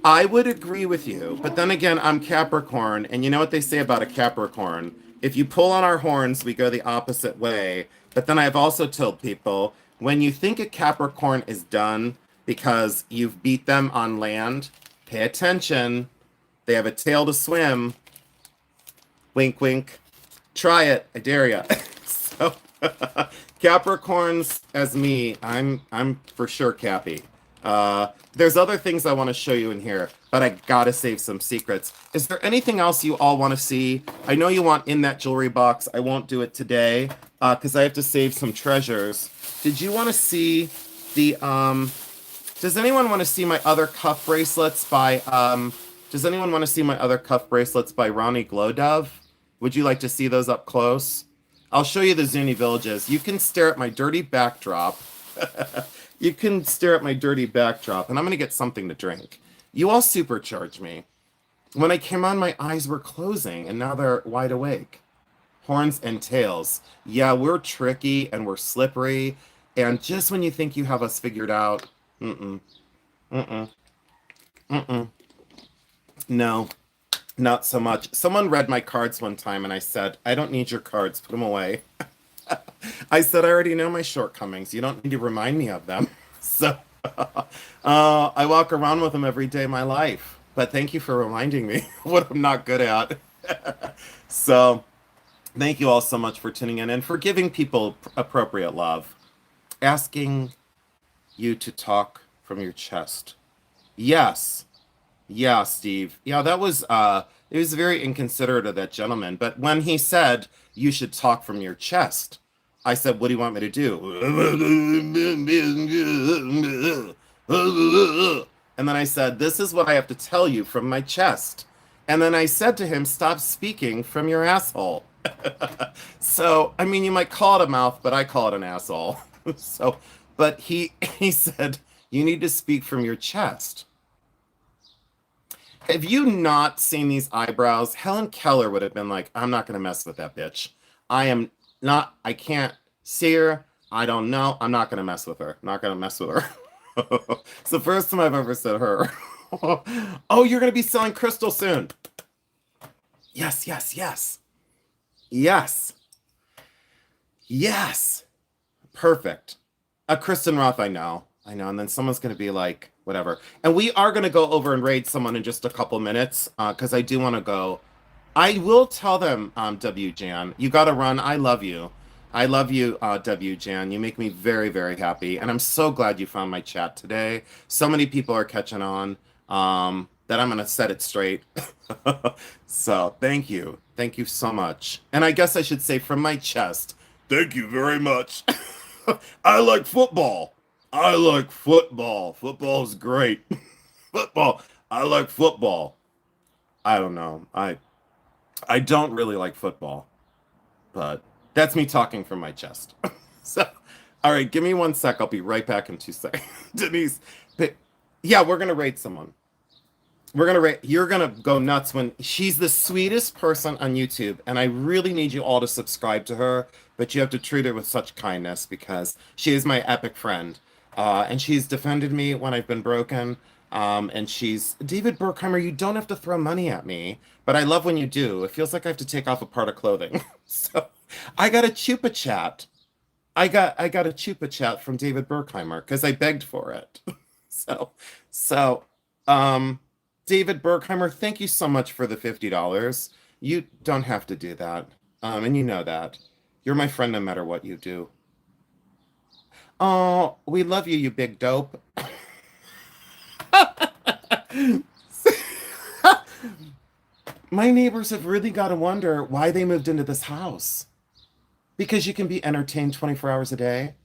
I would agree with you, but then again, I'm Capricorn, and you know what they say about a Capricorn? If you pull on our horns, we go the opposite way. But then I've also told people, when you think a Capricorn is done because you've beat them on land, pay attention. They have a tail to swim. Wink, wink. Try it. I dare ya. So, Capricorns as me, I'm for sure Cappy. There's other things I want to show you in here, but I gotta save some secrets. Is there anything else you all want to see? I know you want in that jewelry box. I won't do it today because I have to save some treasures. Did you want to see the does anyone want to see my other cuff bracelets by does anyone want to see my other cuff bracelets by Ronnie Glowdove? Would you like to see those up close? I'll show you the Zuni villages. You can stare at my dirty backdrop. You can stare at my dirty backdrop, and I'm going to get something to drink. You all supercharge me. When I came on, my eyes were closing, and now they're wide awake. Horns and tails. Yeah, we're tricky, and we're slippery, and just when you think you have us figured out, mm-mm, mm-mm, mm-mm. No, not so much. Someone read my cards one time, and I said, I don't need your cards. Put them away. I said, I already know my shortcomings. You don't need to remind me of them. So I walk around with them every day of my life. But thank you for reminding me what I'm not good at. So thank you all so much for tuning in and for giving people appropriate love. Asking you to talk from your chest. Yes. Yeah, Steve. Yeah, that was It was very inconsiderate of that gentleman. But when he said, you should talk from your chest, I said, what do you want me to do? And then I said, this is what I have to tell you from my chest. And then I said to him, stop speaking from your asshole. So, I mean, you might call it a mouth, but I call it an asshole. So, but he said, you need to speak from your chest. Have you not seen these eyebrows? Helen Keller would have been like, I'm not going to mess with that bitch. I can't see her. I don't know. I'm not going to mess with her. Not going to mess with her. It's the first time I've ever said her. Oh, you're going to be selling crystal soon. Yes, yes, yes. Yes. Yes. Perfect. A Kristen Roth, I know. I know. And then someone's going to be like, whatever. And we are going to go over and raid someone in just a couple minutes because I do want to go. I will tell them, W. Jan, you got to run. I love you. I love you, W. Jan. You make me very, very happy. And I'm so glad you found my chat today. So many people are catching on that I'm going to set it straight. So thank you. Thank you so much. And I guess I should say from my chest, thank you very much. I like football. I like football. Football's great. Football. I like football. I don't know. I don't really like football, but that's me talking from my chest. So, all right, give me 1 sec. I'll be right back in 2 seconds. Denise, but yeah, we're gonna rate someone. We're gonna rate. You're gonna go nuts when she's the sweetest person on YouTube, and I really need you all to subscribe to her. But you have to treat her with such kindness because she is my epic friend, and she's defended me when I've been broken. And she's David Burkheimer. You don't have to throw money at me, but I love when you do. It feels like I have to take off a part of clothing. So I got a chupa chat. I got a chupa chat from David Burkheimer because I begged for it. So David Burkheimer, thank you so much for the $50. You don't have to do that. And you know that. You're my friend no matter what you do. Oh, we love you, you big dope. My neighbors have really got to wonder why they moved into this house. Because you can be entertained 24 hours a day.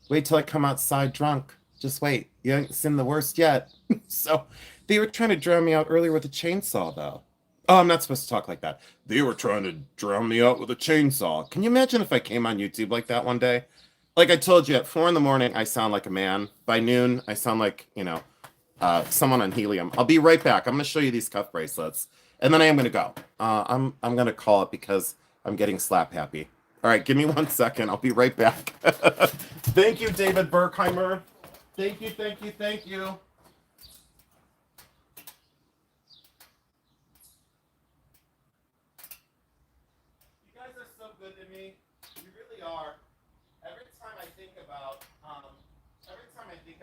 Wait till I come outside drunk. Just wait. You haven't seen the worst yet. So they were trying to drown me out earlier with a chainsaw, though. Oh, I'm not supposed to talk like that. They were trying to drown me out with a chainsaw. Can you imagine if I came on YouTube like that one day? Like I told you, at 4 in the morning, I sound like a man. By noon, I sound like, someone on helium. I'll be right back. I'm going to show you these cuff bracelets. And then I am going to go. I'm going to call it because I'm getting slap happy. All right, give me 1 second. I'll be right back. Thank you, David Burkheimer. Thank you, thank you, thank you. You guys are so good to me. You really are. Every time I think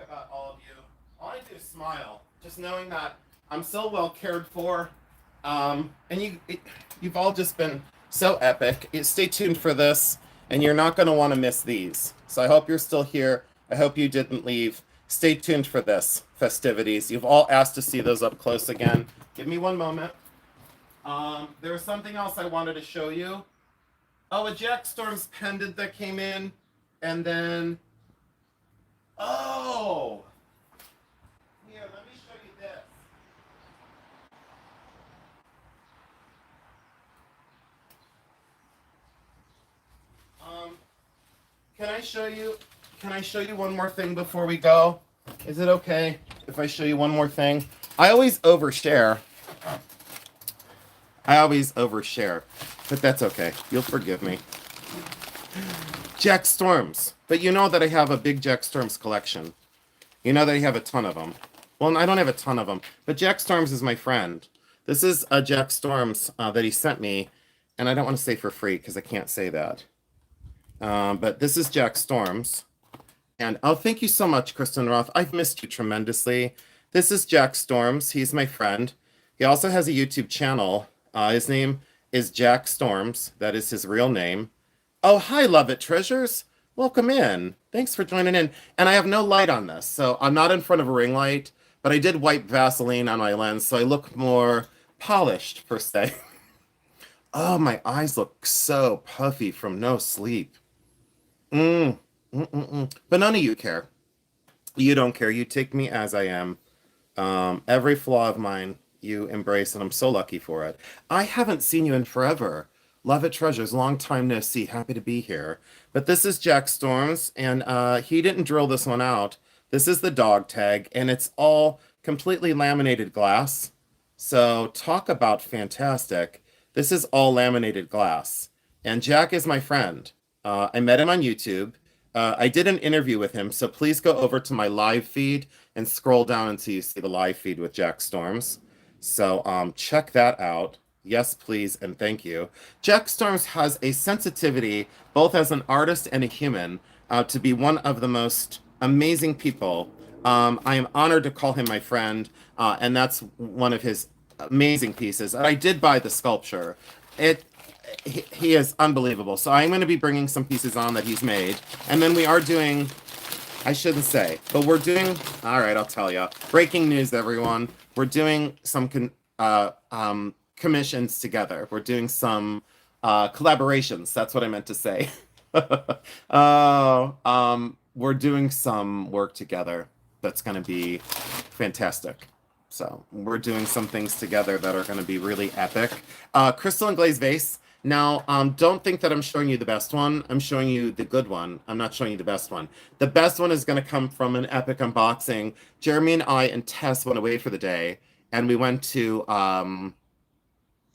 about all of you, all I do is smile, just knowing that I'm so well cared for. And you've all just been so epic. Stay tuned for this, and you're not going to want to miss these. So I hope you're still here. I hope you didn't leave. Stay tuned for this festivities. You've all asked to see those up close again. Give me 1 moment. There was something else I wanted to show you. Oh, a Jack Storms pendant that came in, and then oh, here, let me show you this. Can I show you one more thing before we go? Is it okay if I show you one more thing? I always overshare. But that's okay. You'll forgive me. Jack Storms. But you know that I have a big Jack Storms collection. You know that I have a ton of them. Well, I don't have a ton of them, but Jack Storms is my friend. This is a Jack Storms that he sent me, and I don't want to say for free because I can't say that. But this is Jack Storms. And oh, thank you so much, Kristen Roth. I've missed you tremendously. This is Jack Storms. He's my friend. He also has a YouTube channel. His name is Jack Storms. That is his real name. Oh, hi, Love It Treasures. Welcome in. Thanks for joining in. And I have no light on this, so I'm not in front of a ring light, but I did wipe Vaseline on my lens, so I look more polished per se. Oh, my eyes look so puffy from no sleep. Mm, But none of you care. You don't care. You take me as I am. Every flaw of mine you embrace, and I'm so lucky for it. I haven't seen you in forever. Love it, treasures. Long time no see. Happy to be here. But this is Jack Storms, and he didn't drill this one out. This is the dog tag, and it's all completely laminated glass. So talk about fantastic. This is all laminated glass. And Jack is my friend. I met him on YouTube. I did an interview with him, so please go over to my live feed and scroll down until you see the live feed with Jack Storms. So check that out. Yes, please, and thank you. Jack Storms has a sensitivity, both as an artist and a human, to be one of the most amazing people. I am honored to call him my friend, and that's one of his amazing pieces. And I did buy the sculpture. He is unbelievable. So I'm going to be bringing some pieces on that he's made, and then we are doing. I shouldn't say, but we're doing. All right, I'll tell you. Breaking news, everyone. We're doing some commissions together. We're doing some collaborations. That's what I meant to say. We're doing some work together. That's going to be fantastic. So we're doing some things together that are going to be really epic. Crystal and Glaze Vase. Now, don't think that I'm showing you the best one. I'm showing you the good one. I'm not showing you the best one. The best one is going to come from an epic unboxing. Jeremy and I and Tess went away for the day, and we went to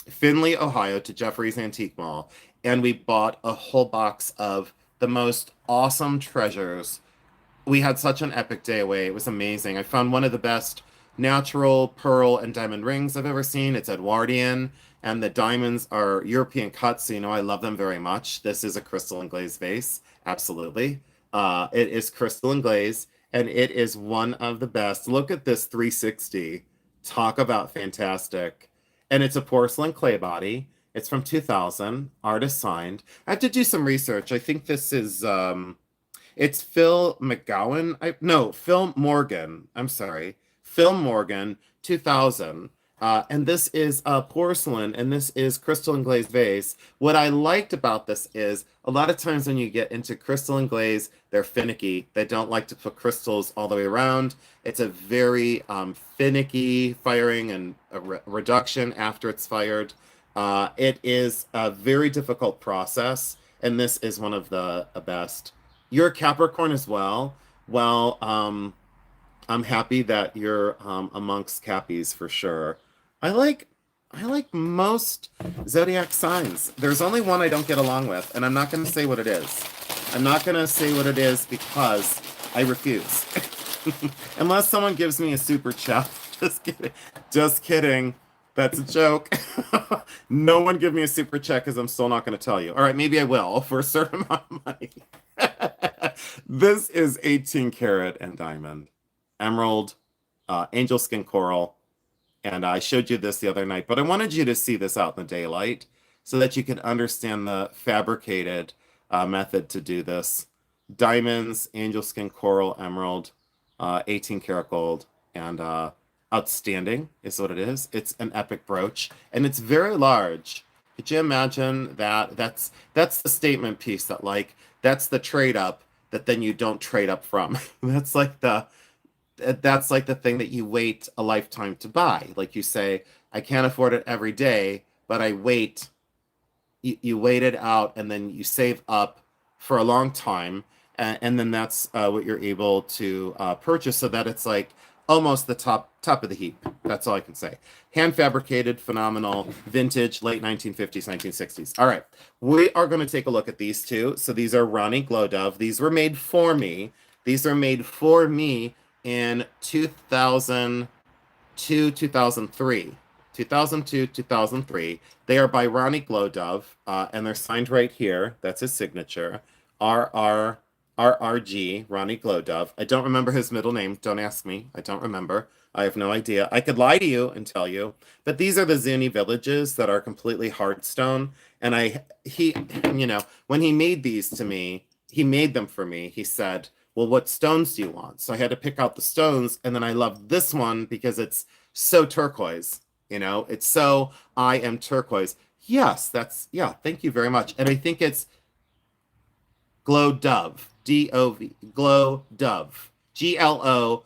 Findlay, Ohio, to Jeffrey's Antique Mall, and we bought a whole box of the most awesome treasures. We had such an epic day away. It was amazing. I found one of the best natural pearl and diamond rings I've ever seen. It's Edwardian, and the diamonds are European cuts, so you know I love them very much. This is a crystal and glaze vase, absolutely. It is crystal and glaze, and it is one of the best. Look at this 360. Talk about fantastic. And it's a porcelain clay body. It's from 2000, artist signed. I have to do some research. I think this is it's Phil McGowan. No, Phil Morgan. I'm sorry. Phil Morgan, 2000. And this is porcelain, and this is crystal and glazed vase. What I liked about this is a lot of times when you get into crystal and glaze, they're finicky. They don't like to put crystals all the way around. It's a very finicky firing and a reduction after it's fired. It is a very difficult process, and this is one of the best. You're a Capricorn as well. Well, I'm happy that you're amongst Cappies for sure. I like most zodiac signs. There's only one I don't get along with, and I'm not going to say what it is. I'm not going to say what it is because I refuse. Unless someone gives me a super chat. Just kidding. Just kidding. That's a joke. No one give me a super check because I'm still not going to tell you. All right, maybe I will for a certain amount of money. This is 18 karat and diamond, emerald, angel skin coral, and I showed you this the other night, but I wanted you to see this out in the daylight so that you can understand the fabricated method to do this. Diamonds, angel skin coral, emerald, 18 karat gold, and outstanding is what it is. It's an epic brooch, and it's very large. Could you imagine that? That's the statement piece that that's the trade up that then you don't trade up from. That's like the thing that you wait a lifetime to buy. Like you say, I can't afford it every day, but I wait. You wait it out, and then you save up for a long time, and then that's what you're able to purchase, so that it's like almost the top of the heap. That's all I can say. Hand fabricated, phenomenal, vintage, late 1950s, 1960s. All right, we are going to take a look at these two. So these are Ronnie Glow Dove. These were made for me. These are made for me in 2002, 2003. 2002, 2003. They are by Ronnie Glow Dove, and they're signed right here. That's his signature. RRG, Ronnie Glow Dove. I don't remember his middle name. Don't ask me. I don't remember. I have no idea. I could lie to you and tell you. But these are the Zuni villages that are completely hard stone. And when he made these to me, he made them for me. He said, well, what stones do you want? So I had to pick out the stones. And then I loved this one because it's so turquoise. It's so I am turquoise. Yes, yeah, thank you very much. And I think it's Glow Dove, Dove, Glow Dove, Glodove.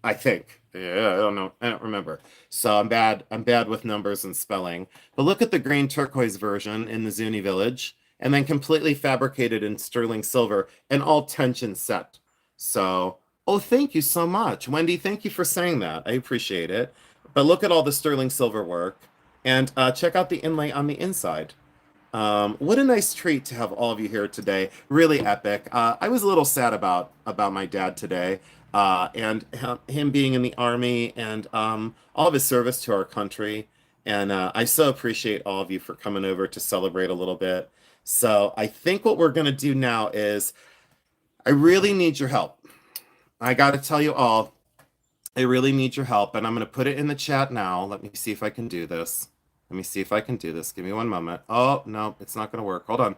I think. Yeah, I don't know. I don't remember. So I'm bad. I'm bad with numbers and spelling. But look at the green turquoise version in the Zuni village, and then completely fabricated in sterling silver and all tension set. So, oh, thank you so much, Wendy. Thank you for saying that. I appreciate it. But look at all the sterling silver work, and check out the inlay on the inside. What a nice treat to have all of you here today. Really epic. I was a little sad about my dad today, and him being in the army and all of his service to our country. And I so appreciate all of you for coming over to celebrate a little bit. So I think what we're going to do now is I really need your help. I got to tell you all, I really need your help, and I'm going to put it in the chat now. Let me see if I can do this. Let me see if I can do this. Give me one moment. Oh, no, it's not going to work. Hold on.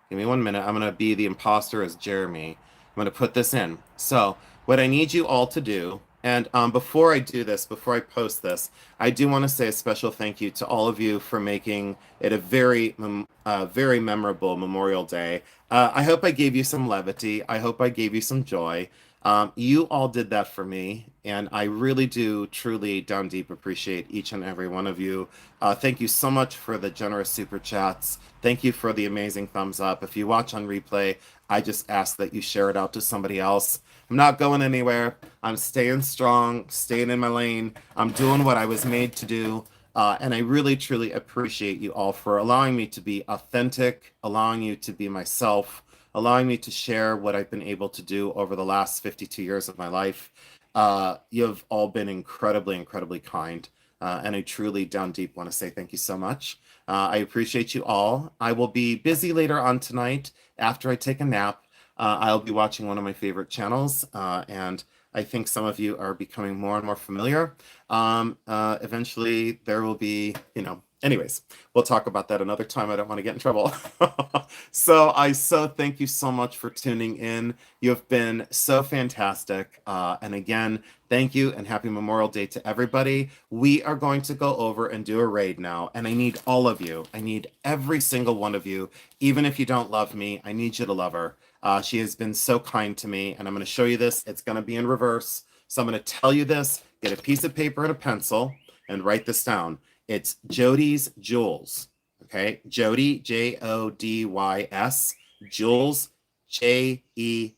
Give me 1 minute. I'm going to be the imposter as Jeremy. I'm going to put this in. So, what I need you all to do, and before I do this, before I post this, I do want to say a special thank you to all of you for making it a very memorable Memorial Day. I hope I gave you some levity. I hope I gave you some joy. You all did that for me, and I really do truly down deep appreciate each and every one of you. Thank you so much for the generous super chats. Thank you for the amazing thumbs up. If you watch on replay, I just ask that you share it out to somebody else. I'm not going anywhere. I'm staying strong, staying in my lane. I'm doing what I was made to do. And I really, truly appreciate you all for allowing me to be authentic, allowing you to be myself, allowing me to share what I've been able to do over the last 52 years of my life. You've all been incredibly, incredibly kind. And I truly, down deep, want to say thank you so much. I appreciate you all. I will be busy later on tonight after I take a nap. I'll be watching one of my favorite channels, and I think some of you are becoming more and more familiar. Eventually, there will be, anyways, we'll talk about that another time. I don't want to get in trouble. So I thank you so much for tuning in. You have been so fantastic. And again, thank you and happy Memorial Day to everybody. We are going to go over and do a raid now. And I need all of you. I need every single one of you. Even if you don't love me, I need you to love her. She has been so kind to me. And I'm going to show you this. It's going to be in reverse. So I'm going to tell you this. Get a piece of paper and a pencil and write this down. It's Jody's Jewels. Okay, Jody, Jodys, Jules,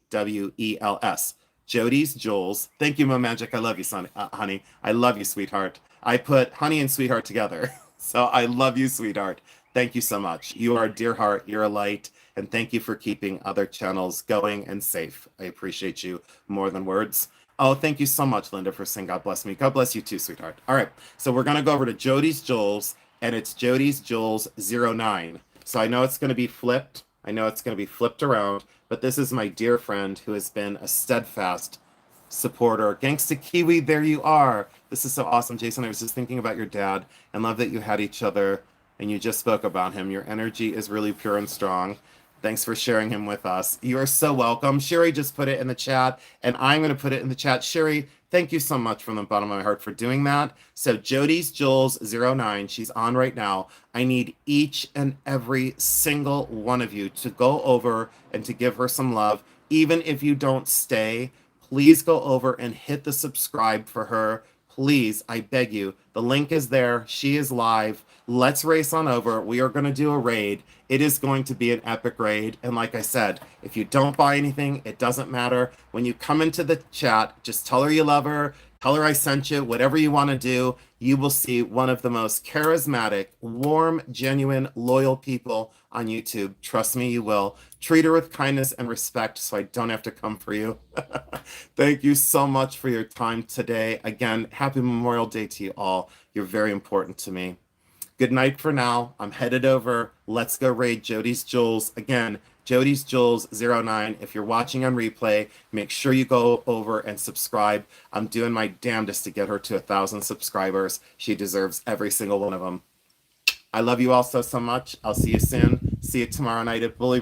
Jewels. Jody's Jewels. Thank you, Mo Magic. I love you, son, honey. I love you, sweetheart. I put honey and sweetheart together. So I love you, sweetheart. Thank you so much. You are a dear heart. You're a light. And thank you for keeping other channels going and safe. I appreciate you more than words. Oh, thank you so much, Linda, for saying God bless me. God bless you too, sweetheart. All right, so we're going to go over to Jody's Jewels, and it's Jody's Jewels 09. So I know it's going to be flipped. I know it's going to be flipped around, but this is my dear friend who has been a steadfast supporter. Gangsta Kiwi, there you are. This is so awesome, Jason. I was just thinking about your dad and love that you had each other and you just spoke about him. Your energy is really pure and strong. Thanks for sharing him with us. You are so welcome. Sherry just put it in the chat, and I'm going to put it in the chat. Sherry, thank you so much from the bottom of my heart for doing that. So Jody's Jules 09, she's on right now. I need each and every single one of you to go over and to give her some love. Even if you don't stay, please go over and hit the subscribe for her. Please, I beg you. The link is there. She is live. Let's race on over. We are going to do a raid. It is going to be an epic raid. And like I said, if you don't buy anything, it doesn't matter. When you come into the chat, just tell her you love her. Tell her I sent you. Whatever you want to do, you will see one of the most charismatic, warm, genuine, loyal people on YouTube. Trust me, you will. Treat her with kindness and respect so I don't have to come for you. Thank you so much for your time today. Again, happy Memorial Day to you all. You're very important to me. Good night for now. I'm headed over. Let's go raid Jody's Jewels. Again, Jody's Jewels 09. If you're watching on replay, make sure you go over and subscribe. I'm doing my damnedest to get her to 1,000 subscribers. She deserves every single one of them. I love you all so much. I'll see you soon. See you tomorrow night at Bully